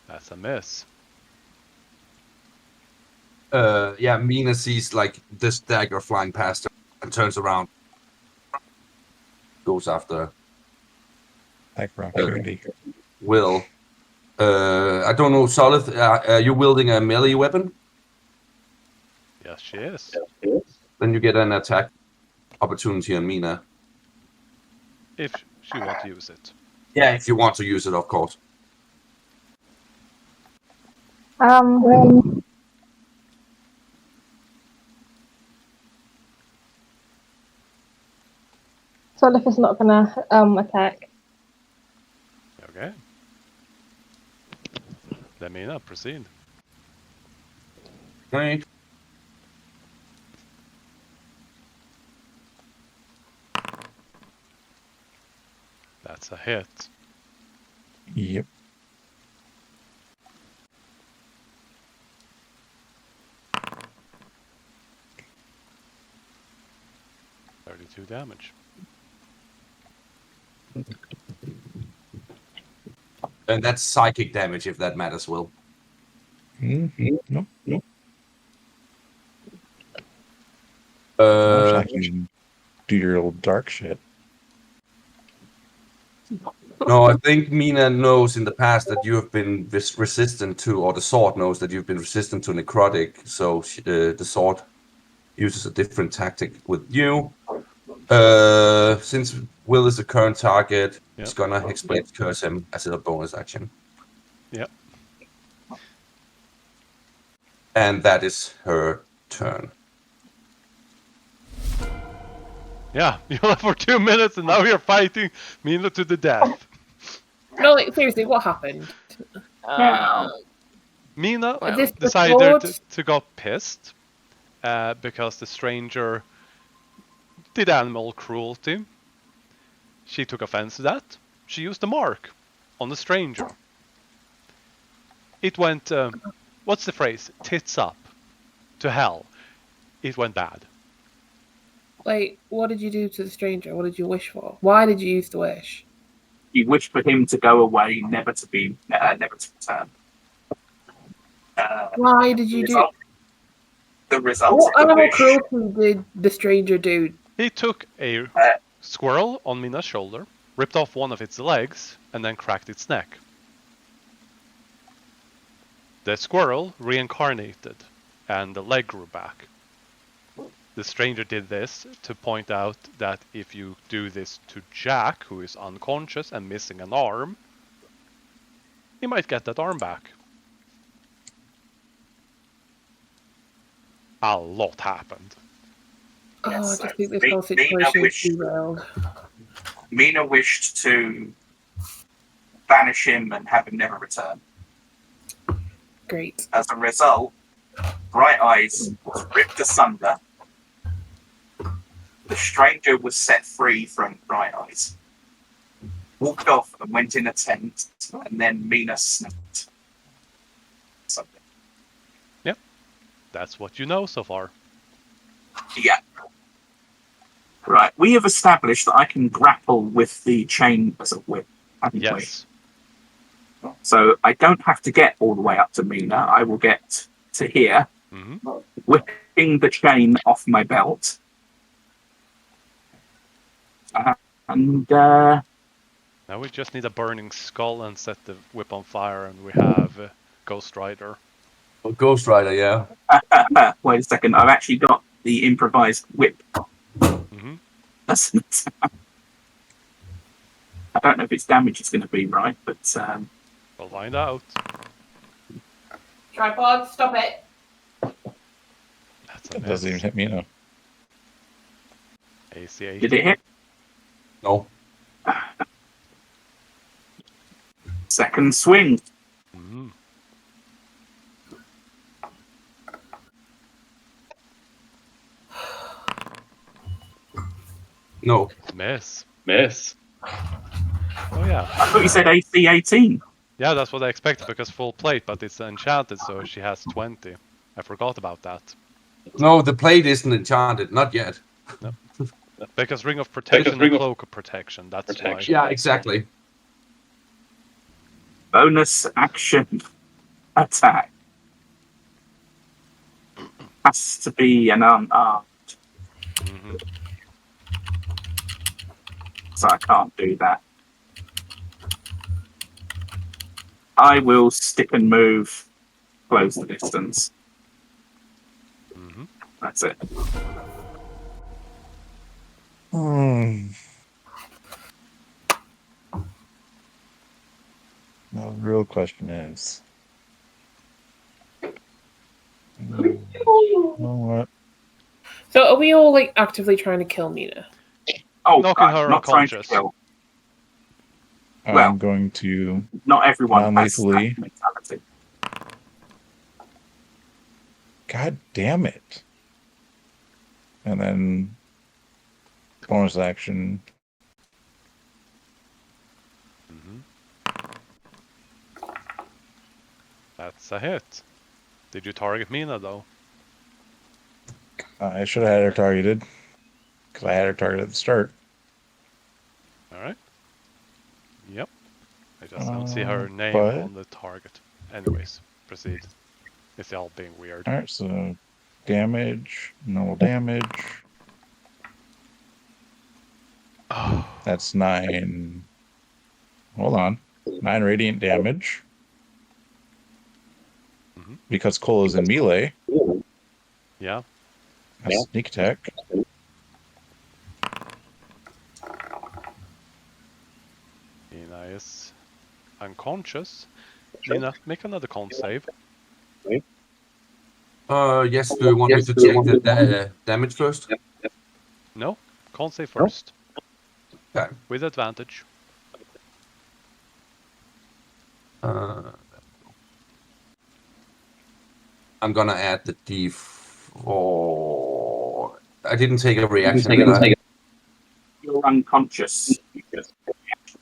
That's a miss. Yeah, Mina sees like this dagger flying past her and turns around. Goes after Like opportunity. Will. I don't know, Solid, are you wielding a melee weapon? Yes, she is. Then you get an attack opportunity on Mina. If she wants to use it. Yeah, if you want to use it, of course. Solif is not gonna attack. Okay. Let me know. Proceed. Right. That's a hit. Yep. $32 damage. And that's psychic damage, if that matters, Will. Nope. You do your old dark shit. No, I think Mina knows in the past that you have been resistant to, or the sword knows that you've been resistant to necrotic, so the sword uses a different tactic with you. Since Will is the current target, he's gonna Hexblade curse him as a bonus action. Yep. And that is her turn. Yeah, you left for 2 minutes and now you're fighting Mina to the death. No, like seriously, what happened? Mina Well, Is this decided the to got pissed because the stranger did animal cruelty. She took offense to that. She used a mark on the stranger. It went, what's the phrase? Tits up. To hell. It went bad. Like, what did you do to the stranger? What did you wish for? Why did you use the wish? You wish for him to go away, never to return. Why did you do? The result What of the animal wish. cruelty did the stranger do? He took a squirrel on Mina's shoulder, ripped off one of its legs, and then cracked its neck. The squirrel reincarnated, and the leg grew back. The stranger did this to point out that if you do this to Jack, who is unconscious and missing an arm, he might get that arm back. A lot happened. Oh, Yes, I just so think this Mi- whole situation is derailed. Mina wished to banish him and have him never return. Great. As a result, Bright Eyes was ripped asunder. The stranger was set free from Bright Eyes, walked off and went in a tent, and then Mina snapped something. That's what you know so far. Yeah. Right. We have established that I can grapple with the chain as a whip, haven't Yes. we? So I don't have to get all the way up to Mina. I will get to here, whipping the chain off my belt. And Now we just need a burning skull and set the whip on fire, and we have Ghost Rider. Oh, Ghost Rider, yeah. wait a second. I've actually got the improvised whip. Mm-hmm. That's I don't know if its damage is going to be right, but We'll find out. Tripod, stop it. That's a That doesn't even hit me enough. AC8. did it hit? No. Second swing. Mm-hmm. No. Miss. Miss. Oh yeah. I thought you said AC 18. Yeah, that's what I expected because full plate, but it's enchanted, so she has 20. I forgot about that. No, the plate isn't enchanted. Not yet. No. Because Ring of Protection and Cloak of Protection, that's Protection. why. Yeah, exactly. Bonus action attack. Has to be an unarmed, Mm-hmm. so I can't do that. I will stick and move, close the distance. Mm-hmm. That's it. Now the real question is, what? So are we all like actively trying to kill Mina? Oh, Knocking God, her not trying to unconscious. kill. I'm Well, going to Not everyone has non-lethally. that mentality. God damn it! And then bonus action. Mm-hmm. That's a hit. Did you target Mina though? I should have had her targeted because I had her targeted at the start. Alright. Yep. I just don't see her name but- on the target. Anyways, proceed. It's all being weird. All right, so damage, normal damage. Oh. That's 9. Hold on, 9 radiant damage. Mhm. Because Cola's in melee. Yeah. That's sneak attack. Nina is unconscious. Nina, make another con save. Yes, do you want me to check the damage first? No, con save first. Okay. With advantage. I'm gonna add the D4. I didn't take a reaction, did I? You're unconscious.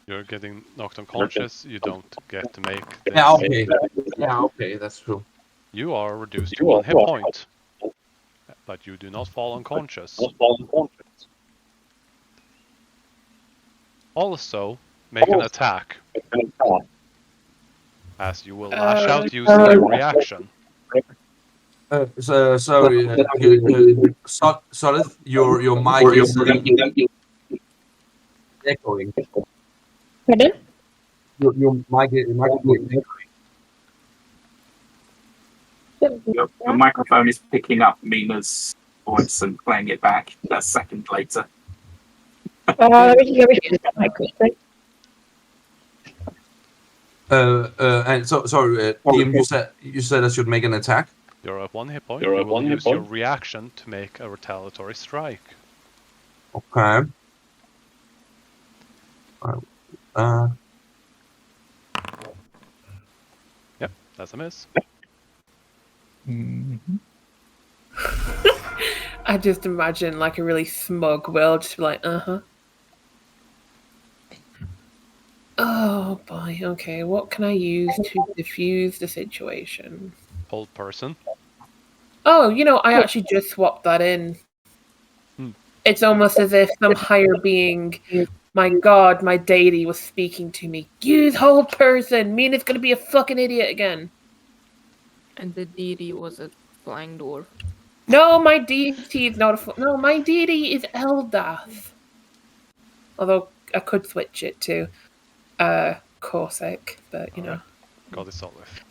You're getting knocked unconscious. You don't get to make this. Yeah, okay. Yeah, okay, that's true. You are reduced to 1 hit point, but you do not fall unconscious. Also, make an attack, as you will lash out using your reaction. Sorry, Solid, your mic is echoing. Pardon? Your mic is echoing. Your microphone is picking up Mina's voice and playing it back a second later. Let me just get my quickly. And so sorry, DM, you said I should make an attack. You're at 1 hit point. You will use your reaction to make a retaliatory strike. Okay. Yep, that's a miss. I just imagine like a really smug Will just be like, Oh boy, okay, what can I use to diffuse the situation? Hold person. Oh, I actually just swapped that in. It's almost as if some higher being, my god, my deity was speaking to me. Use hold person! Mina's gonna be a fucking idiot again. And the deity was a flying dwarf. No, my deity is not no, my deity is Eldath. Although I could switch it to Corsic, but Alright. God is Olive.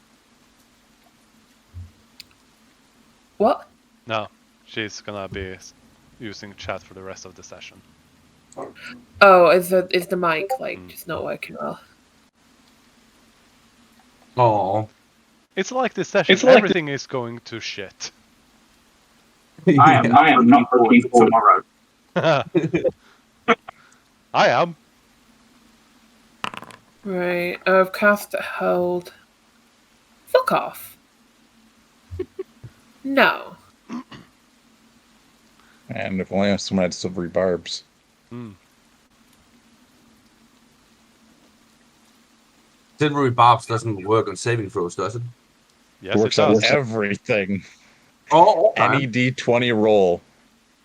What? No, she's gonna be using chat for the rest of the session. Oh, is the mic just not working well? Oh. It's like this session. Everything is going to shit. I am not looking for tomorrow. I am. Right, I've cast a hold. Fuck off. No. And if only someone had silvery barbs. Silvery barbs doesn't work on saving throws, does it? Yes, It works on everything. Oh, okay. Any D20 roll.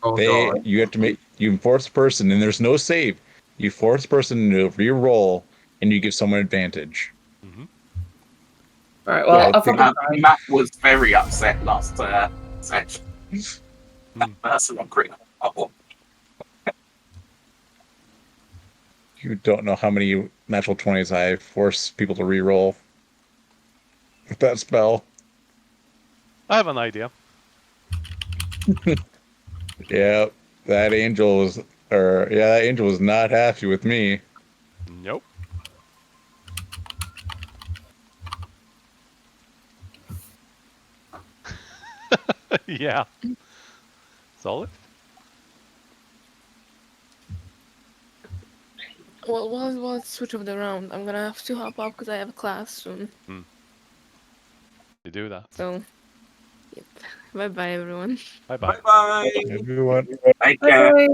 God. You force a person, and there's no save. You force a person to re-roll, and you give someone advantage. Alright, well, Matt was very upset last session. That person on critical. You don't know how many natural 20s I force people to re-roll with that spell. I have an idea. Yeah, that angel was not happy with me. Nope. Yeah. Solid. Well, let's switch over the round. I'm gonna have to hop off because I have a class soon. You do that. So, yep. Bye-bye, everyone. Bye-bye. Bye-bye. Everyone. Bye.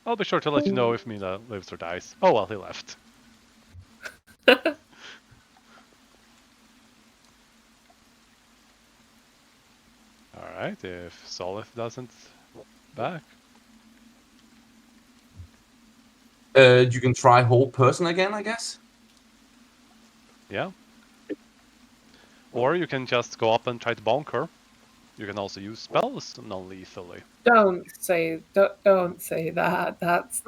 I'll be sure to let you know if Mina lives or dies. Oh well, he left. Alright, if Solith doesn't back. You can try hold person again, I guess. Yeah. Or you can just go up and try to bonk her. You can also use spells non-lethally. Don't say that. That's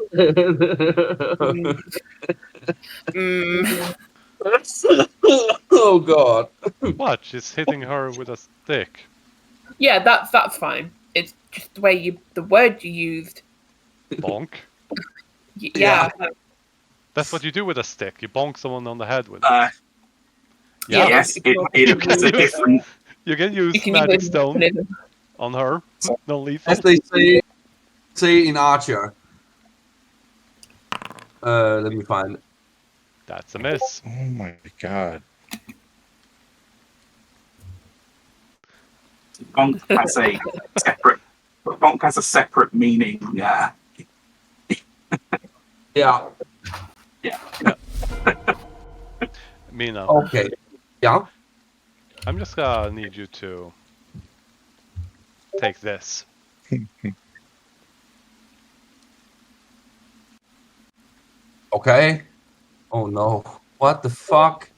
Oh god. What? She's hitting her with a stick. Yeah, that's fine. It's just the word you used. Bonk. Yeah. That's what you do with a stick. You bonk someone on the head with Yeah. Yes, it's a different. You can use magic stone on her. Non-lethal. As they say in Archer. Let me find it. That's a miss. Oh my god. Bonk has a separate. Bonk has a separate meaning. Yeah. Yeah. Mina, Okay. Yeah. I'm just gonna need you to take this. Okay. Oh no. What the fuck?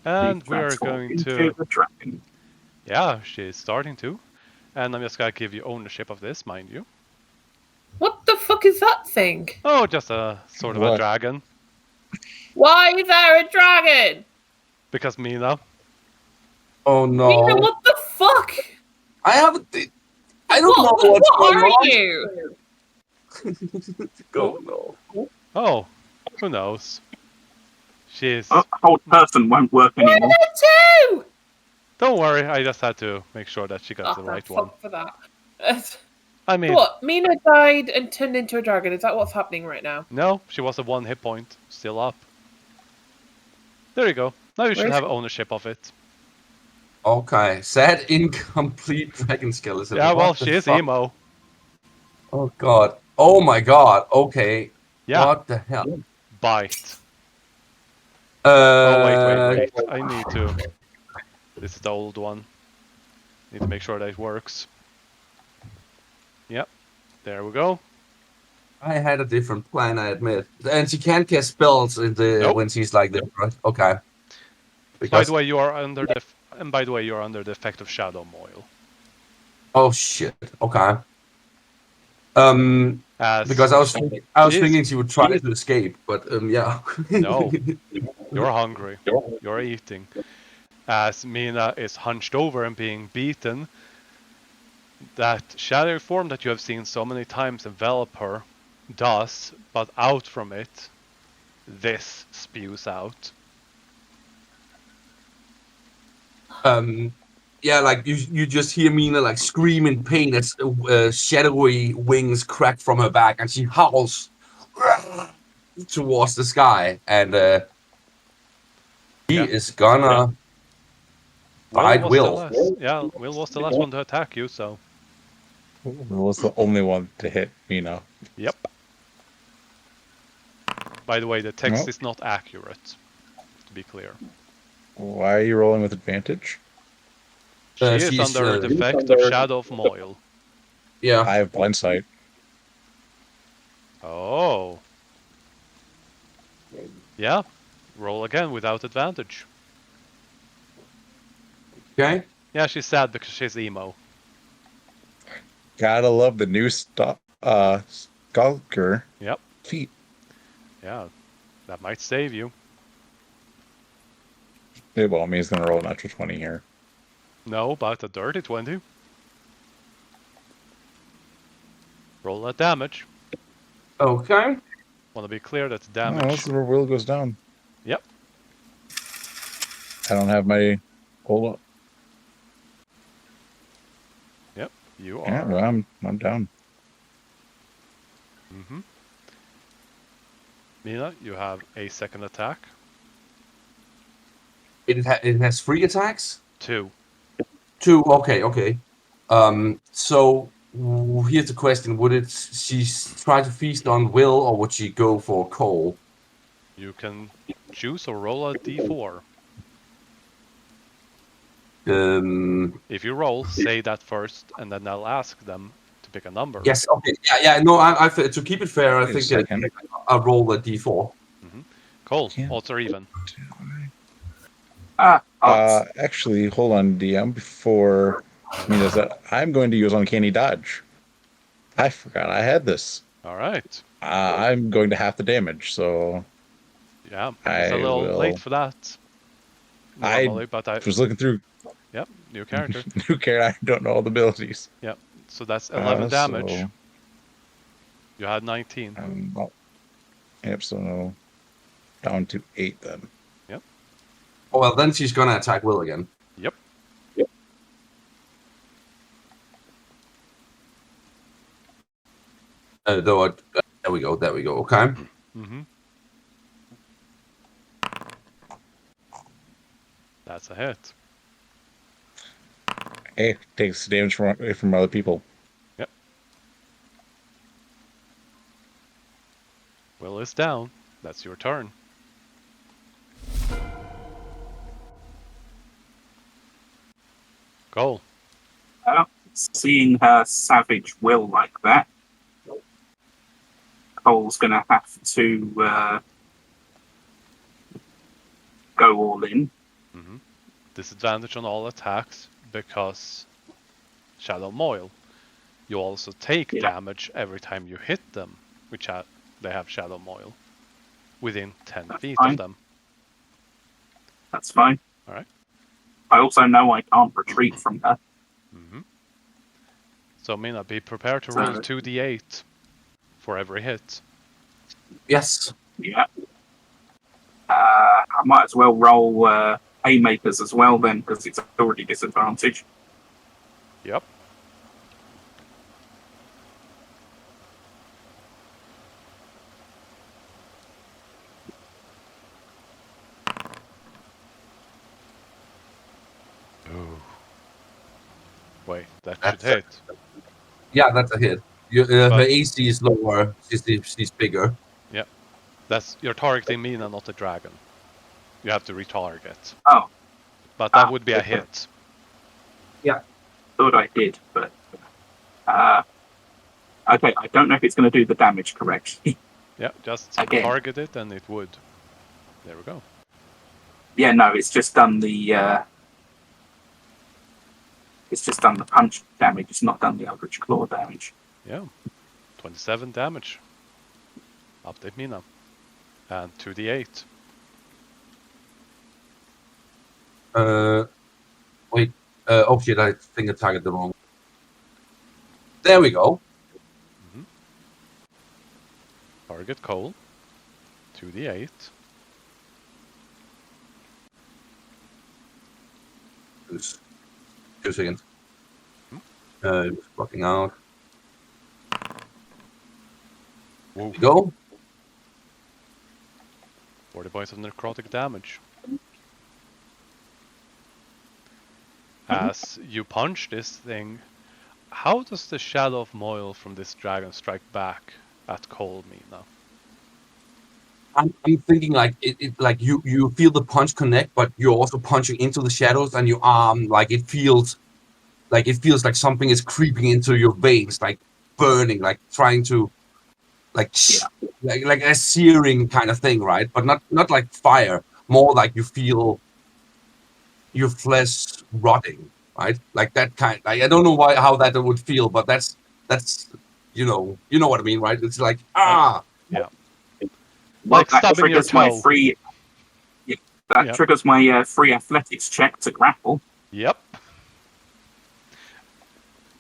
And we are Transform going into to... the dragon. Yeah, she's starting to. And I'm just gonna give you ownership of this, mind you. What the fuck is that thing? Oh, just a sort of a What? dragon. Why is there a dragon? Because Mina. Oh Mina, no. what the fuck? I haven't. I don't know what's What going are on. you? Oh no. Oh, who knows? She's... Hold person won't work Where anymore. are two? Don't worry, I just had to make sure that she got Oh, the right thank one. fuck for that. I mean, What? Mina died and turned into a dragon. Is that what's happening right now? no, she was a 1 hit point, still up. There you go. Now you should Where's have she? ownership of it. Okay. Sad incomplete dragon skeleton. Yeah, well, What the she is fuck? emo. Oh god. Oh my god. Okay. Yeah, What the hell? bite. Oh, wait. Uh. I need to... This is the old one. Need to make sure that it works. Yep, there we go. I had a different plan, I admit. And she can't cast spells in the Nope. when she's like this, right? Okay. By the way, you are under the... And by the way, you are under the effect of Shadow Moil. Oh shit. Okay. As Because I was Jeez. thinking she would try to escape, but yeah. No. You're hungry. You're eating. As Mina is hunched over and being beaten, that shadowy form that you have seen so many times envelop her does, but out from it, this spews out. Yeah, like you just hear Mina like scream in pain as shadowy wings crack from her back, and she howls towards the sky, and he Yeah. is gonna bite Will. Will was the last one to attack you, so Will was the only one to hit Mina. yep. By the way, the text Nope. is not accurate, to be clear. Why are you rolling with advantage? She is She's, under the effect of Shadow of Moil. Yeah. I have blind sight. Oh. Yeah. Roll again without advantage. Okay. Yeah, she's sad because she's emo. Gotta love the new Skulker Yep. feat. Yeah. That might save you. Yeah, well, I mean, he's gonna roll a natural 20 here. No, but a dirty 20. Roll that damage. Okay. Want to be clear, that's Oh, damage. this is where Will goes down. Yep. I don't have my... Hold up. Yep. You are. Yeah, well, I'm down. Mm-hmm. Mina, you have a second attack. It has 3 attacks. 2. 2. Okay. So here's the question: would she try to feast on Will, or would she go for Cole? You can choose or roll a d4. If you roll, say that first, and then I'll ask them to pick a number. Yes. Okay. Yeah. No. I to keep it fair, I Wait a think that second. I'll roll a d4. Cole, Yeah. odds are even. Actually, hold on, DM. Before Mina's that, I'm going to use Uncanny Dodge. I forgot I had this. All right. I'm going to half the damage, so Yeah, it's a little late for that. Normally, but I was looking through. Yep, new character. New character. I don't know all the abilities. Yep. So that's 11 damage. So, You had 19. yep. So down to 8 then. Yep. Oh well, then she's gonna attack Will again. Yep. There we go. Okay. Mm-hmm. That's a hit. Hey, takes damage from other people. Yep. Will is down. That's your turn. Go. Seeing her savage will like that, Cole's going to have to go all in. Mm-hmm. Disadvantage on all attacks because Shadow Moil. You also take damage every time you hit them, which they have Shadow Moil, within 10 feet of them. That's fine. All right. I also know I can't retreat from her. Mm-hmm. So Mina, be prepared to roll 2d8 for every hit. Yes. Yeah. I might as well roll haymakers as well then, because it's already disadvantage. Yep. Ooh. Wait, that should hit. Yeah, that's a hit. Her AC is lower. She's bigger. Yep. You're targeting Mina, not the dragon. You have to retarget. Oh. But that would be a hit. Yeah. Thought I did, but okay, I don't know if it's going to do the damage correctly. Yeah, just Again. target it and it would. There we go. Yeah, no, it's just done the punch damage. It's not done the Eldritch Claw damage. Yeah. 27 damage. Update Mina. And 2d8. Wait. Oh shit! I think I targeted the wrong. There we go. Mm-hmm. Target Cole. 2d8. Just 2 seconds. Mm-hmm. Just blocking out. Whoa. There we go. 40 points of necrotic damage. As you punch this thing, how does the Shadow of Moil from this dragon strike back at Cole, Mina? I'm thinking like like you feel the punch connect, but you're also punching into the shadows, and your arm like it feels like something is creeping into your veins, like burning, like trying to like like a searing kind of thing, right? But not like fire, more like you feel your flesh rotting, right? Like that kind. Like, I don't know how that would feel, but that's you know what I mean, right? It's like yeah. Well, Like that stubbing your triggers my toe. free. That triggers my free athletics check to grapple. Yep.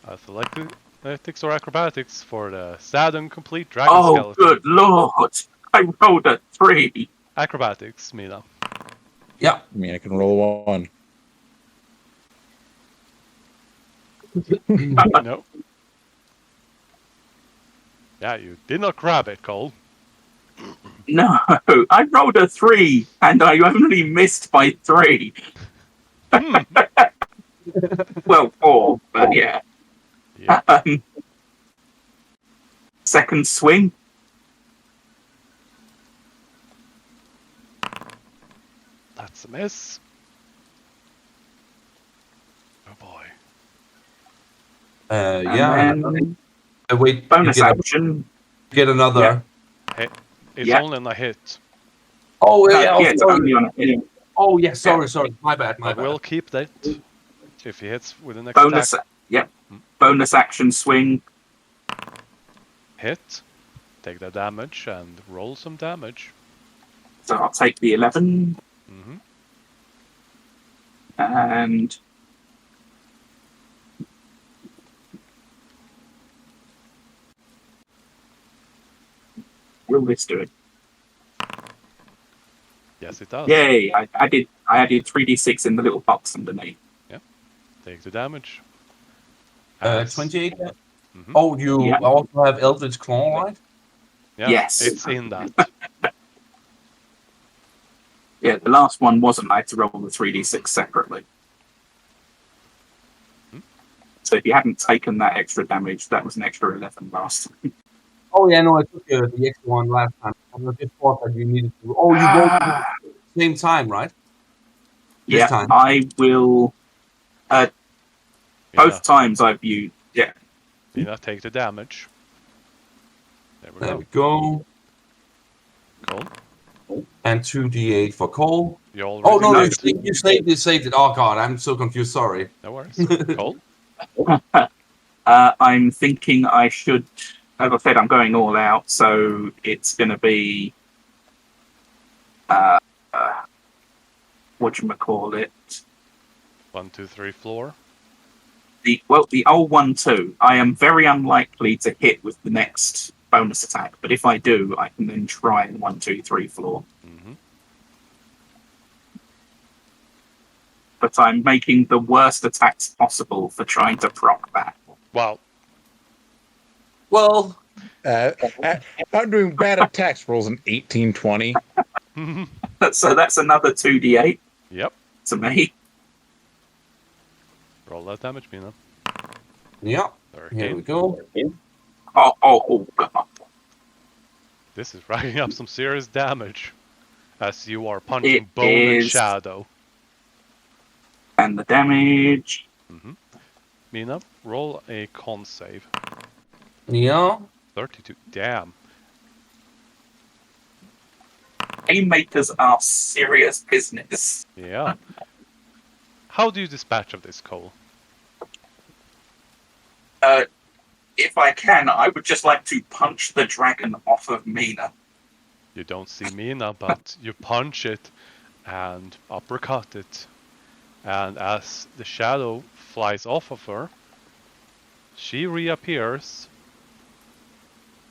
Athletics or acrobatics for the sad and complete dragon skeleton. Oh, good lord! I rolled a 3. Acrobatics, Mina. Yeah. I mean, I can roll 1. No. Yeah, you did not grab it, Cole. No, I rolled a 3, and I only missed by 3. Well, 4, but yeah. Second swing. That's a miss. Oh boy. Yeah. Wait. Bonus action. Get another. Hey, it's only on a hit. Oh yeah. It's only on a hit. Oh yeah. Sorry. My bad. I will keep that if he hits with the next bonus. attack. Yep. Bonus action swing. Hit. Take the damage and roll some damage. So I'll take the 11. Mm-hmm. And will this do it? Yes, it does. Yay! I added 3d6 in the little box underneath. Yeah. Take the damage. 28. Mm-hmm. Oh, you also have Eldritch Claw, right? Yeah, yes. It's in that. Yeah, the last one wasn't. I had to roll the 3d6 separately. So if you hadn't taken that extra damage, that was an extra 11 last time. Oh yeah, no, I took the extra one last time. I just thought that you needed to. Oh, you rolled at the same time, right? This Yeah, time. I will. Mina, Both times I've used. Yeah. Mina, take the damage. There we There go. we go. Cool. And 2d8 for Cole. You already Oh no, saved. you saved it. Oh god, I'm so confused. Sorry. No worries. Cole? I'm thinking I should. As I said, I'm going all out, so it's going to be. Whatchamacallit? 1, 2, 3, floor. The old 1-2. I am very unlikely to hit with the next bonus attack, but if I do, I can then try 1, 2, 3 floor. Mm-hmm. But I'm making the worst attacks possible for trying to proc that. Wow. Well, I'm doing bad attacks rolls an 18, 20. So that's another 2d8 Yep. to me. Roll that damage, Mina. yeah. 13. Here we go. Oh, God. This is racking up some serious damage. As you are punching It bone and is- shadow. And the damage. Mm-hmm. Mina, roll a con save. Yeah. 32. Damn. Haymakers are serious business. Yeah. How do you dispatch of this, Cole? If I can, I would just like to punch the dragon off of Mina. You don't see Mina, but you punch it and uppercut it. And as the shadow flies off of her, she reappears,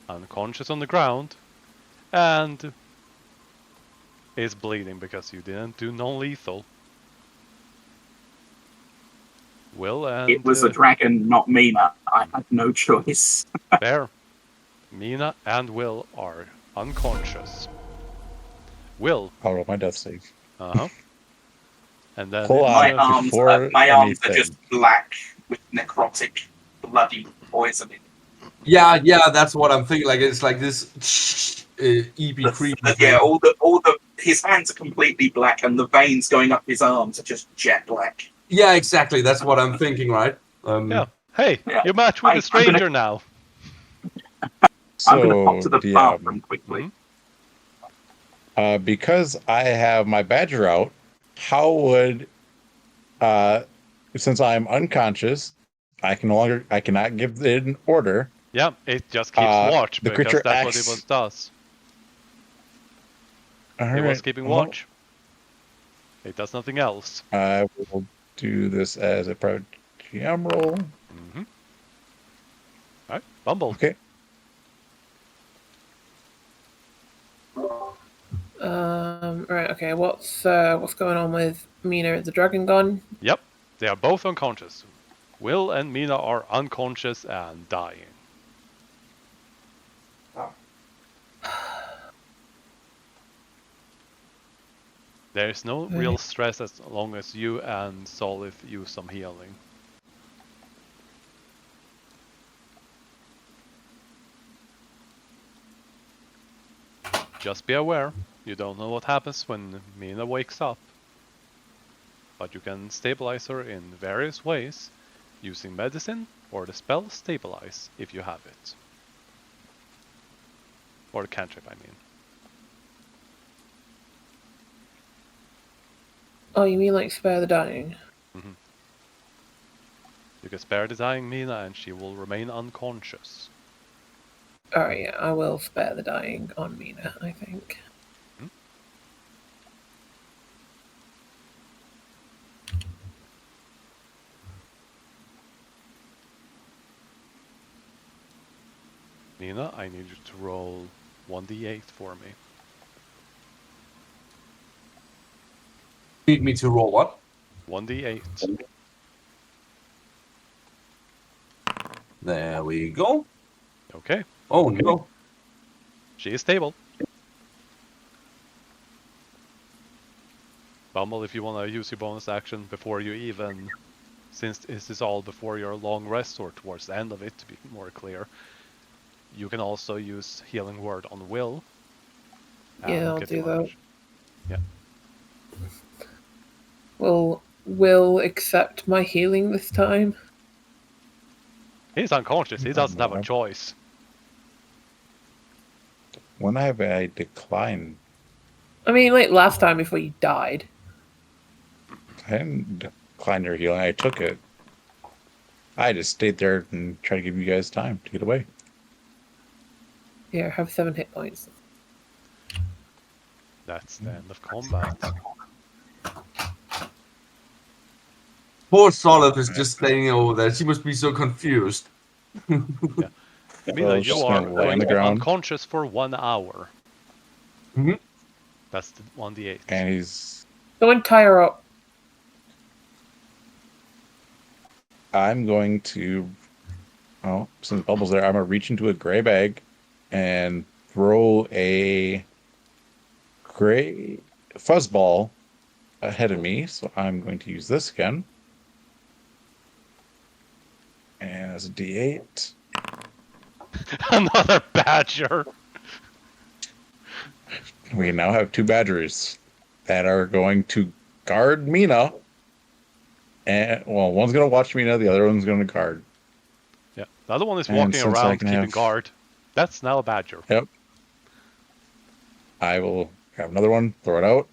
unconscious on the ground, and is bleeding because you didn't do non-lethal. Will and... It was a dragon, not Mina. I had no choice. There. Mina and Will are unconscious. Will. I'll roll my death save. Uh-huh. And then... Hold on. My arms, before my arms are anything. just black with necrotic, bloody poisoning. Yeah, that's what I'm thinking. Like it's like this EP creep. Yeah, his hands are completely black, and the veins going up his arms are just jet black. Yeah, exactly. That's what I'm thinking, right? Yeah. Hey, Yeah. you match with the stranger now. So, I'm going to pop to the bathroom quickly. Because I have my badger out, how would, since I'm unconscious, I cannot give it an order. Yeah, it just keeps watch the because creature that's what acts- it does. It was keeping watch. It does nothing else. I will do this as a private GM roll. Mm-hmm. Alright, Bumble. Okay. Right. Okay. What's going on with Mina? Is the dragon gone? Yep, they are both unconscious. Will and Mina are unconscious and dying. There is no real stress as long as you and Solith use some healing. Just be aware, you don't know what happens when Mina wakes up. But you can stabilize her in various ways, using medicine or the spell Stabilize if you have it. Or the cantrip, I mean. Oh, you mean like spare the dying? Mm-hmm. You can spare the dying Mina and she will remain unconscious. Alright, yeah, I will spare the dying on Mina, I think. Hmm? Mina, I need you to roll 1d8 for me. Need me to roll what? 1d8. There we go. Okay, Oh no. she is stable. Bumble, if you want to use your bonus action before you even, since this is all before your long rest or towards the end of it, to be more clear, you can also use Healing Word on Will. Yeah, I'll get do more that. action. Yeah. Will accept my healing this time. He's unconscious. He doesn't have a choice. When have I declined? I mean, like last time before you died. I didn't decline your healing. I took it. I just stayed there and tried to give you guys time to get away. Here, have 7 hit points. That's the end of combat. Poor Solid is just standing over there. She must be so confused. Yeah. So Mina, just you are gonna lay going on the to be ground. unconscious for 1 hour. Mhm. That's the 1d8. And he's. Go and tie her up. I'm going to. Oh, since Bubble's there, I'm gonna reach into a gray bag and throw a gray fuzzball ahead of me. So I'm going to use this again. And as a D8. Another badger. We now have 2 badgers that are going to guard Mina. And well, one's gonna watch Mina, the other one's gonna guard. Yeah. The other one is And walking since I around can keeping have- guard. That's now a badger. Yep. I will have another one, throw it out.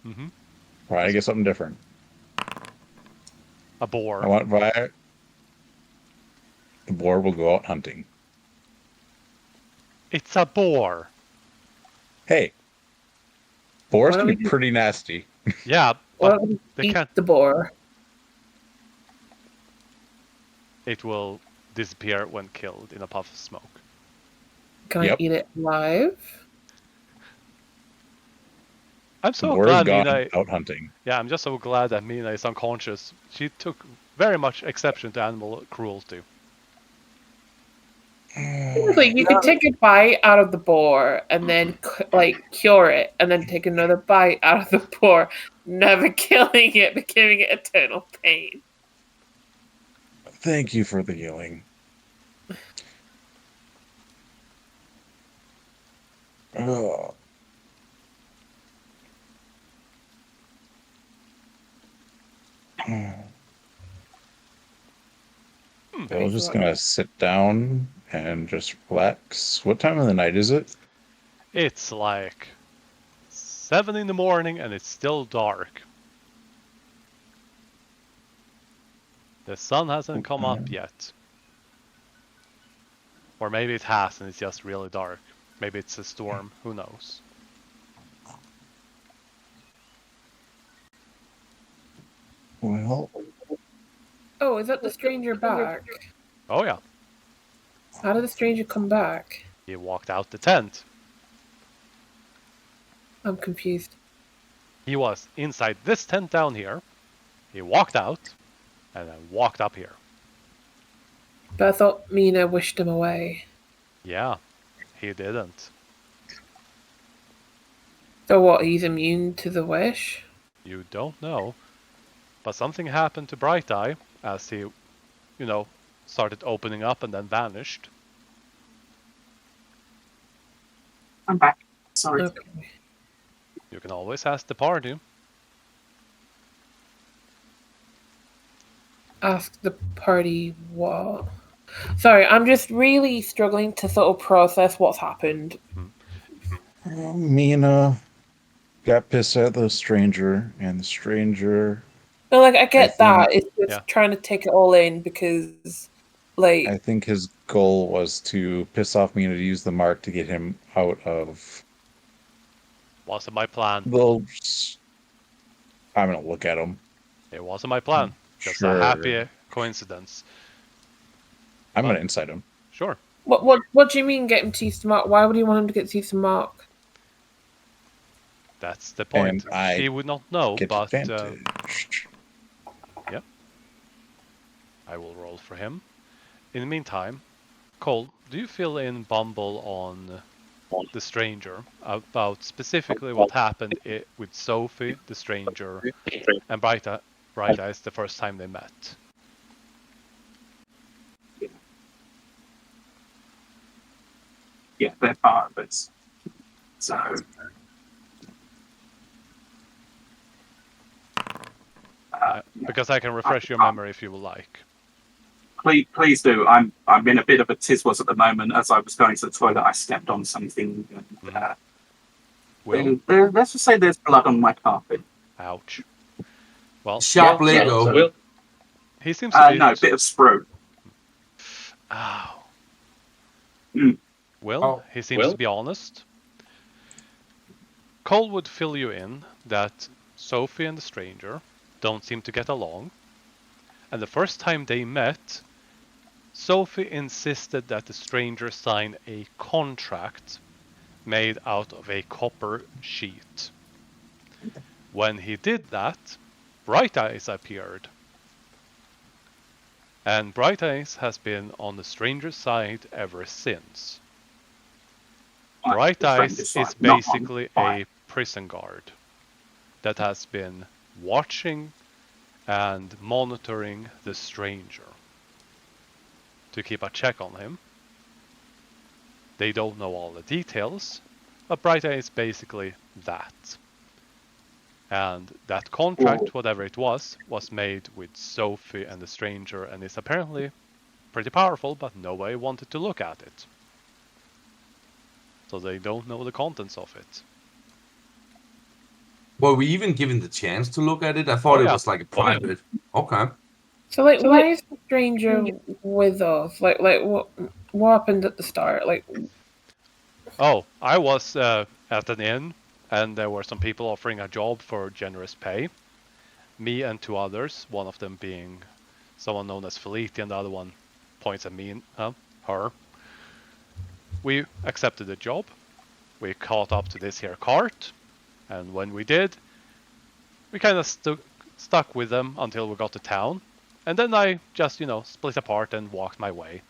Mm-hmm. Try to get something different. A boar. I want fire. The boar will go out hunting. It's a boar. Hey, boars Why can don't be we pretty nasty. Yeah, Why but don't we they eat can't. the boar? It will disappear when killed in a puff of smoke. Can Yep. I eat it live? I'm The so boar is glad gone Mina. out hunting. Yeah, I'm just so glad that Mina is unconscious. She took very much exception to animal cruelty. Like you could take a bite out of the boar and then like cure it, and then take another bite out of the boar, never killing it, but giving it eternal pain. Thank you for the healing. Oh. I was just gonna sit down and just relax. What time of the night is it? It's like 7 in the morning and it's still dark. The sun hasn't come up yet. Or maybe it has and it's just really dark. Maybe it's a storm, who knows. Well, Oh, is that the stranger back? Oh yeah, How did the stranger come back? he walked out the tent. I'm confused. He was inside this tent down here. He walked out and then walked up here. But I thought Mina wished him away. Yeah, he didn't. So what, he's immune to the wish? You don't know. But something happened to Bright Eye as he, started opening up and then vanished. I'm back. Sorry. Okay. You can always ask the party. Ask the party what? Sorry, I'm just really struggling to sort of process what's happened. Mina got pissed at the stranger, and the stranger. But like, I get that. It's just yeah. trying to take it all in because, like, I think his goal was to piss off Mina to use the mark to get him out of. Wasn't my plan. Well, I'm gonna look at him. It wasn't my plan. Just Sure. a happy coincidence. I'm gonna incite him. Sure. what do you mean get him to use the mark? Why would you want him to get to use the mark? That's the point. And I he would not know, Get but advantage. yep. I will roll for him. In the meantime, Cole, do you fill in Bumble on the stranger, about specifically what happened with Sophie, the stranger, and Bright Eyes the first time they met. Yeah, they're part of this. So Because I can refresh your memory if you would like. please do. I'm in a bit of a tiswas at the moment. As I was going to the toilet, I stepped on something. And, Will? let's just say there's blood on my carpet. Ouch. Well, Sharp Lego. he seems to be... No, a bit of sprue. Ow. Mm. Will, he seems to be honest. Cole would fill you in that Sophie and the stranger don't seem to get along. And the first time they met, Sophie insisted that the stranger sign a contract made out of a copper sheet. When he did that, Bright Eyes appeared. And Bright Eyes has been on the stranger's side ever since. Bright Eyes is basically a prison guard that has been watching and monitoring the stranger to keep a check on him. They don't know all the details, but Bright Eye is basically that. And that contract, whatever it was made with Sophie and the stranger and is apparently pretty powerful, but nobody wanted to look at it. So they don't know the contents of it. Were we even given the chance to look at it? I thought it was like a private. Okay. So why is the stranger with us? Like what happened at the start? Like, oh, I was at an inn, and there were some people offering a job for generous pay. Me and two others, one of them being someone known as Felicia, and the other one points at me, her. We accepted the job. We caught up to this here cart, and when we did, we kind of stuck with them until we got to town. And then I just, split apart and walked my way.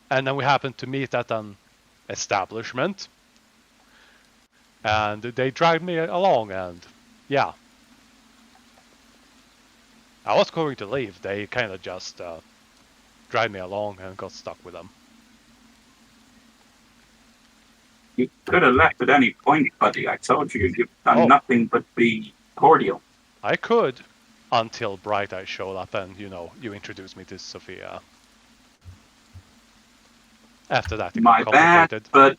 And then we happened to meet at an establishment. And they dragged me along, and yeah. I was going to leave. They kind of just dragged me along and got stuck with them. You could have left at any point, buddy. I told you, you've done nothing but be cordial. I could, until Bright Eye showed up and, you introduced me to Sophia. After that, it got complicated. Bad, but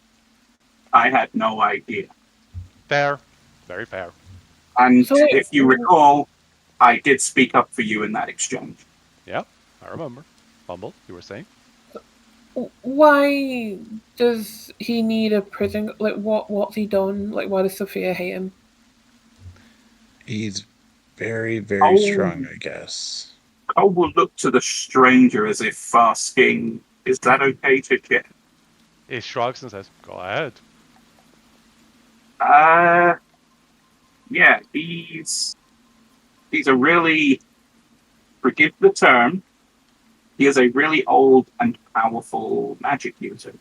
I had no idea. Fair. Very fair. And if you recall, I did speak up for you in that exchange. Yeah, I remember. Bumble, you were saying? Why does he need a prison? Like, what's he done? Like, why does Sophia hate him? He's very, very strong, I guess. Cole will look to the stranger as if asking, is that okay to get? He shrugs and says, go ahead. Yeah, he's a really, forgive the term, he is a really old and powerful magic user.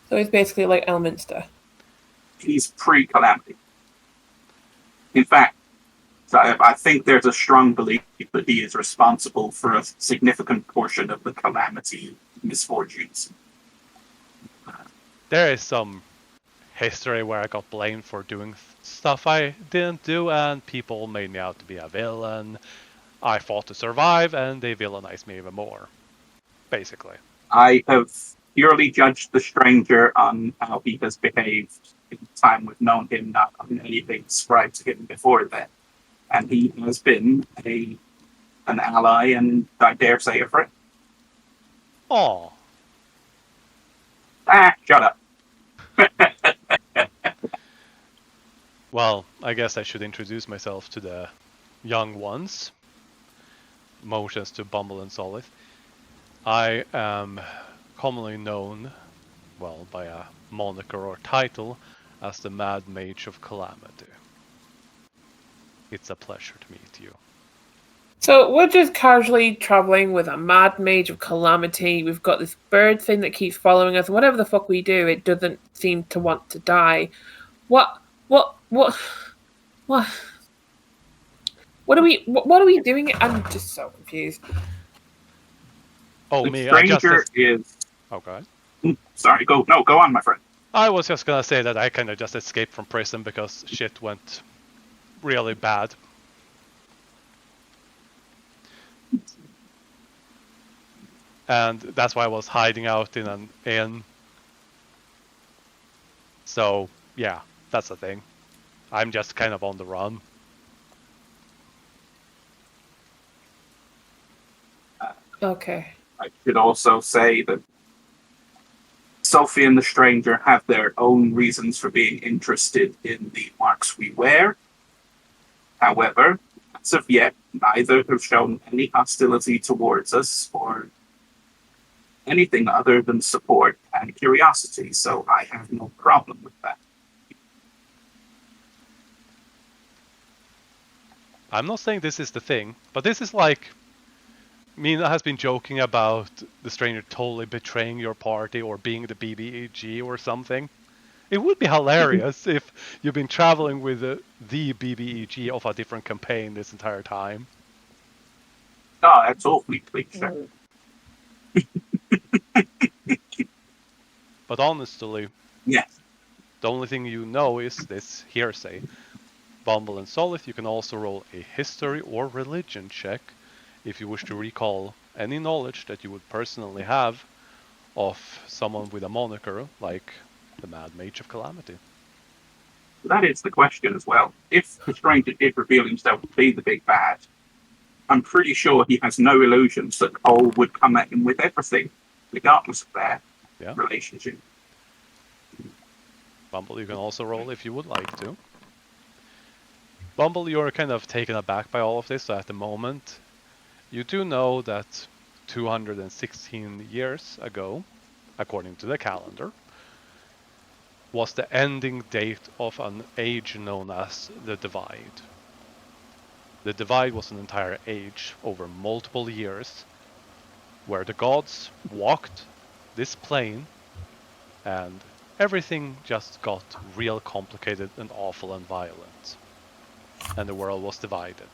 So he's basically like Elminster. He's pre-Calamity. In fact, I think there's a strong belief that he is responsible for a significant portion of the Calamity misfortunes. There is some history where I got blamed for doing stuff I didn't do, and people made me out to be a villain. I fought to survive, and they villainized me even more. Basically. I have purely judged the stranger on how he has behaved in the time we've known him, not on anything ascribed to him before then. And he has been an ally and, I dare say, a friend. Aww. Shut up. Well, I guess I should introduce myself to the young ones. Motions to Bumble and Solith. I am commonly known, well, by a moniker or title, as the Mad Mage of Calamity. It's a pleasure to meet you. So we're just casually traveling with a mad mage of calamity. We've got this bird thing that keeps following us. Whatever the fuck we do, it doesn't seem to want to die. What? What? What? What? What are we? What are we doing? I'm just so confused. Oh, The me, stranger is. Okay. Sorry, go on, my friend. I was just gonna say that I kind of just escaped from prison because shit went really bad. And that's why I was hiding out in an inn. So, yeah, that's the thing. I'm just kind of on the run. Okay. I should also say that Sophie and the stranger have their own reasons for being interested in the marks we wear. However, as of yet, neither have shown any hostility towards us or anything other than support and curiosity, so I have no problem with that. I'm not saying this is the thing, but this is like... Mina has been joking about the stranger totally betraying your party or being the BBEG or something. It would be hilarious if you've been traveling with the BBEG of a different campaign this entire time. Oh, that's awfully cliche. But honestly, Yes. the only thing you know is this hearsay. Bumble and Solith, you can also roll a history or religion check if you wish to recall any knowledge that you would personally have of someone with a moniker like the Mad Mage of Calamity. That is the question as well. If the stranger did reveal himself to be the big bad, I'm pretty sure he has no illusions that Cole would come at him with everything, regardless of their relationship. Bumble, you can also roll if you would like to. Bumble, you're kind of taken aback by all of this, so at the moment, you do know that 216 years ago, according to the calendar, was the ending date of an age known as the Divide. The Divide was an entire age over multiple years, where the gods walked this plane and everything just got real complicated and awful and violent, and the world was divided.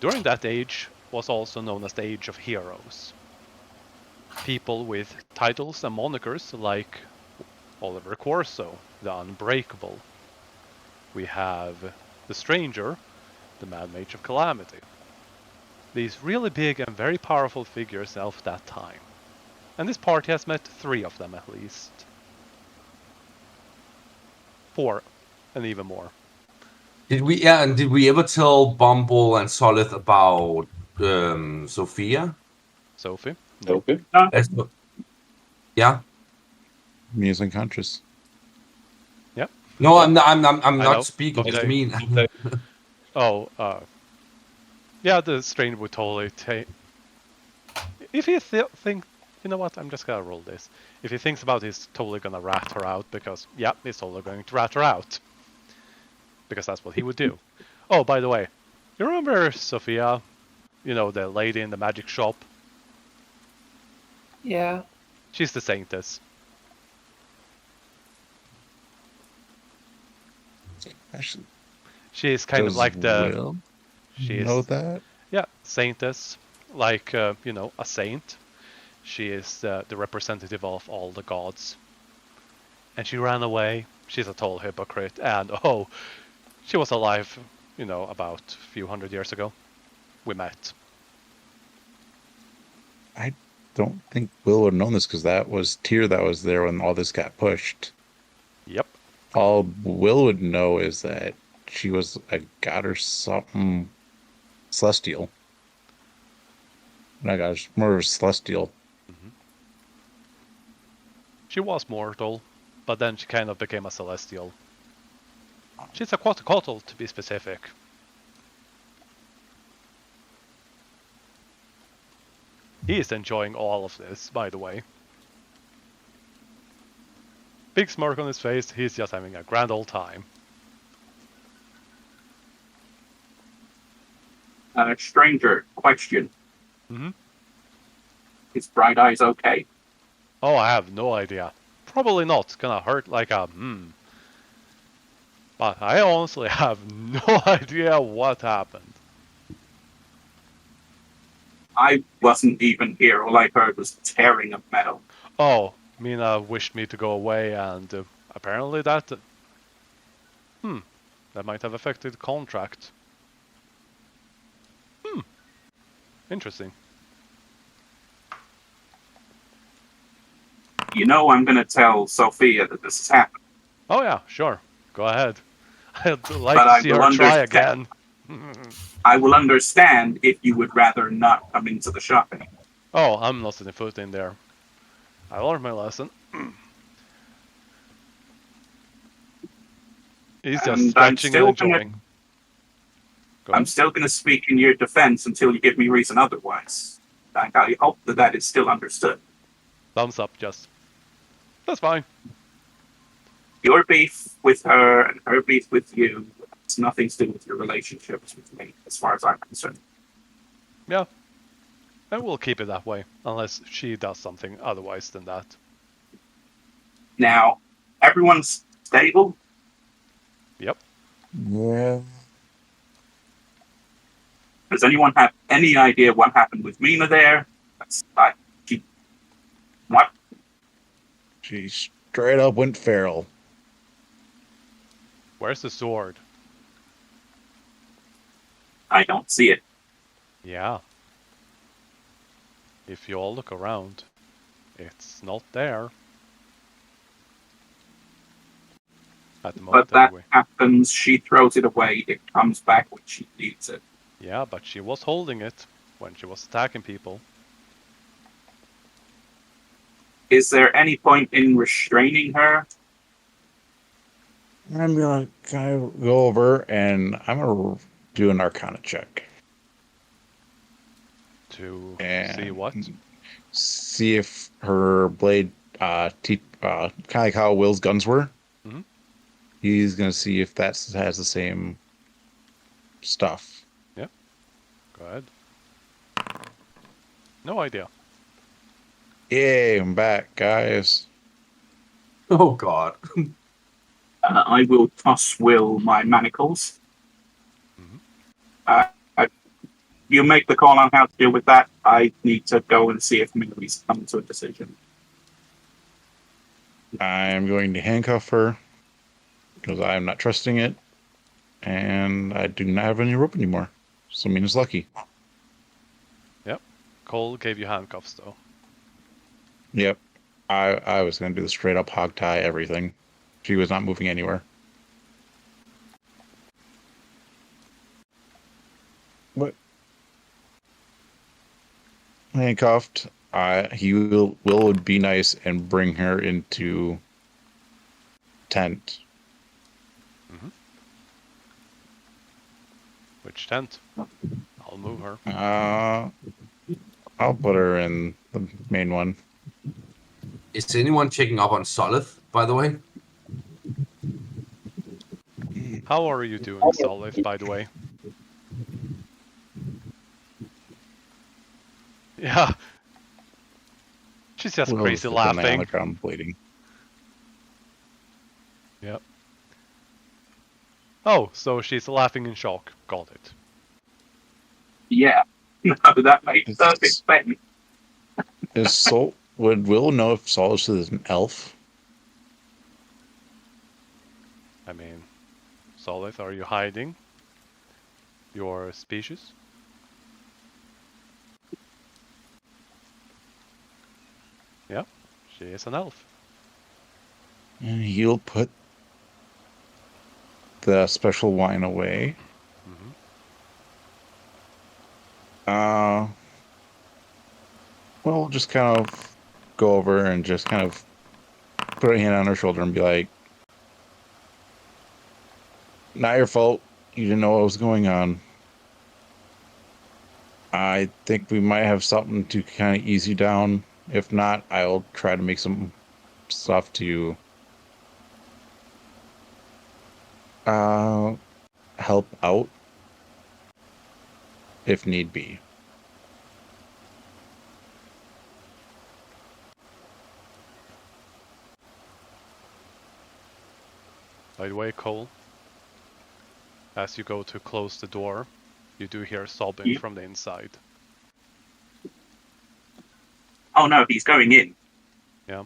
During that age was also known as the Age of Heroes. People with titles and monikers like Oliver Corso, the Unbreakable. We have the Stranger, the Mad Mage of Calamity. These really big and very powerful figures of that time. And this party has met 3 of them at least. 4, and even more. Did we ever tell Bumble and Solid about Sophia? Sophie? No. Yeah. Muse unconscious. Yep. No, Yep. I'm not speaking. I mean, yeah, the stranger would totally take. If he think, you know what, I'm just gonna roll this. If he thinks about it, he's totally gonna rat her out because, yeah, he's totally going to rat her out. Because that's what he would do. Oh, by the way, you remember Sophia? You know, the lady in the magic shop? Yeah. She's the saintess. Actually, she is kind of like the... Will she is, know that? Yeah, saintess. Like, you know, a saint. She is the representative of all the gods. And she ran away. She's a total hypocrite. And, oh, she was alive, you know, about a few hundred years ago. We met. I don't think Will would have known this because that was Tyr that was there when all this got pushed. Yep. All Will would know is that she was a god or something celestial. My gosh, more celestial. Mm-hmm. She was mortal, but then she kind of became a celestial. She's a quetzalcoatl, to be specific. He is enjoying all of this, by the way. Big smirk on his face, he's just having a grand old time. Stranger, question. Mm-hmm. Is Bright Eyes okay? Oh, I have no idea. Probably not. It's gonna hurt like a But I honestly have no idea what happened. I wasn't even here. All I heard was tearing of metal. Oh, Mina wished me to go away, and apparently that that might have affected contract. Interesting. You know I'm going to tell Sophia that this has happened. Oh yeah, sure. Go ahead. I'd like But to I see will her try understand. again. I will understand if you would rather not come into the shop anymore. Oh, I'm not setting foot in there. I learned my lesson. He's just And stretching and enjoying. I'm still going to speak in your defense until you give me reason otherwise. I hope that is still understood. Thumbs up, just. That's fine. Your beef with her and her beef with you has nothing to do with your relationships with me, as far as I'm concerned. Yeah. And we'll keep it that way, unless she does something otherwise than that. Now, everyone's stable? Yep. Yeah. Does anyone have any idea what happened with Mina there? What? She straight up went feral. Where's the sword? I don't see it. Yeah. If you all look around, it's not there. At the moment, But that anyway. happens, she throws it away, it comes back when she needs it. Yeah, but she was holding it when she was attacking people. Is there any point in restraining her? I'm gonna kind of go over and I'm gonna do an Arcana check. To And see what? see if her blade, kind of like how Will's guns were. Mhm. He's gonna see if that has the same stuff. Yeah. Go ahead. No idea. Yay, I'm back, guys. Oh God. I will toss Will my manacles. Mhm. You make the call on how to deal with that. I need to go and see if Millie's come to a decision. I'm going to handcuff her because I'm not trusting it, and I do not have any rope anymore. So Mina's lucky. Yep. Cole gave you handcuffs, though. Yep. I was going to do the straight up hog tie everything. She was not moving anywhere. What? Handcuffed. He will would be nice and bring her into tent. Which tent? I'll move her. I'll put her in the main one. Is anyone checking up on Solith, by the way? How are you doing, Solith, by the way? Yeah. She's just Will's crazy just laying on the laughing. ground bleeding. Yep. Oh, so she's laughing in shock. Got it. Yeah. No, that makes perfect sense. Is Sol? Would Will know if Solus is an elf? I mean, Solith, are you hiding your species? Yep, she is an elf. And he'll put the special wine away. We'll just kind of go over and just kind of put a hand on her shoulder and be like, "Not your fault. You didn't know what was going on. I think we might have something to kind of ease you down. If not, I'll try to make some stuff to help out." if need be. By the way, Cole, as you go to close the door, you do hear sobbing Yeah. from the inside. Oh no, he's going in. Yeah.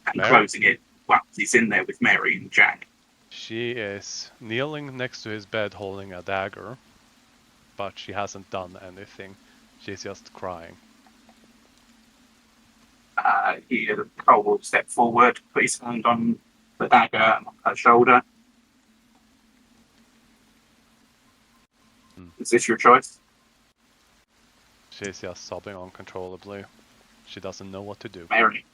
And Mary? closing it. Well, he's in there with Mary and Jack. She is kneeling next to his bed holding a dagger, but she hasn't done anything. She's just crying. Cole will step forward, put his hand on the dagger on her shoulder. Is this your choice? She's just sobbing uncontrollably. She doesn't know what to do. Mary,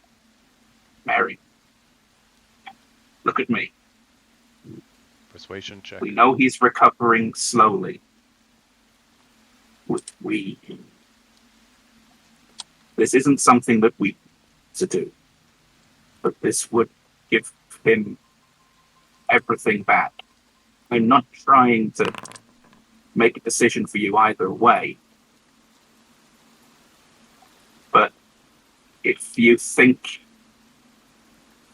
look at me. Persuasion check. We know he's recovering slowly. This isn't something that we to do, but this would give him everything back. I'm not trying to make a decision for you either way, but if you think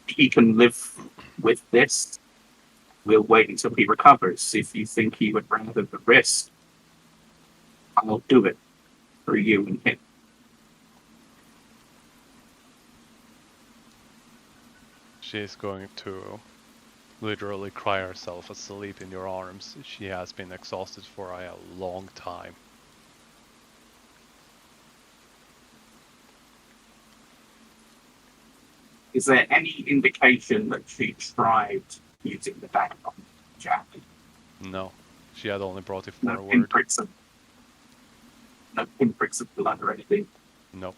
he can live with this, we'll wait until he recovers. If you think he would rather the risk, I'll do it for you and him. She's going to literally cry herself asleep in your arms. She has been exhausted for a long time. Is there any indication that she tried using the dagger on Jack? No, she had only brought it forward. No pinpricks of blood or anything? No.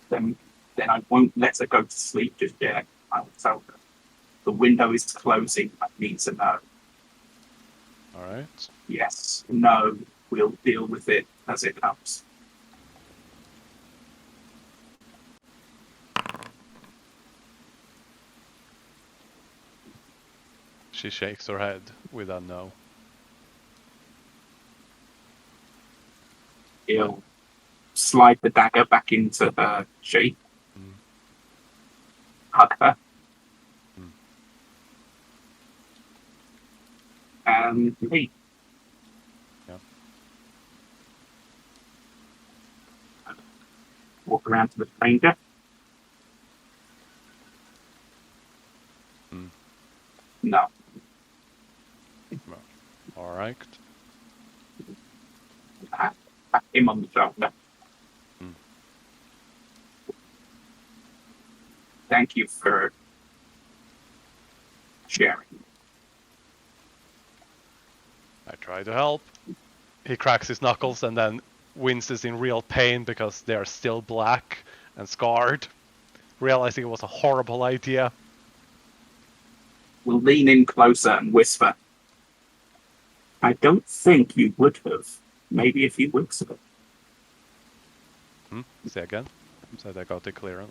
Then I won't let her go to sleep just yet. I will tell her. The window is closing. I need to know. Alright. Yes, no, we'll deal with it as it comes. She shakes her head with a no. He'll slide the dagger back into her sheath. Hug her. And leave. Yeah. Walk around to the stranger. No. Alright. Pat him on the shoulder. Thank you for sharing. I try to help. He cracks his knuckles and then winces in real pain because they are still black and scarred, realizing it was a horrible idea. We'll lean in closer and whisper. I don't think you would have. Maybe a few weeks ago. Say again? So I got it clearly.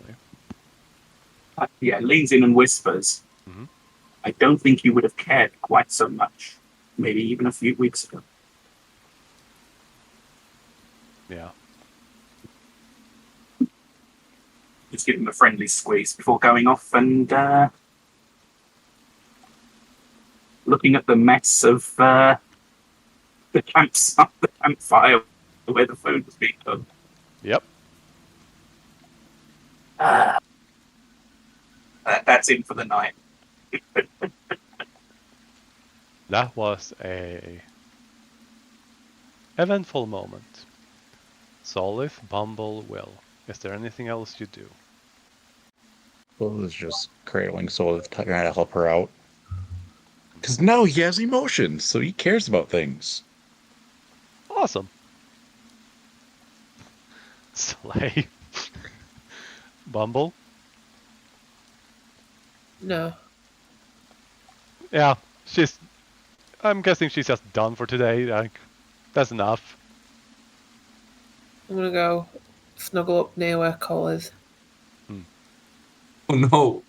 Yeah, leans in and whispers. I don't think you would have cared quite so much. Maybe even a few weeks ago. Yeah. Just give him a friendly squeeze before going off and looking at the mess of the campsite, the campfire where the food was being cooked. Yep. That's in for the night. That was a eventful moment. Solith, Bumble, Will. Is there anything else you do? Will is just cradling Solith, trying to help her out. Because now he has emotions, so he cares about things. Awesome. Slay. Bumble? No. Yeah, I'm guessing she's just done for today. Like, that's enough. I'm gonna go snuggle up near where Cole is. Oh no.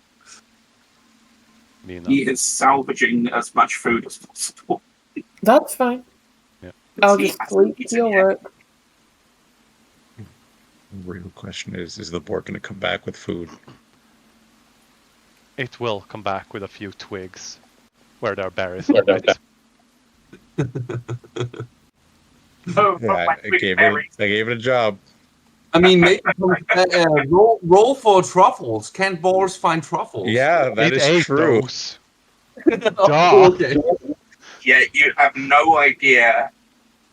Nina. He is salvaging as much food as possible. That's fine. Yeah. I'll just sleep to your work. The real question is the boar going to come back with food? It will come back with a few twigs where there are berries on it. Oh, Yeah, my I big gave berries. it a job. I mean, maybe roll for truffles. Can't boars find truffles? Yeah, that It is ate true. those. Oh, okay. Yeah, you have no idea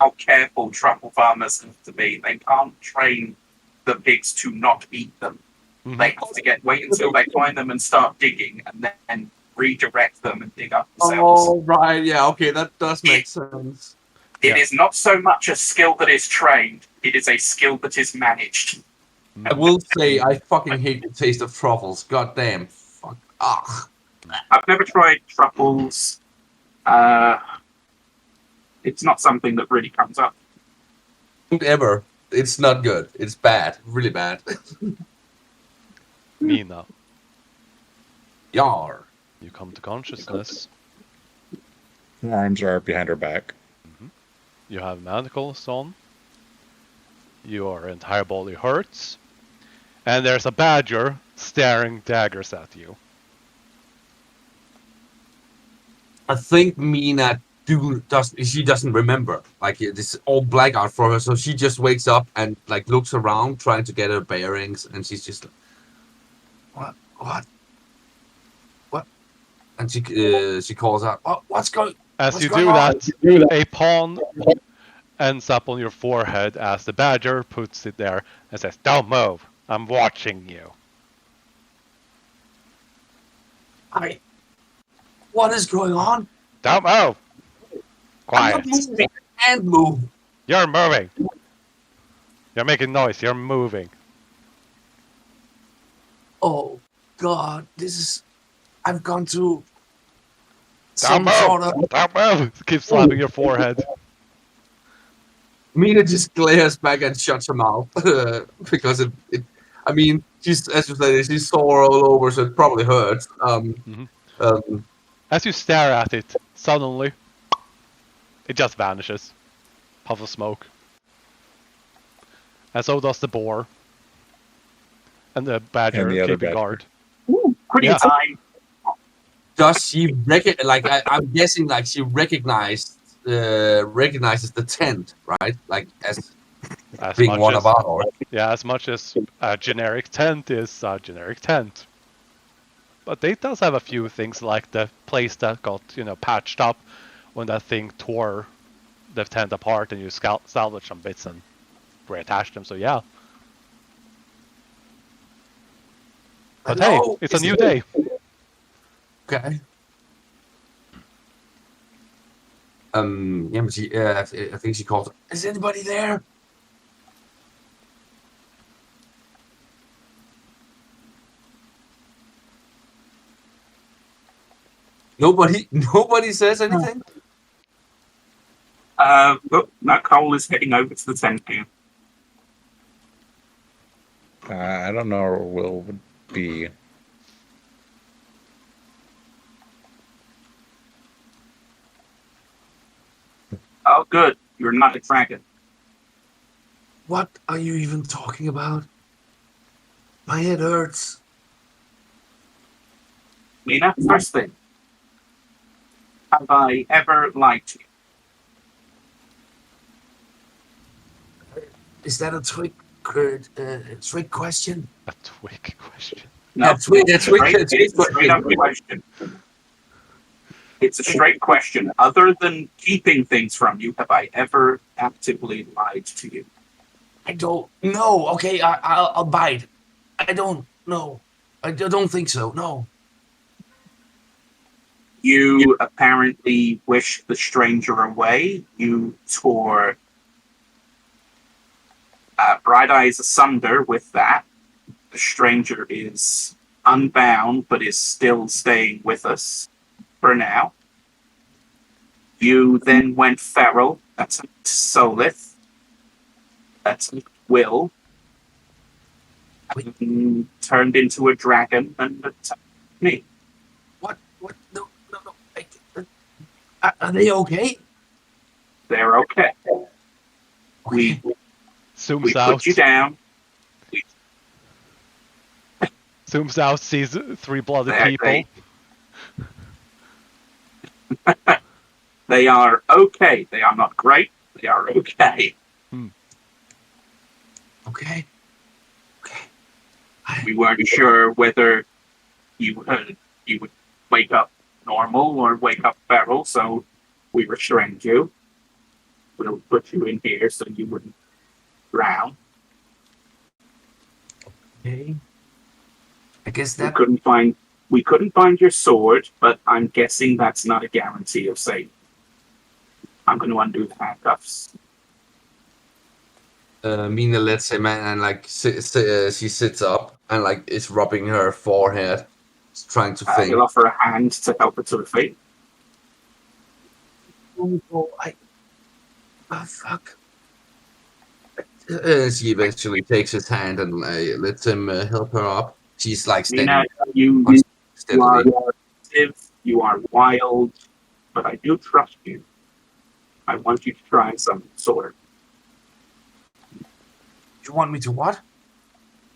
how careful truffle farmers have to be. They can't train the pigs to not eat them. Mhm. They have to wait until they find them and start digging, and then redirect them and dig up themselves. Oh, right. Yeah, okay, that does make sense. It Yeah. is not so much a skill that is trained; it is a skill that is managed. I will say I fucking hate the taste of truffles. God damn. Fuck. Ah. I've never tried truffles. It's not something that really comes up. Don't ever. It's not good. It's bad. Really bad. Mina, Yar. you come to consciousness. Her arms are behind her back. You have manacles on. Your entire body hurts. And there's a badger staring daggers at you. I think Mina doesn't remember. Like it's all blackout for her, so she just wakes up and like looks around trying to get her bearings, and she's just like, what? And she calls out, what's going? As What's you going do on? that, a pawn ends up on your forehead as the badger puts it there and says, "Don't move. I'm watching you." What is going on? Don't move. I'm Quiet. not moving. I can't move. You're moving. You're making noise. You're moving. Oh God, I've gone to Don't some move. sort of. Don't move. Keep slapping your forehead. Mina just glares back and shuts her mouth because it. I mean, she's as you say, she's sore all over, so it probably hurts. As you stare at it, suddenly, it just vanishes. Puff of smoke. And so does the boar. And the badger And the other keeping badger. guard. Pretty Yeah. time. Does she I'm guessing like she recognizes the tent, right? Like as As being much one as, of ours. yeah, as much as a generic tent is a generic tent. But it does have a few things like the place that got, patched up when that thing tore the tent apart and you salvaged some bits and reattached them, so yeah. But Hello? hey, it's a new day. Okay. Yeah, but I think she calls. Is anybody there? Nobody says anything. Now Cole is heading over to the tent here. I don't know where Will would be. Oh, good. You're not a dragon. What are you even talking about? My head hurts. Mina, first thing. Have I ever lied to you? Is that a trick question? A twig question. No. A trick It's a straight up question. question. It's a straight question. Other than keeping things from you, have I ever actively lied to you? I don't know. Okay, I'll bite. I don't know. I don't think so. No. You apparently wished the stranger away. You tore Bright Eyes asunder with that. The stranger is unbound, but is still staying with us for now. You then went feral. That's Solith. That's Will. Turned into a dragon and attacked me. What? No. Are they okay? They're okay. We Zooms put out. you down. Zooms out, sees 3 bloody They're- people. They are okay. They are not great. They are okay. Okay. We weren't sure whether you would wake up normal or wake up feral, so we restrained you. We'll put you in here so you wouldn't drown. Okay. I guess We that couldn't find your sword, but I'm guessing that's not a guarantee of safety. I'm going to undo the handcuffs. Mina lets him in and like she sits up and like is rubbing her forehead, trying to think. You'll offer a hand to help her to her feet. Oh, fuck. She eventually takes his hand and lets him help her up. She's like Mina, standing you are steadily. active, you are wild, but I do trust you. I want you to try some sword. You want me to what?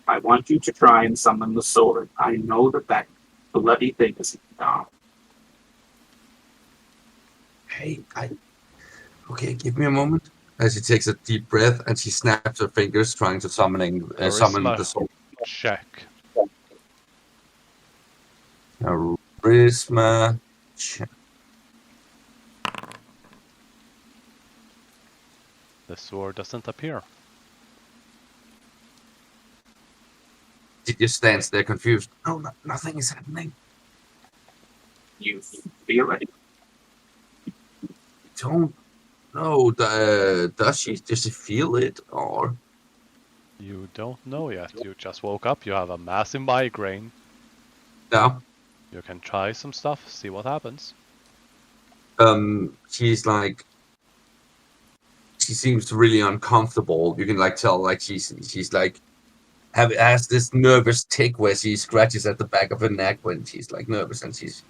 I want you to try and summon the sword. I know that bloody thing is not. Hey, okay, give me a moment. As she takes a deep breath and she snaps her fingers, trying to summon Charisma the soul. check. Charisma check. The sword doesn't appear. She just stands there confused. No, nothing is happening. You feel it? Don't know. Does she? Does she feel it or? You don't know yet. You just woke up. You have a massive migraine. No. You can try some stuff, see what happens. She's like. She seems really uncomfortable. You can like tell, like she's like has this nervous tick where she scratches at the back of her neck when she's like nervous, and she's.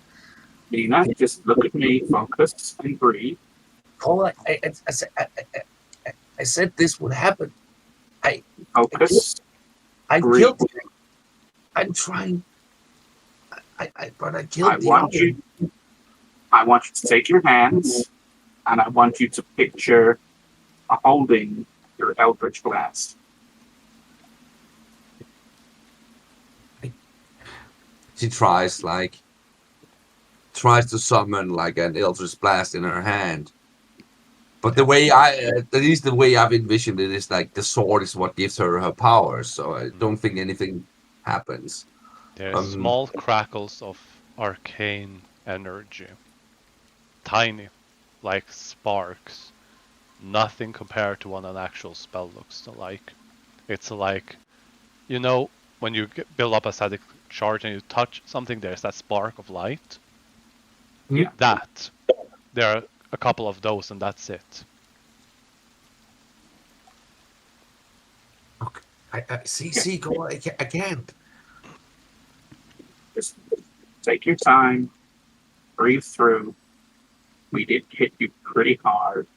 Nina, just look at me, focus, and breathe. Paul, I said this would happen. Focus. I breathe. killed him. I'm trying. But I killed I want you to take your hands, and I want you to picture holding your Eldritch Blast. She tries to summon like an Eldritch Blast in her hand. But the way at least the way I've envisioned it is like the sword is what gives her her power. So I don't think anything happens. There's small crackles of arcane energy. Tiny, like sparks. Nothing compared to what an actual spell looks like. It's like, you know, when you build up a static charge and you touch something, there's that spark of light. Yeah. That. There are a couple of those and that's it. Okay. See, go. I can't. Just take your time, breathe through. We did hit you pretty hard.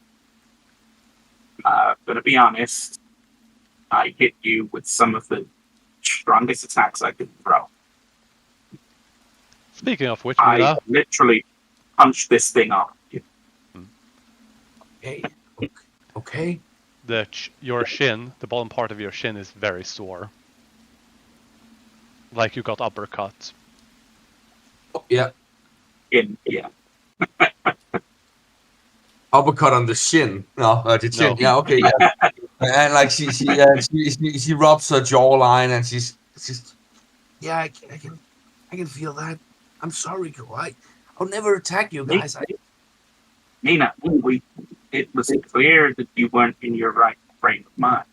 Gonna be honest, I hit you with some of the strongest attacks I could throw. Speaking of which, I Mina, literally punched this thing off you. Hey, okay. your shin, the bottom part of your shin is very sore. Like you got uppercut. Oh, yeah. Yeah. Uppercut on the shin. No, the chin. No. Yeah, okay, yeah. And like she rubs her jawline, and she's. Yeah, I can feel that. I'm sorry, I'll never attack you guys. Nina, it was clear that you weren't in your right frame of mind.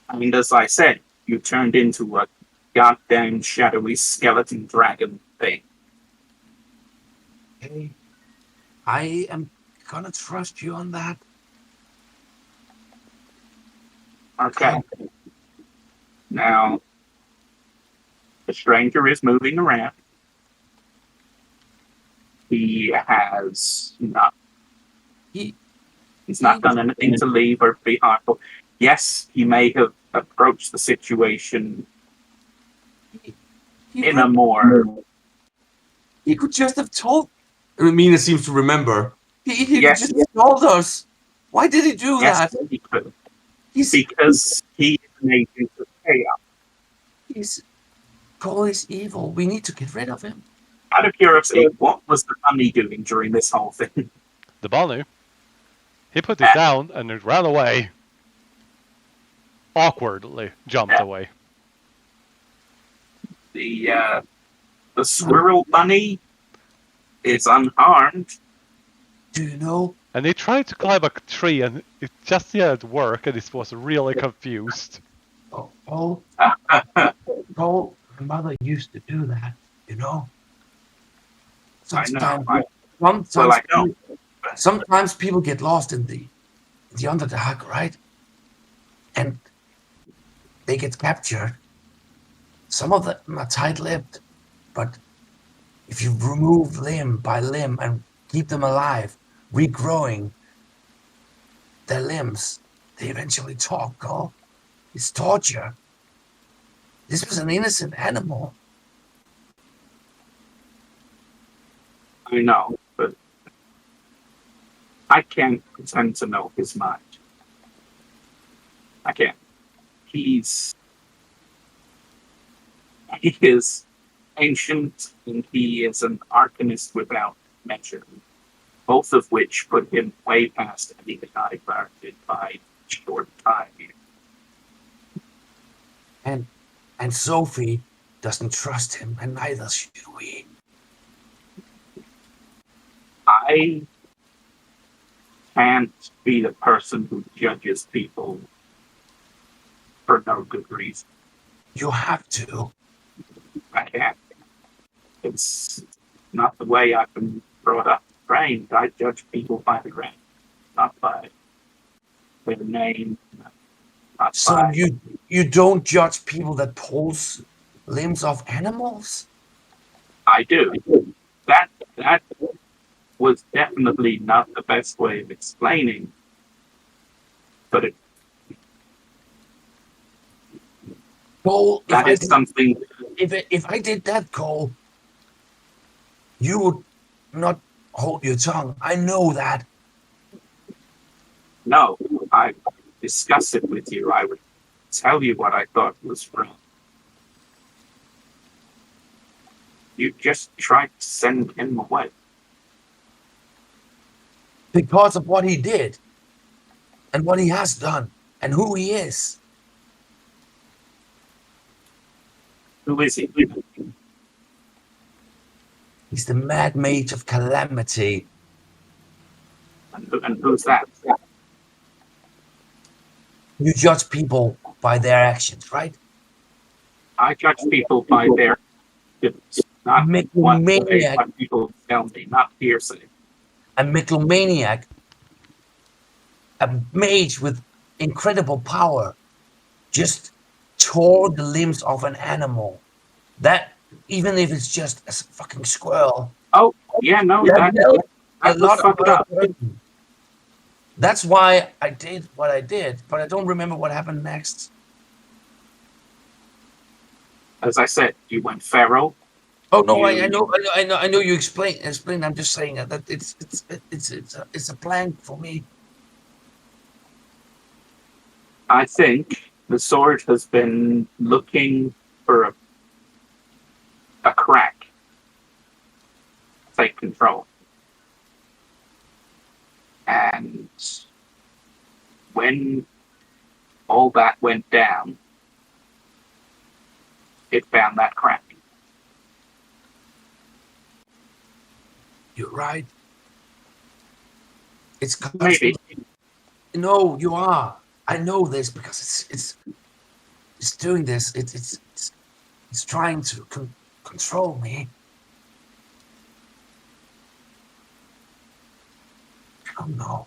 I mean, as I said, you turned into a goddamn shadowy skeleton dragon thing. Hey, I am gonna trust you on that. Okay. Now, the stranger is moving around. He has not. He's not done anything to leave or be harmful. Yes, he may have approached the situation in a more. He could just have told. Mina seems to remember. He could Yes. just have told us. Why did he do Yes, that? he could. He's Because he is an agent of chaos. Cole is evil. We need to get rid of him. Out of curiosity, what was the bunny doing during this whole thing? The bunny, he put it down and it ran away. Awkwardly jumped away. The squirrel bunny is unharmed. Do you know? And he tried to climb a tree and it just didn't work and he was really confused. Cole, Cole, my mother used to do that, you know? I know. Sometimes, Well, I know. sometimes people get lost in the Underdark, right? And they get captured. Some of them are tight-lipped, but if you remove limb by limb and keep them alive, regrowing their limbs, they eventually talk, Cole. It's torture. This was an innocent animal. I know, but I can't pretend to know his mind. I can't. He is ancient and he is an arcanist without measure, both of which put him way past anything I bargained by short time. And Sophie doesn't trust him, and neither should we. I can't be the person who judges people for no good reason. You have to. I can't. It's not the way I've been brought up, trained. I judge people by the rank, not by their name. Not So by... you don't judge people that pulls limbs of animals? I do. That was definitely not the best way of explaining, but it. Cole, That is something. If I did that, Cole, you would not hold your tongue. I know that. No, I discuss it with you. I would tell you what I thought was wrong. You just tried to send him away. Because of what he did, and what he has done, and who he is. Who is he? He's the Mad Mage of Calamity. And who's that? You judge people by their actions, right? I judge people by their actions, not what people tell me, not hearsay. A megalomaniac, a mage with incredible power, just tore the limbs of an animal. That, even if it's just a fucking squirrel. Oh, yeah, no, that was fucked up. That's why I did what I did, but I don't remember what happened next. As I said, you went feral. Oh no, I know. You explain. I'm just saying that it's a plan for me. I think the sword has been looking for a crack. Take control. And when all that went down, it found that crack. You're right. It's maybe. No, you are. I know this because it's doing this. It's trying to control me. I don't know.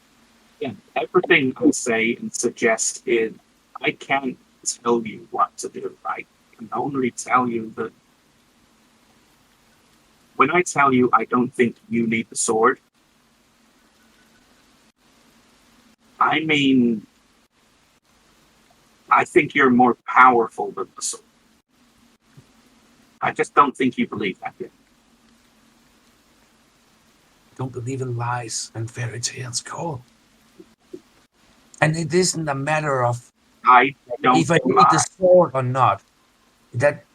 Yeah, everything I say and suggest is I can't tell you what to do. I can only tell you that when I tell you I don't think you need the sword, I mean, I think you're more powerful than the sword. I just don't think you believe that yet. Don't believe in lies and fairy tales, Cole. And it isn't a matter of I don't if I need lie. the sword or not. That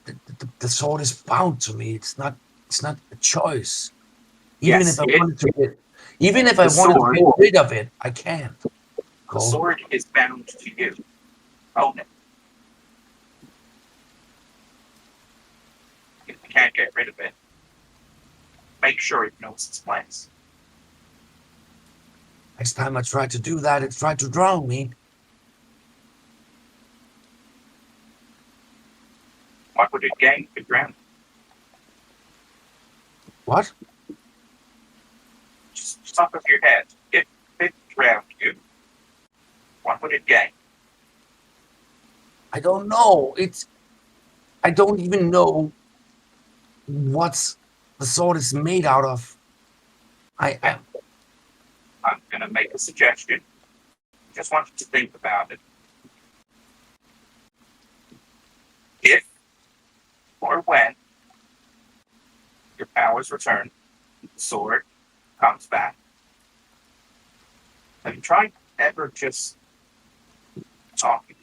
the sword is bound to me. It's not a choice. Even Yes, if I wanted to get, even if I the wanted to sword- get rid of it, I can't. The Cole. sword is bound to you. Own it. If you can't get rid of it, make sure it knows its place. Next time I try to do that, it tried to drown me. What would it gain if it drowned? What? Just top of your head. If it drowned you, what would it gain? I don't know. I don't even know what the sword is made out of. I'm going to make a suggestion. Just want you to think about it. If or when your powers return, the sword comes back, have you tried ever just talking?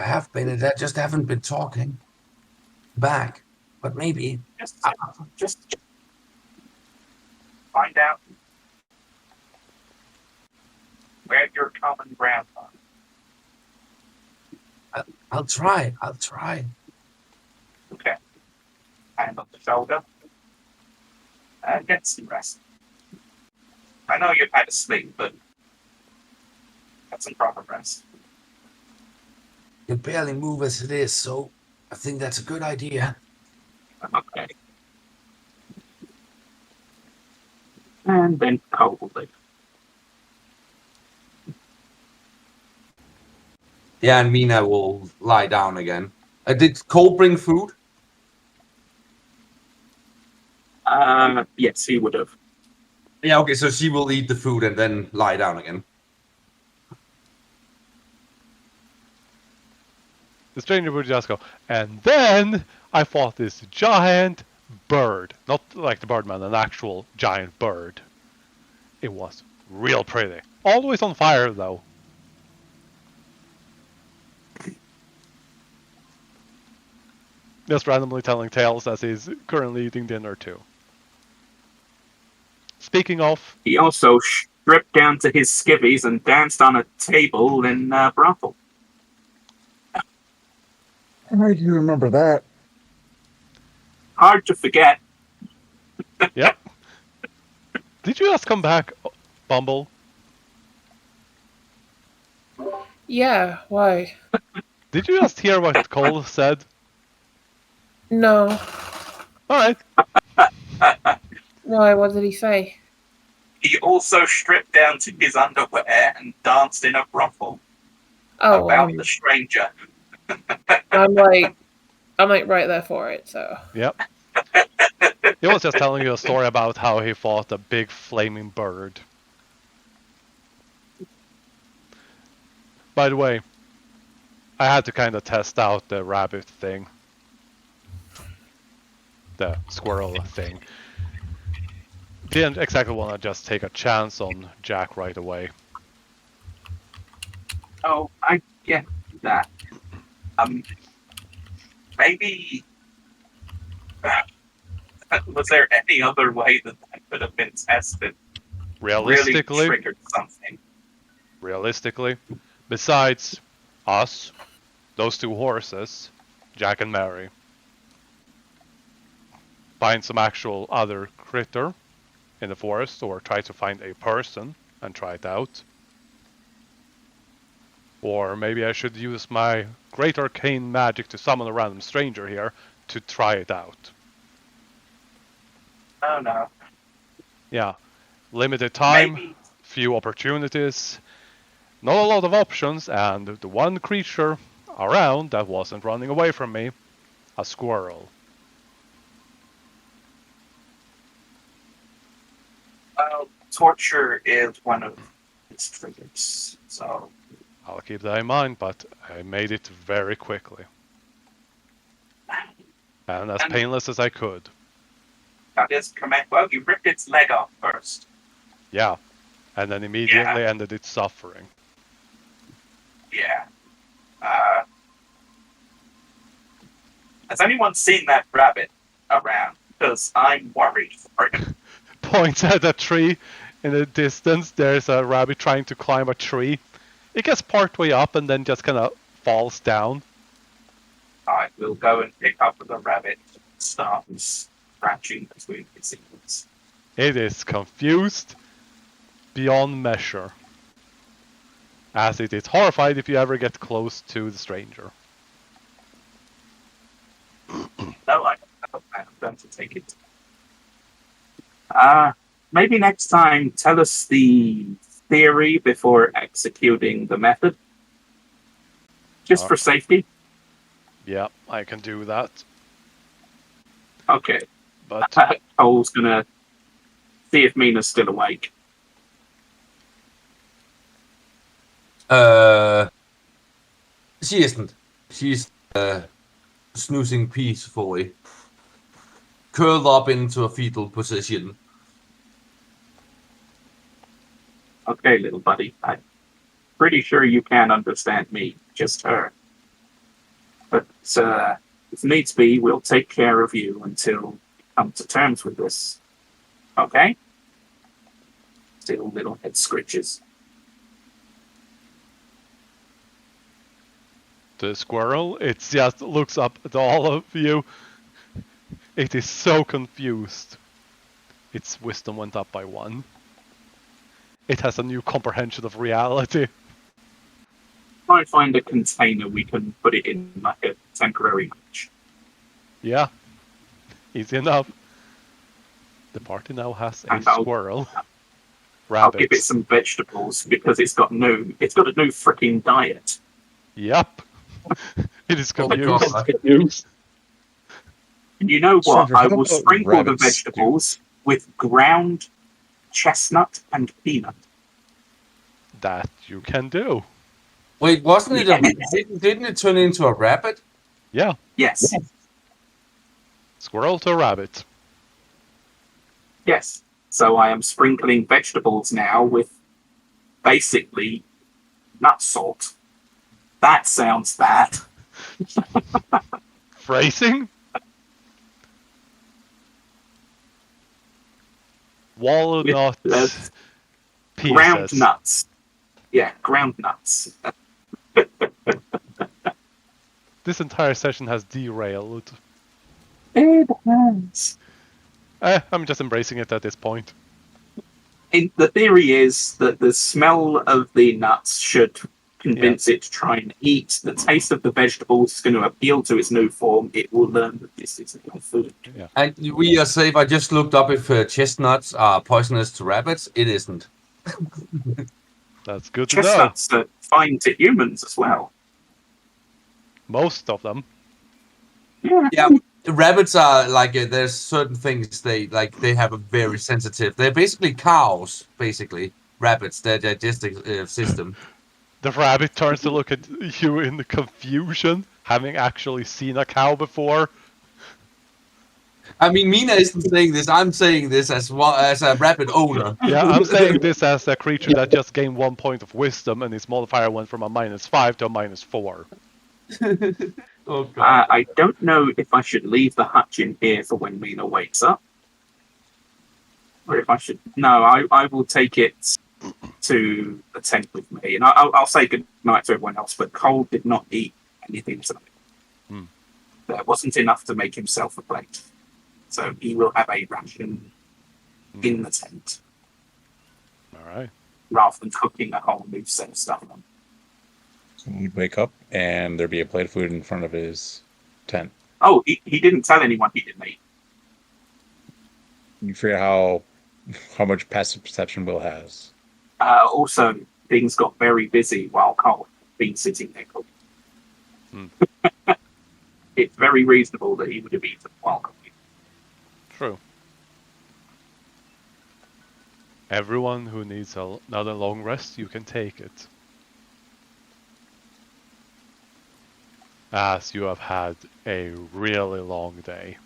I have been, and I just haven't been talking back. But maybe Just find out where your common ground are. I'll try. I'll try. Okay. Hand on the shoulder. And get some rest. I know you've had a sleep, but get some proper rest. You barely move as it is, so I think that's a good idea. Okay. And then coldly. Yeah, and Mina will lie down again. Did Cole bring food? Yes, he would have. Yeah, okay, so she will eat the food and then lie down again. The stranger would just go, and then I fought this giant bird. Not like the Birdman, an actual giant bird. It was real pretty. Always on fire, though. Just randomly telling tales as he's currently eating dinner, too. Speaking of... He also stripped down to his skivvies and danced on a table in brothel. I do remember that. Hard to forget. Yep. Did you just come back, Bumble? Yeah, why? Did you just hear what Cole said? No. Alright. Why? What did he say? He also stripped down to his underwear and danced in a brothel. Oh, about the stranger. I'm like right there for it. So. Yep. He was just telling you a story about how he fought a big flaming bird. By the way, I had to kind of test out the rabbit thing. The squirrel thing. Didn't exactly want to just take a chance on Jack right away. Oh, I get that. Maybe... was there any other way that could have been tested? Realistically, really triggered something. Realistically, besides us, those two horses, Jack and Mary, find some actual other critter in the forest, or try to find a person and try it out. Or maybe I should use my great arcane magic to summon a random stranger here to try it out. Oh no. Yeah, limited time, Maybe. few opportunities, not a lot of options, and the one creature around that wasn't running away from me, a squirrel. Well, torture is one of its triggers, so I'll keep that in mind, but I made it very quickly. And as And- painless as I could. that is correct. Well, you ripped its leg off first. Yeah. And then immediately ended its suffering. Yeah. Has anyone seen that rabbit around? Because I'm worried for him. Points at a tree in the distance. There's a rabbit trying to climb a tree. It gets partway up and then just kind of falls down. I will go and pick up the rabbit and start scratching between its ears. It is confused beyond measure. As it is horrified if you ever get close to the stranger. No, I am going to take it. Maybe next time tell us the theory before executing the method. Just for safety. Yeah, I can do that. Okay. But Cole's gonna see if Mina's still awake. She isn't. She's snoozing peacefully, curled up into a fetal position. Okay, little buddy. I'm pretty sure you can understand me, just her. But if needs be, we'll take care of you until we come to terms with this. Okay? Still little head scritches. the squirrel, it just looks up at all of you. It is so confused. Its wisdom went up by 1. It has a new comprehension of reality. Try and find a container we can put it in, like a temporary match. Yeah, easy enough. The party now has a And I'll- squirrel. I'll give it Rabbits. some vegetables because it's got a new freaking diet. Yep. It is Oh my confused. God. And you know what? Stranger, I how will about sprinkle the rabbit stew? vegetables with ground chestnut and peanut. That you can do. Wait, wasn't it didn't it turn into a rabbit? Yeah, Yes. squirrel to rabbit. Yes. So I am sprinkling vegetables now with basically nut salt. That sounds bad. Phrasing? Walnuts. With Pieces. ground nuts. Yeah, ground nuts. This entire session has derailed. It has. I'm just embracing it at this point. The theory is that the smell of the nuts should convince it to try and eat. The taste of the vegetables is going to appeal to its new form. It will learn that this is real food. Yeah. And we are safe. I just looked up if chestnuts are poisonous to rabbits. It isn't. That's good to know. Chestnuts are fine to humans as well. Most of them. Yeah, rabbits are like there's certain things they have a very sensitive. They're basically cows. Basically, rabbits. Their digestive system. The rabbit turns to look at you in the confusion, having actually seen a cow before. I mean, Mina isn't saying this. I'm saying this as a rabbit owner. Yeah, I'm saying this as a creature that just gained 1 point of wisdom and its modifier went from a -5 to a -4. Oh god. I don't know if I should leave the hutch in here for when Mina wakes up. Or if I should... No, I will take it to the tent with me. And I'll say good night to everyone else, but Cole did not eat anything tonight. There wasn't enough to make himself a plate. So he will have a ration in the tent, Alright. rather than cooking a whole new set of stuff on. So he'd wake up and there'd be a plate of food in front of his tent. Oh, he didn't tell anyone he didn't eat. You figure how much passive perception Will has. Also, things got very busy while Cole had been sitting there cooking. It's very reasonable that he would have eaten while cooking. True. Everyone who needs another long rest, you can take it. As you have had a really long day.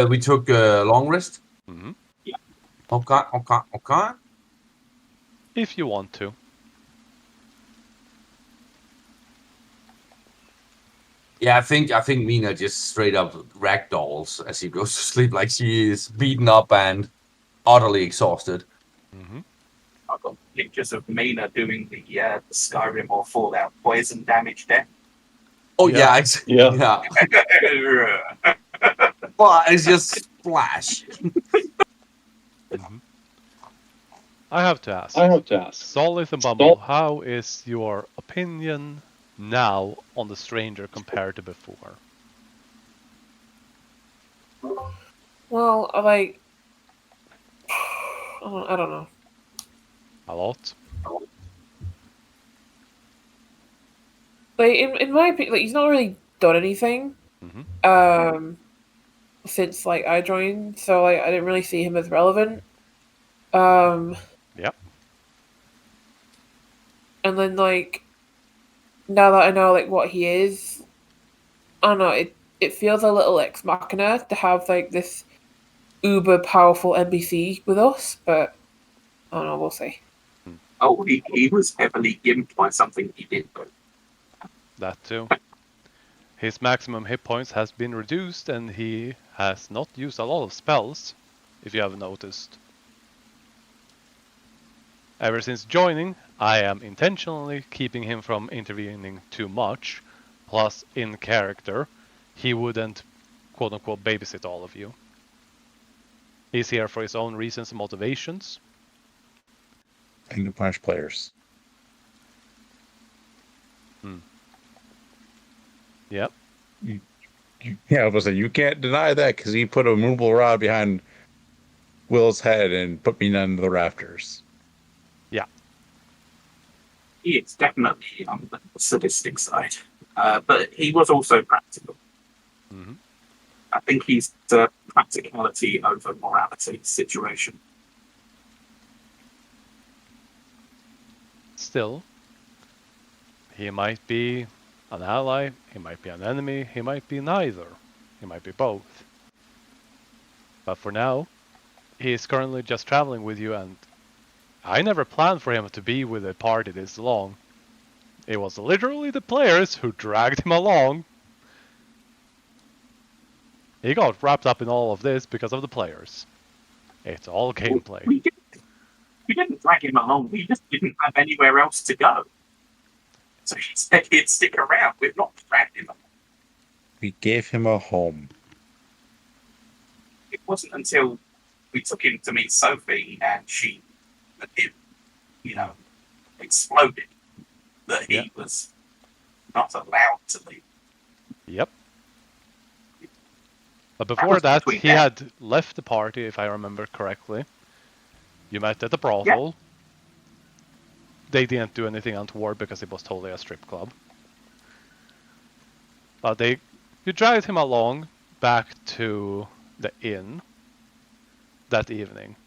We took a long rest. Hmm. Okay. If you want to. Yeah, I think Mina just straight up ragdolls as she goes to sleep, like she is beaten up and utterly exhausted. Hmm. I've got pictures of Mina doing the Skyrim or Fallout poison damage death. Oh Yeah. yeah. Well, it's just splash. Hmm. I have to ask. Solid and Bumble, how is your opinion now on the stranger compared to before? Well, I don't know. A lot? Like in my opinion, like he's not really done anything. Hmm. Since like I joined, so like I didn't really see him as relevant. Um, Yep. and then like now that I know like what he is, I don't know. It feels a little ex machina to have like this uber powerful NPC with us, but I don't know. We'll see. Oh, he was heavily gimped by something he did. That too. His maximum hit points has been reduced and he has not used a lot of spells, if you have noticed. Ever since joining, I am intentionally keeping him from intervening too much, plus in character, he wouldn't quote-unquote babysit all of you. He's here for his own reasons and motivations. And to punish players. Yep. Yeah, I was like, you can't deny that because he put a movable rod behind Will's head and put me under the rafters. Yeah. He is definitely on the sadistic side, but he was also practical. Hmm. I think he's the practicality over morality situation. Still, he might be an ally, he might be an enemy, he might be neither. He might be both. But for now, he is currently just traveling with you, and I never planned for him to be with a party this long. It was literally the players who dragged him along. He got wrapped up in all of this because of the players. It's all gameplay. We didn't drag him along. We just didn't have anywhere else to go. So he said he'd stick around. We've not dragged him along. We gave him a home. It wasn't until we took him to meet Sophie and she, exploded that he was not allowed to leave. Yep. But before that, he had left the party, if I remember correctly. You met at the brothel. Yeah. They didn't do anything untoward because it was totally a strip club. But you dragged him along back to the inn that evening,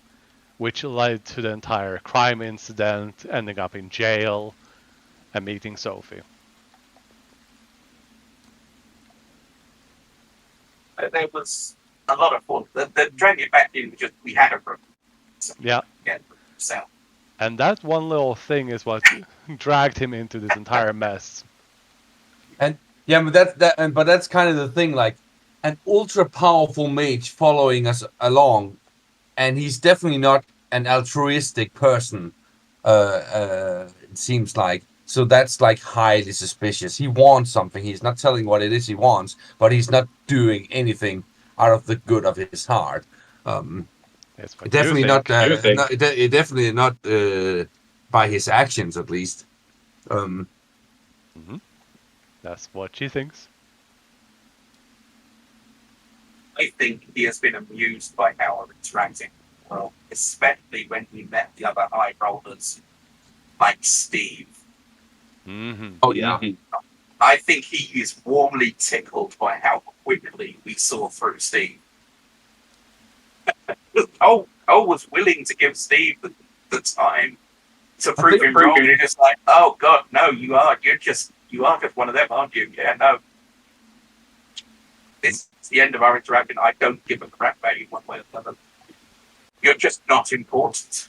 which led to the entire crime incident, ending up in jail, and meeting Sophie. There was a lot of fun. The dragging back in, we had a room. So yeah. So. And that one little thing is what dragged him into this entire mess. And yeah, but that's kind of the thing, like an ultra powerful mage following us along, and he's definitely not an altruistic person. It seems like. So that's like highly suspicious. He wants something. He's not telling what it is he wants, but he's not doing anything out of the good of his heart. Definitely not. Definitely not by his actions, at least. That's what she thinks. I think he has been amused by how we're interacting. Well, especially when we met the other high rollers, like Steve. Mm-hmm. Oh yeah. I think he is warmly tickled by how quickly we saw through Steve. Cole was willing to give Steve the time to prove him wrong. You're just like, oh god, no, you are just one of them, aren't you? Yeah, no. This is the end of our interaction. I don't give a crap about you one way or another. You're just not important.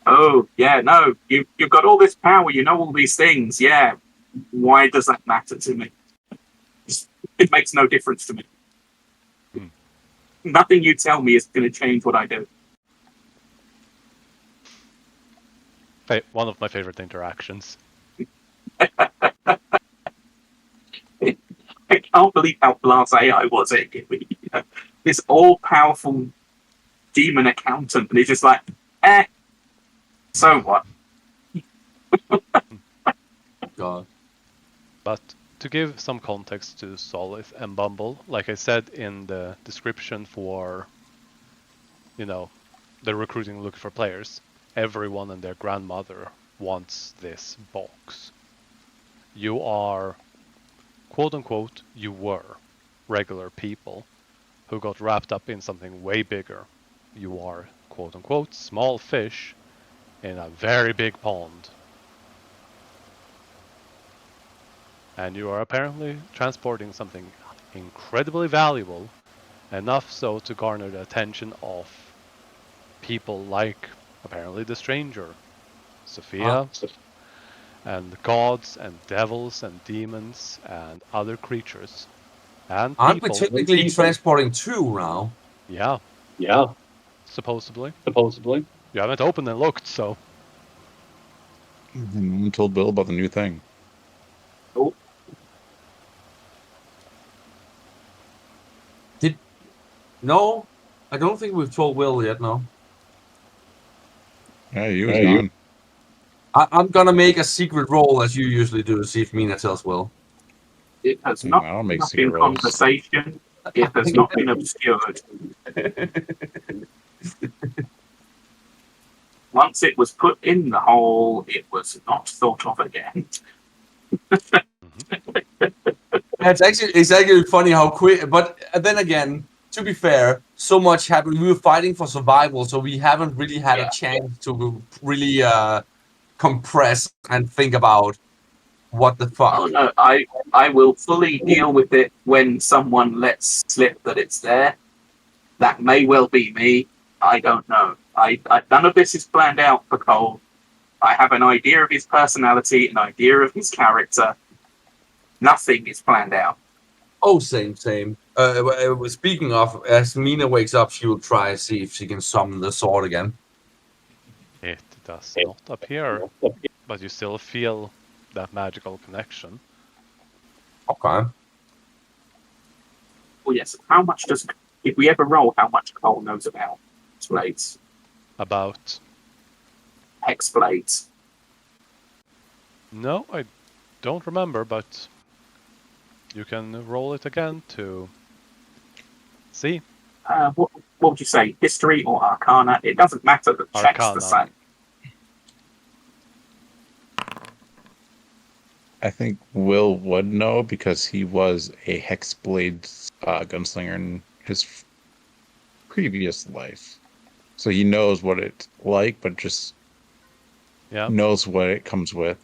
Oh yeah, no, you've got all this power. You know all these things. Yeah, why does that matter to me? It makes no difference to me. Nothing you tell me is going to change what I do. One of my favorite interactions. I can't believe how blasé I was at it. This all-powerful demon accountant, and he's just like, so what? God. But to give some context to Solith and Bumble, like I said in the description for, the recruiting look for players, everyone and their grandmother wants this box. You are, quote unquote, you were regular people who got wrapped up in something way bigger. You are, quote unquote, small fish in a very big pond. And you are apparently transporting something incredibly valuable, enough so to garner the attention of people like, apparently, the stranger, Sophia, and gods and devils and demons and other creatures. And Aren't we people. technically transporting two now? Yeah. Yeah, Supposedly. supposedly. You haven't opened and looked, so. No one told Bill about the new thing. Oh. No, I don't think we've told Will yet, no. Yeah, he was gone. I'm gonna make a secret roll as you usually do to see if Mina tells Will. It has not I'll make been secret rolls. conversation. It has not been obscured. Once it was put in the hole, it was not thought of again. It's actually funny how quick, but then again, to be fair, so much happened. We were fighting for survival, so we haven't really had a chance to really compress and think about what the fuck. Oh no, I will fully deal with it when someone lets slip that it's there. That may well be me. I don't know. None of this is planned out for Cole. I have an idea of his personality, an idea of his character. Nothing is planned out. Oh, same. Speaking of, as Mina wakes up, she will try and see if she can summon the sword again. It does not appear, but you still feel that magical connection. Okay. Oh yes. How much does, if we ever roll, how much Cole knows about blades? About? Hex blades. No, I don't remember, but you can roll it again to see. What would you say? History or Arcana? It doesn't matter. The check's Arcana. the same. I think Will would know because he was a Hexblade gunslinger in his previous life. So he knows what it's like, but just knows what it comes with.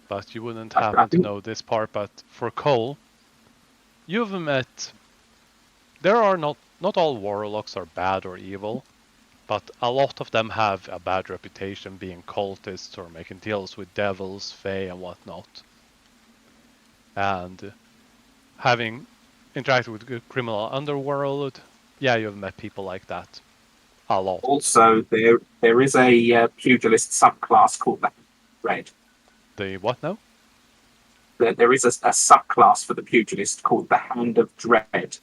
But you wouldn't happen to know this part. But for Cole, you've met... There are not all warlocks are bad or evil, but a lot of them have a bad reputation being cultists or making deals with devils, fae and whatnot. And having interacted with the criminal underworld, yeah, you've met people like that. A lot. Also, there is a pugilist subclass called the Red. The what now? There is a subclass for the pugilist called the Hand of Dread,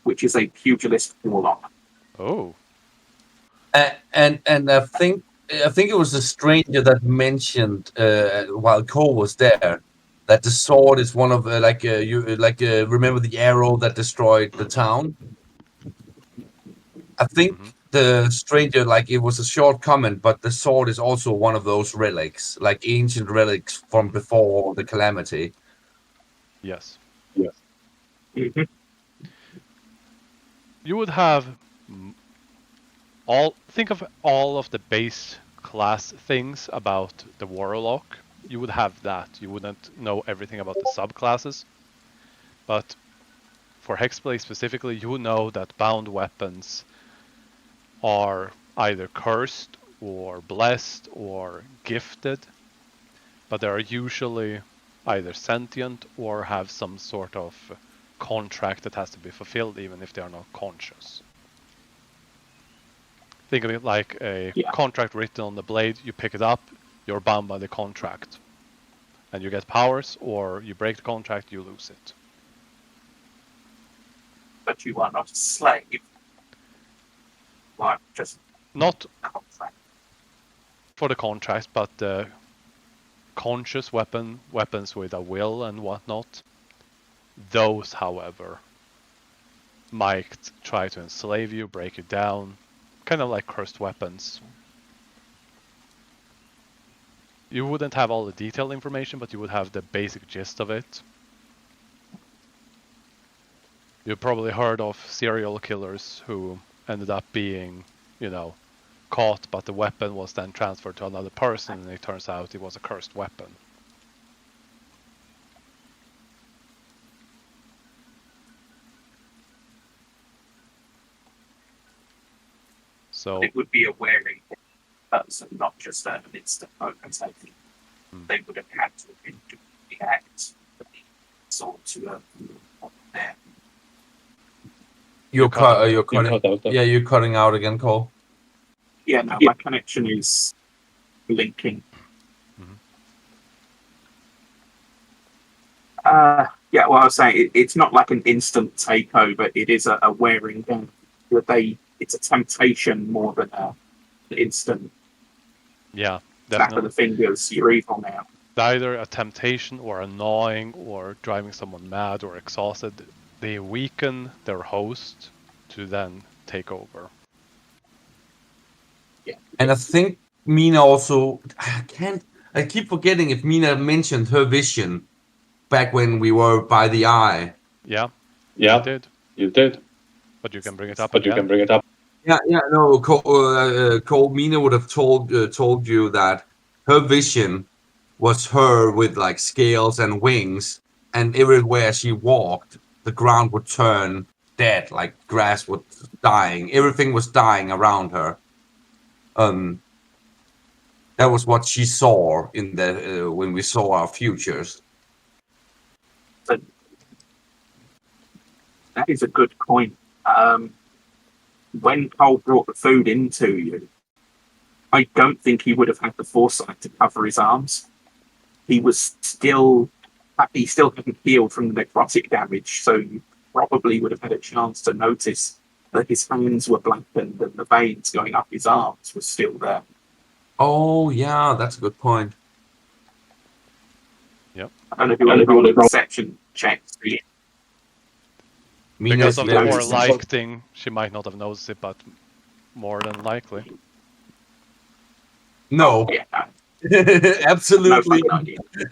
which is a pugilist warlock. Oh. And I think it was the stranger that mentioned while Cole was there that the sword is one of remember the arrow that destroyed the town? I think the stranger like it was a short comment, but the sword is also one of those relics, like ancient relics from before the calamity. Yes. Mhm. You would have think of all of the base class things about the warlock. You would have that. You wouldn't know everything about the subclasses, but for Hexblade specifically, you know that bound weapons are either cursed or blessed or gifted, but they are usually either sentient or have some sort of contract that has to be fulfilled even if they are not conscious. Think of it like a contract written on the blade. You pick it up, you're bound by the contract. And you get powers, or you break the contract, you lose it. But you are not a slave. Like, just Not contract. for the contract, but the conscious weapons with a will and whatnot. Those, however, might try to enslave you, break you down, kind of like cursed weapons. You wouldn't have all the detailed information, but you would have the basic gist of it. You've probably heard of serial killers who ended up being, caught, but the weapon was then transferred to another person, and it turns out it was a cursed weapon. So it would be a wearing person, not just an instant moment. I think they would have had to react sort to there. You're cutting. Yeah, you're cutting out again, Cole. Yeah, no, my connection is blinking. Yeah, well, I was saying it's not like an instant takeover. It is a wearing down. It's a temptation more than an instant. Yeah, snap of the fingers. You're evil now. Either a temptation or annoying or driving someone mad or exhausted. They weaken their host to then take over. Yeah, and I think Mina also. I keep forgetting if Mina mentioned her vision back when we were by the eye. Yeah, you did. But you can bring it up again. Yeah, no. Cole Mina would have told you that her vision was her with like scales and wings, and everywhere she walked, the ground would turn dead, like grass was dying. Everything was dying around her. That was what she saw in the when we saw our futures. That is a good point. When Cole brought the food into you, I don't think he would have had the foresight to cover his arms. He still hadn't healed from the necrotic damage, so you probably would have had a chance to notice that his hands were blackened and the veins going up his arms were still there. Oh yeah, that's a good point. Yep. I don't know if you want to roll a perception check. Because of the more like thing, she might not have noticed it, but more than likely. No. Yeah. Absolutely.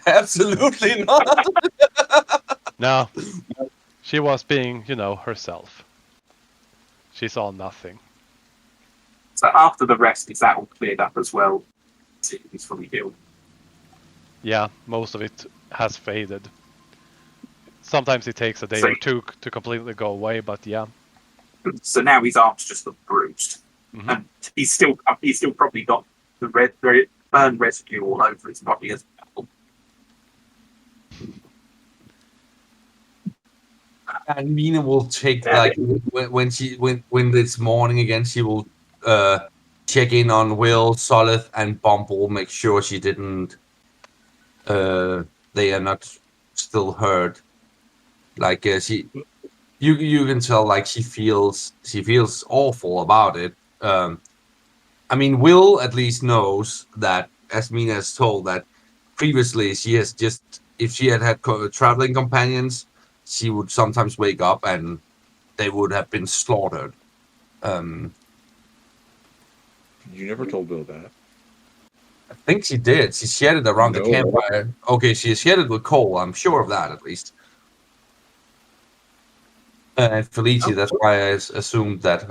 Absolutely not. No. She was being, herself. She saw nothing. So after the rest, is that all cleared up as well? He's fully healed. Yeah, most of it has faded. Sometimes it takes a day or two to completely go away, but yeah. So now his arms just look bruised, and he's still probably got the burn residue all over his body as well. And Mina will take like when it's morning again, she will check in on Will, Solith, and Bumble, make sure she didn't they are not still hurt. Like you can tell like she feels awful about it. I mean, Will at least knows that, as Mina has told, that previously she has just, if she had traveling companions, she would sometimes wake up and they would have been slaughtered. You never told Bill that. I think she did. She shared it around the No. campfire. Okay, she shared it with Cole. I'm sure of that, at least. And Felici, that's why I assumed that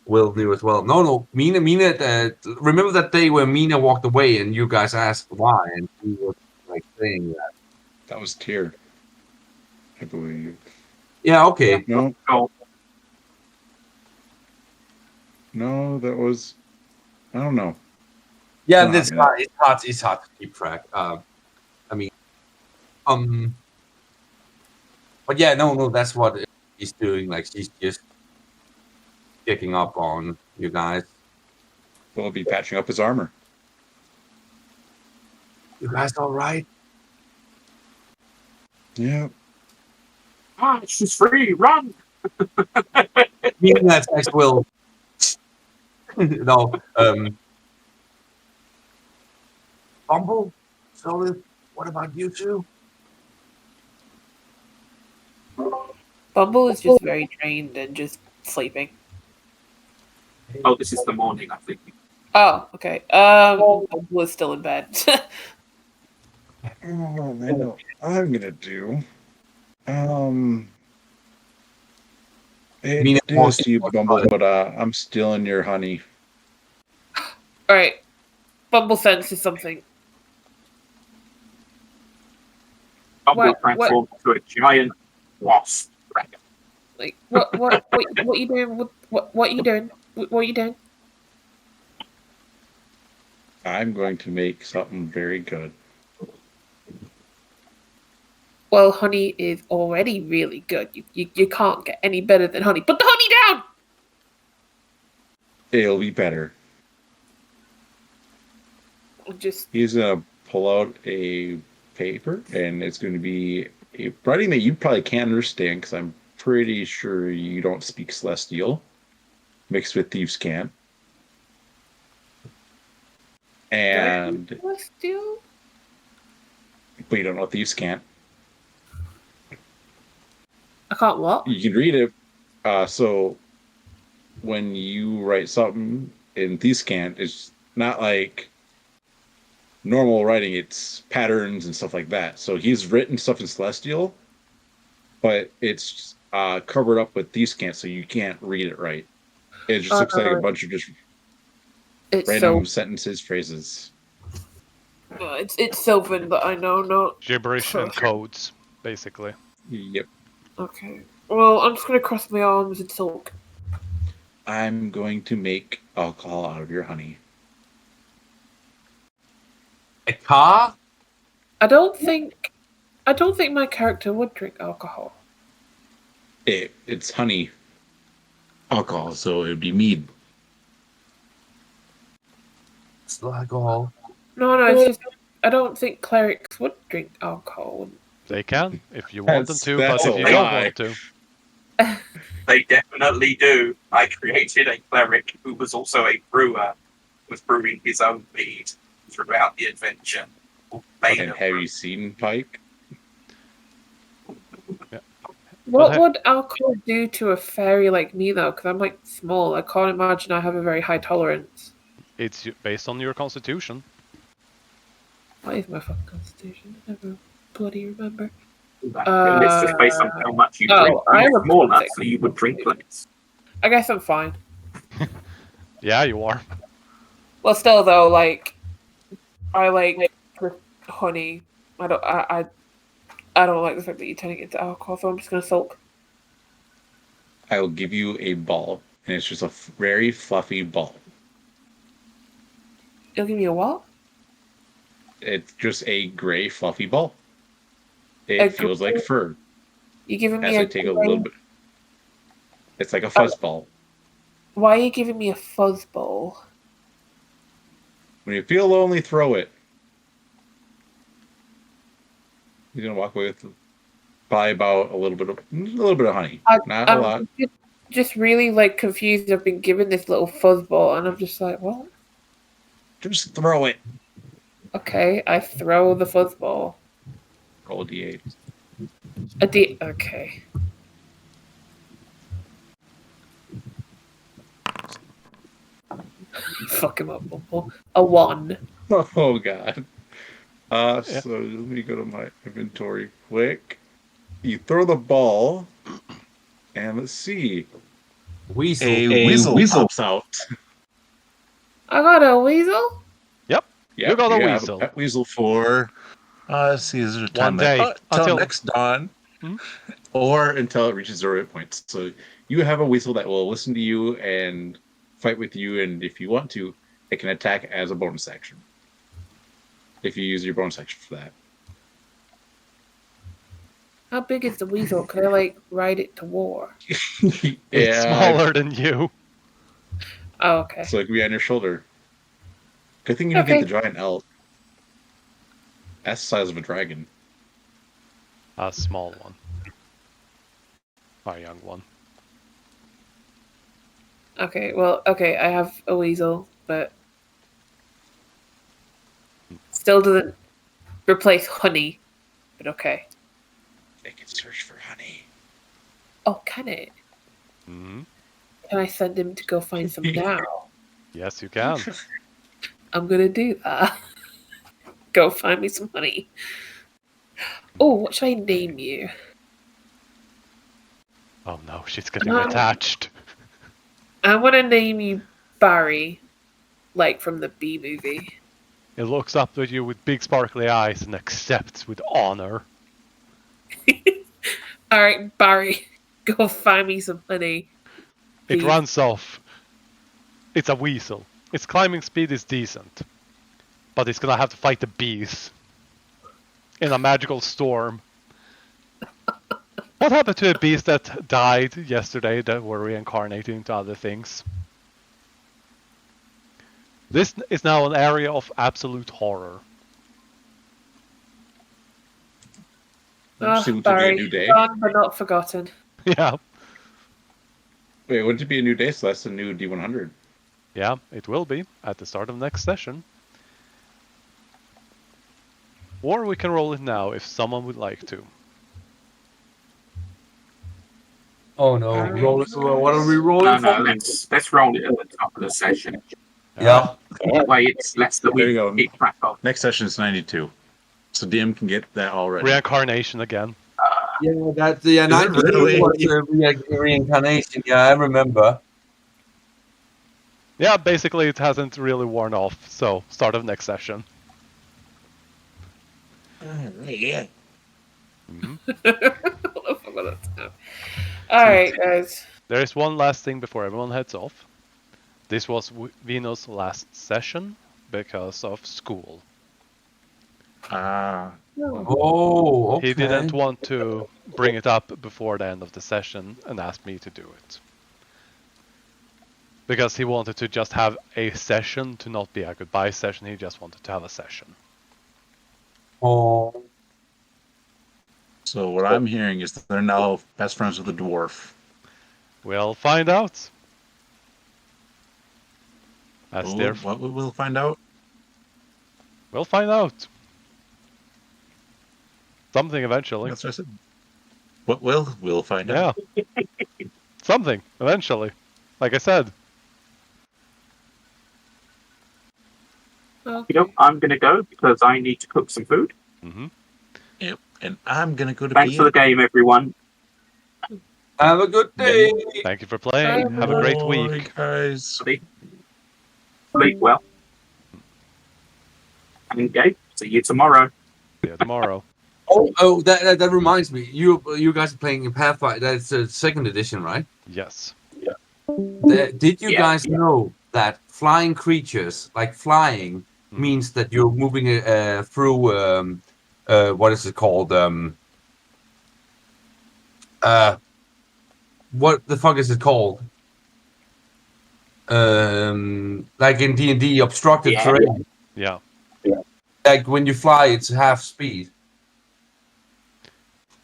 Will knew as well. No, Mina. Remember that day when Mina walked away and you guys asked why, and she was like saying that. That was Tyr, I believe. Yeah, okay. No, Oh, no, that was. I don't know. Yeah, Nah, it's man. hard. It's hard to keep track. I mean, but yeah, no, that's what she's doing. Like she's just picking up on you guys. We'll be patching up his armor. You guys all right? Yeah. she's free. Run. Meaning that next Will. No, Bumble, Solid. What about you two? Bumble is just very drained and just sleeping. Oh, this is the morning, I think. Oh, okay. Bumble is still in bed. Oh, I know. I'm gonna do. Mina It wants is to you, to- Bumble, but I'm stealing your honey. All right. Bumble senses something. Bumble What- transformed into a giant wasp dragon. Like what you doing? What you doing? What you doing? I'm going to make something very good. Well, honey is already really good. You can't get any better than honey. Put the honey down. It'll be better. Just He's gonna pull out a paper, and it's going to be a writing that you probably can't understand because I'm pretty sure you don't speak Celestial, mixed with Thieves' Cant. And let's do. but you don't know Thieves' Cant. I can't what? You can read it. So when you write something in Thieves' Cant, it's not like normal writing, it's patterns and stuff like that. So he's written stuff in Celestial, but it's covered up with Thieves' Cant, so you can't read it right. It just looks like a bunch of just random sentences, phrases. It's Sylvan, but I know not Gibberish and codes, basically. Yep. Okay. Well, I'm just gonna cross my arms and sulk. I'm going to make alcohol out of your honey. A car? I don't think my character would drink alcohol. It's honey alcohol, so it would be mead. Still alcohol. No, it's just I don't think clerics would drink alcohol. They can, if you want them to, but That's if a you don't lie. want to. They definitely do. I created a cleric who was also a brewer, was brewing his own mead throughout the adventure. And have you seen Pike? Yeah. What would alcohol do to a fairy like me, though? Because I'm like small. I can't imagine I have a very high tolerance. It's based on your constitution. What is my fucking constitution? I never bloody remember. It's just based on how much you drink. I am You're a smaller, pathetic. so you would drink less. I guess I'm fine. Yeah, you are. Well, still though, like I like honey. I don't like the fact that you're turning it into alcohol, so I'm just gonna sulk. I will give you a ball, and it's just a very fluffy ball. You'll give me a what? It's just a gray fluffy ball. It feels like fur. You giving me As I take a little bit. It's like a fuzz ball. Why are you giving me a fuzz ball? When you feel lonely, throw it. You're gonna walk away with probably about a little bit of honey, not a lot. Just really like confused. I've been given this little fuzz ball, and I'm just like, what? Just throw it. Okay, I throw the fuzz ball. Roll a d8. Okay. Fuck him up, Bumble. A 1. Oh god. Yeah. So let me go to my inventory quick. You throw the ball, and let's see. Weasel. A weasel pops out. I got a weasel? Yep. Yeah, You got a have weasel. pet weasel for. Let's see, is there a time One day. limit? Until Until- next dawn, Hmm? or until it reaches 0 hit points. So you have a weasel that will listen to you and fight with you, and if you want to, it can attack as a bonus action. If you use your bonus action for that. How big is the weasel? Could I, like, ride it to war? It's smaller than you. Oh, okay. So it can be on your shoulder. Good thing you Okay. get the giant elk. That's the size of a dragon. A small one. Or a young one. Okay, well, okay, I have a weasel, but still doesn't replace honey. But okay. It can search for honey. Oh, can it? Hmm. Can I send him to go find some now? Yes, you can. I'm gonna do that. Go find me some honey. Oh, what should I name you? Oh no, she's getting attached. I want to name you Barry, like from the B movie. It looks up at you with big sparkly eyes and accepts with honor. All right, Barry, go find me some honey. It Please. runs off. It's a weasel. Its climbing speed is decent. But it's gonna have to fight the bees. In a magical storm. What happened to the bees that died yesterday that were reincarnated into other things? This is now an area of absolute horror. Seems to be a Barry, new day. gone but not forgotten. Yeah. Wait, wouldn't it be a new day? So that's the new D100. Yeah, it will be at the start of next session. Or we can roll it now if someone would like to. Oh no, roll it. What are we rolling No, for? let's roll it at the top of the session. Yeah. That way it's less that There we you go. keep track of. Next session is 92. So DM can get that already. Reincarnation again. Yeah, that the 92 really? was a reincarnation. Yeah, I remember. Yeah, basically it hasn't really worn off, so start of next session. Yeah. Alright, guys. There is one last thing before everyone heads off. This was Vino's last session because of school. Ah. Oh, okay. He didn't want to bring it up before the end of the session and asked me to do it. Because he wanted to just have a session, to not be a goodbye session, he just wanted to have a session. Oh. So what I'm hearing is that they're now best friends with the dwarf. We'll find out. As they're... What we'll find out? We'll find out. Something eventually. That's what I said. What we'll find out. Yeah. Something eventually. Like I said. You know, I'm going to go because I need to cook some food. Mm-hmm. Yep. And I'm gonna go to Thanks for the game, everyone. Have a good day. Thank you for playing. Have a great week. Guys. Sleep well. And Gabe, see you tomorrow. See you tomorrow. Oh, that reminds me. You guys are playing in Pathfinder. That's the second edition, right? Yes. Did you guys know that flying creatures, like flying, means that you're moving through what is it called? What the fuck is it called? Like in D&D, obstructed terrain. Yeah. Like when you fly, it's half speed.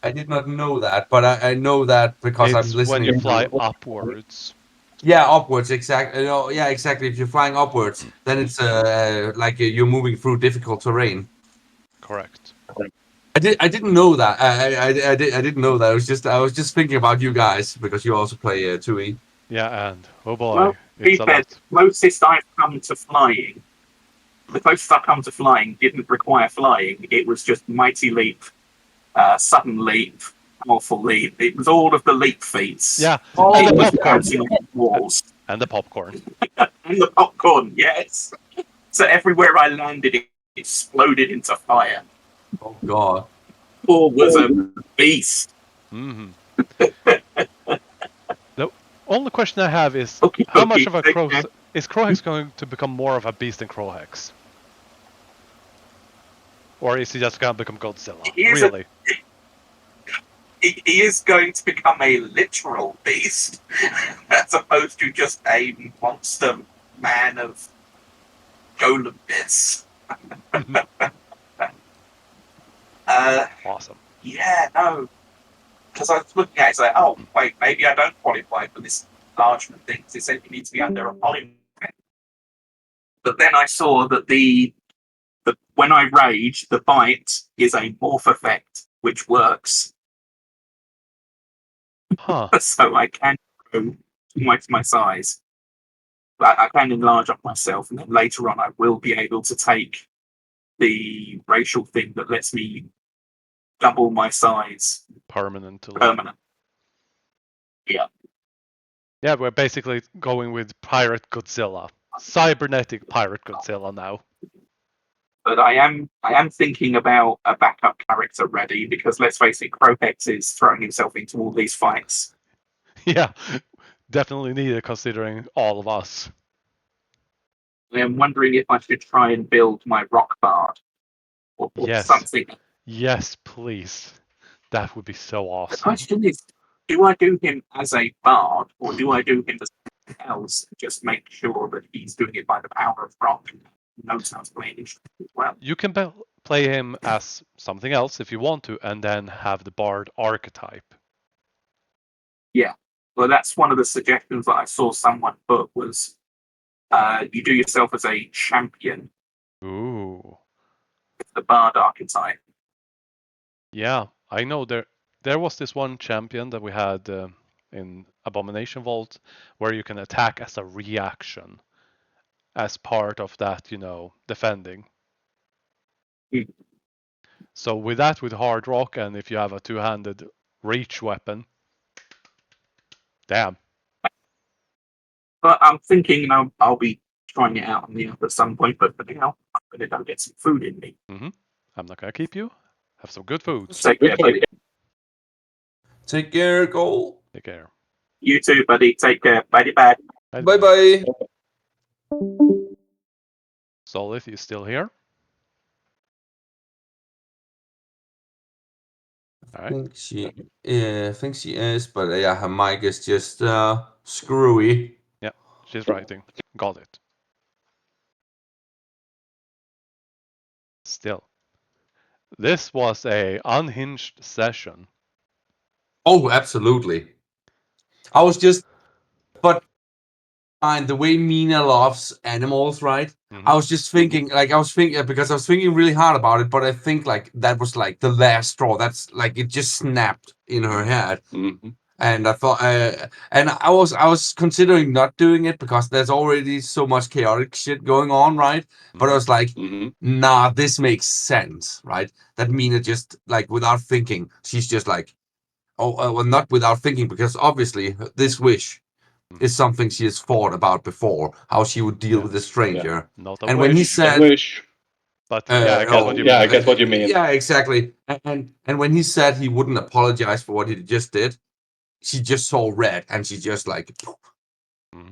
I did not know that, but I know that because I'm It's listening. when you fly upwards. Yeah, upwards, exactly. Yeah, exactly. If you're flying upwards, then it's like you're moving through difficult terrain. Correct. I didn't know that. I didn't know that. I was just thinking about you guys because you also play 2E. Yeah, and oh boy, Well, it's a fair, lot. closest I've come to flying, the closest I've come to flying didn't require flying. It was just mighty leap, sudden leap, powerful leap. It was all of the leap feats. Yeah, Oh, and the It was popcorn. bouncing off the walls. And the popcorn. And the popcorn, yes. So everywhere I landed, it exploded into fire. Oh god. Paul was a beast. Mm-hmm. The only question I have is, Okay, how much of a take Crow care. is Crowhex going to become more of a beast than Crowhex? Or is he just gonna become Godzilla? Really? He is going to become a literal beast as opposed to just a monster man of golem bits. Awesome. Yeah, no. Because I was looking at it, it's like, oh, wait, maybe I don't qualify for this enlargement thing. It said you need to be under a polymorph. But then I saw that the when I rage, the bite is a morph effect, which works. Huh. So I can grow my size. I can enlarge up myself, and then later on, I will be able to take the racial thing that lets me double my size Permanently. permanent. Yeah. Yeah, we're basically going with Pirate Godzilla. Cybernetic Pirate Godzilla now. But I am thinking about a backup character ready because let's face it, Cropex is throwing himself into all these fights. Yeah, definitely needed considering all of us. I am wondering if I should try and build my rock bard or Yes. something. Yes, please. That would be so The awesome. question is, do I do him as a bard or do I do him as something else? Just make sure that he's doing it by the power of rock and knows how to play an instrument as well. You can play him as something else if you want to, and then have the Bard archetype. Yeah. Well, that's one of the suggestions that I saw someone put was you do yourself as a champion, Ooh. the bard archetype. Yeah, I know there was this one champion that we had in Abomination Vault where you can attack as a reaction as part of that, defending. Mm. So with that, with Hard Rock, and if you have a two-handed reach weapon, damn. But I'm thinking I'll be trying it out on the app at some point, but for now, I'm going to go get some food in me. Mm-hmm. I'm not going to keep you. Have some good food. Take care, buddy. Take care, Cole. Take care. You too, buddy. Take care. Bye bye. Bye bye. Solith, you still here? All right. I think she is, but yeah, her mic is just screwy. Yeah, she's writing. Got it. Still. This was a unhinged session. Oh, absolutely. I was just, but the way Mina loves animals, right? Mm-hmm. I was just thinking, because I was thinking really hard about it, but I think like that was like the last straw. That's like it just snapped in her head. Mm-hmm. And I thought, and I was considering not doing it because there's already so much chaotic shit going on, right? Mm-hmm. But I was like, nah, this makes sense, right? That Mina just like without thinking, she's just like, well, not without thinking, because obviously this wish is something she has thought about before, how she would deal with a stranger. Not a And wish. when he said, but yeah, I get what you mean. I get what you mean. Yeah, exactly. And when he said he wouldn't apologize for what he just did, she just saw red and she just like Mm-hmm.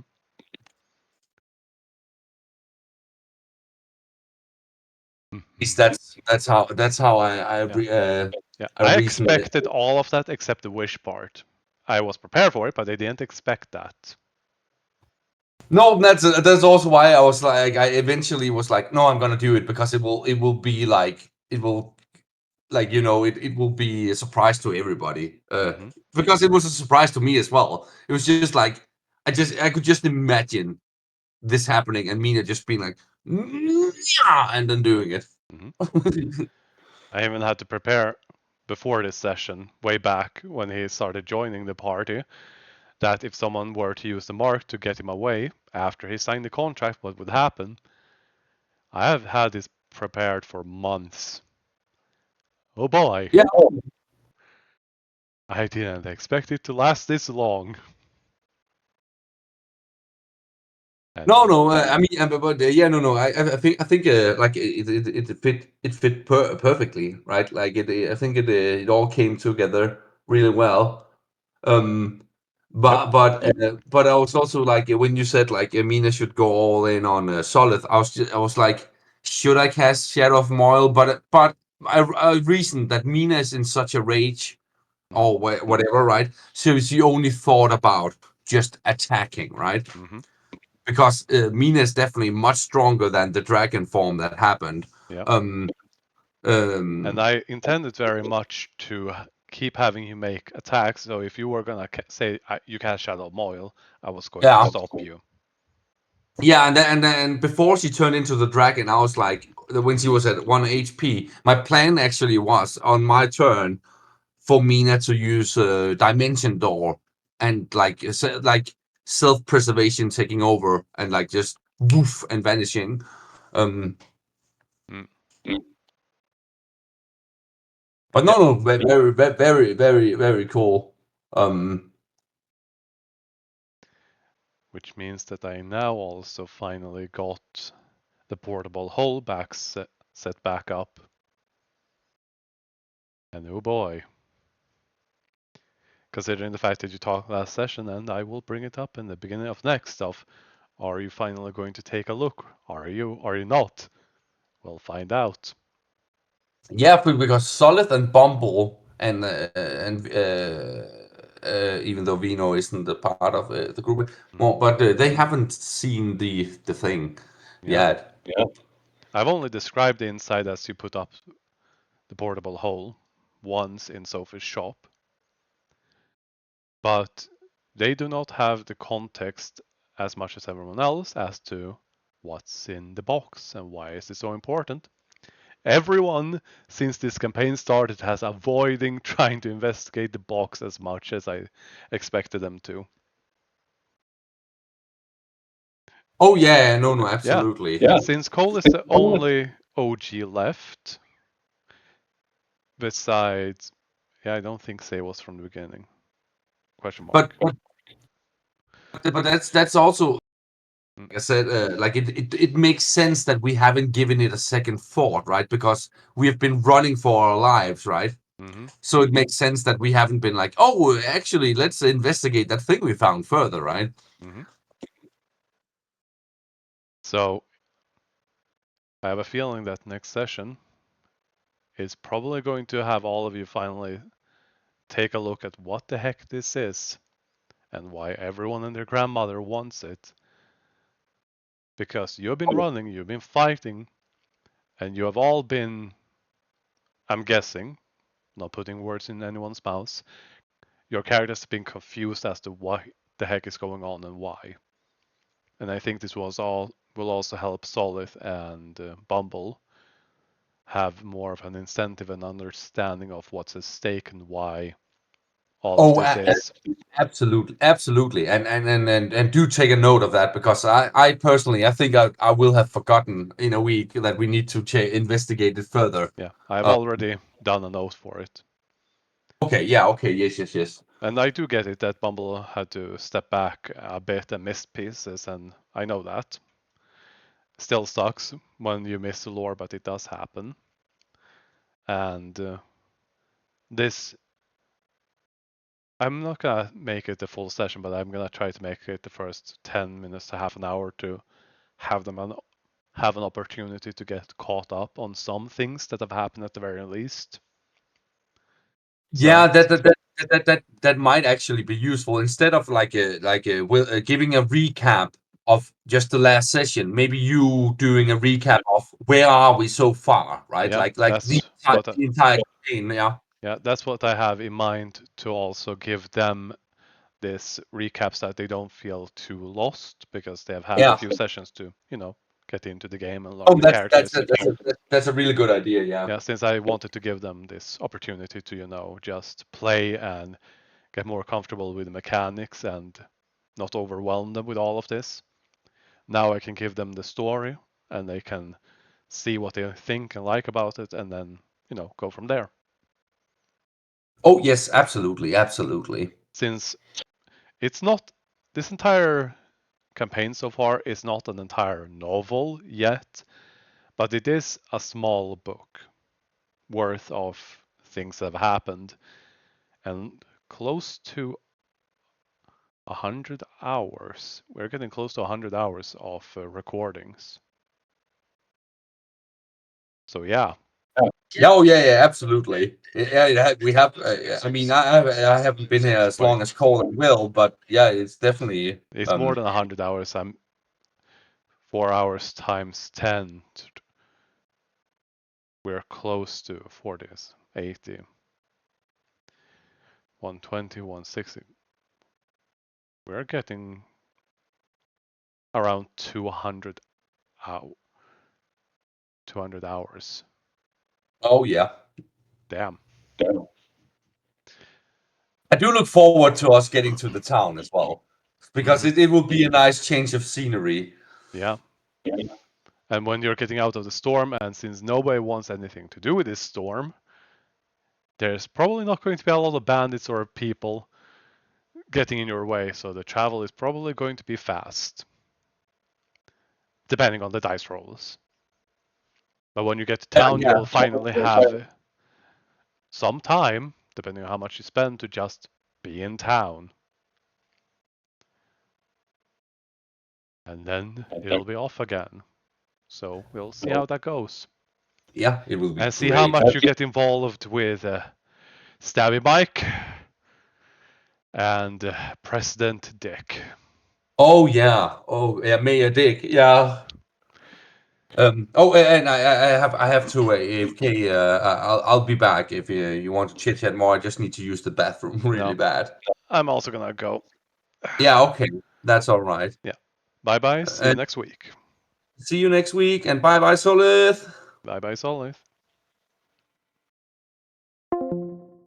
that's how I expected all of that except the wish part. I was prepared for it, but I didn't expect that. No, that's also why I was like, I eventually was like, no, I'm gonna do it because it will be like it will be a surprise to everybody. Because it was a surprise to me as well. It was just like I could just imagine this happening and Mina just being like, yeah, and then doing it. I even had to prepare before this session, way back when he started joining the party. that if someone were to use the mark to get him away after he signed the contract, what would happen? I have had this prepared for months. Oh boy. Yeah. I didn't expect it to last this long. No. I mean, but yeah, no. I think like it fit perfectly, right? Like I think it all came together really well. But I was also like when you said like Mina should go all in on Solid, I was like, should I cast Shadow of Moil? But I reasoned that Mina is in such a rage or whatever, right? So she only thought about just attacking, right? Mm-hmm. Because Mina is definitely much stronger than the dragon form that happened. Yeah. Um, And I intended very much to keep having you make attacks. So if you were gonna say you cast Shadow of Moil, I was going to stop you. Yeah, and then before she turned into the dragon, I was like, when she was at 1 HP, my plan actually was on my turn for Mina to use Dimension Door and like self-preservation taking over and like just woof and vanishing. But no, very, very, very, very cool. Which means that I now also finally got the portable hull back set back up. And oh boy. Considering the fact that you talked last session, and I will bring it up in the beginning of next stuff. Are you finally going to take a look? Are you not? We'll find out. Yeah, because Solid and Bumble and even though Vino isn't a part of the group, but they haven't seen the thing yet. Yeah. I've only described the inside as you put up the portable hull once in Sophie's shop, but they do not have the context as much as everyone else as to what's in the box and why is it so important. Everyone since this campaign started has avoiding trying to investigate the box as much as I expected them to. Oh yeah, no, absolutely. Yeah. Since Cole is the only OG left, besides, I don't think Say was from the beginning. Question mark. But that's also, like I said, like it makes sense that we haven't given it a second thought, right? Because we have been running for our lives, right? Mm-hmm. So it makes sense that we haven't been like, oh, actually, let's investigate that thing we found further, right? Mm-hmm. So I have a feeling that next session is probably going to have all of you finally take a look at what the heck this is and why everyone and their grandmother wants it. Because you've been running, you've been fighting, and you have all been, I'm guessing, not putting words in anyone's mouths, your characters have been confused as to what the heck is going on and why. And I think this will also help Solith and Bumble have more of an incentive and understanding of what's at stake and why all of this is. Absolutely, and do take a note of that because I personally I think I will have forgotten in a week that we need to investigate it further. Yeah, I've already done a note for it. Okay, yeah, okay, yes. And I do get it that Bumble had to step back a bit and missed pieces, and I know that. Still sucks when you miss the lore, but it does happen. And this, I'm not gonna make it the full session, but I'm gonna try to make it the first 10 minutes to half an hour to have them have an opportunity to get caught up on some things that have happened at the very least. Yeah, that might actually be useful instead of giving a recap of just the last session. Maybe you doing a recap of where are we so far, right? Yeah, like that's the entire campaign. Yeah. Yeah, that's what I have in mind to also give them this recaps that they don't feel too lost because they have had a few sessions to, get into the game and learn the characters. That's a really good idea. Yeah, since I wanted to give them this opportunity to, just play and get more comfortable with the mechanics and not overwhelm them with all of this. Now I can give them the story and they can see what they think and like about it and then, go from there. Oh yes, absolutely, absolutely. Since it's not, this entire campaign so far is not an entire novel yet, but it is a small book worth of things that have happened and close to 100 hours. We're getting close to 100 hours of recordings. So yeah. Yeah, oh yeah, absolutely. We have. I mean, I haven't been here as long as Cole and Will, but yeah, it's definitely. It's more than 100 hours. I'm 4 hours times 10. We're close to 40, 80, 120, 160. We're getting around 200 hours. Oh yeah. Damn. I do look forward to us getting to the town as well, because it will be a nice change of scenery. Yeah. And when you're getting out of the storm, and since nobody wants anything to do with this storm, there's probably not going to be a lot of bandits or people getting in your way, so the travel is probably going to be fast. Depending on the dice rolls. But when you get to town, you will finally have some time, depending on how much you spend, to just be in town. And then it'll be off again. So we'll see how that goes. Yeah, it will be And see great. how much you get involved with Stabby Mike and President Dick. Oh yeah, Mayor Dick. Yeah. And I have to AFK. I'll be back if you want to chit chat more. I just need to use the bathroom really bad. I'm also gonna go. Yeah, okay, that's all right. Yeah. Bye bye. See you next week. See you next week, and bye bye, Solith. Bye bye, Solith.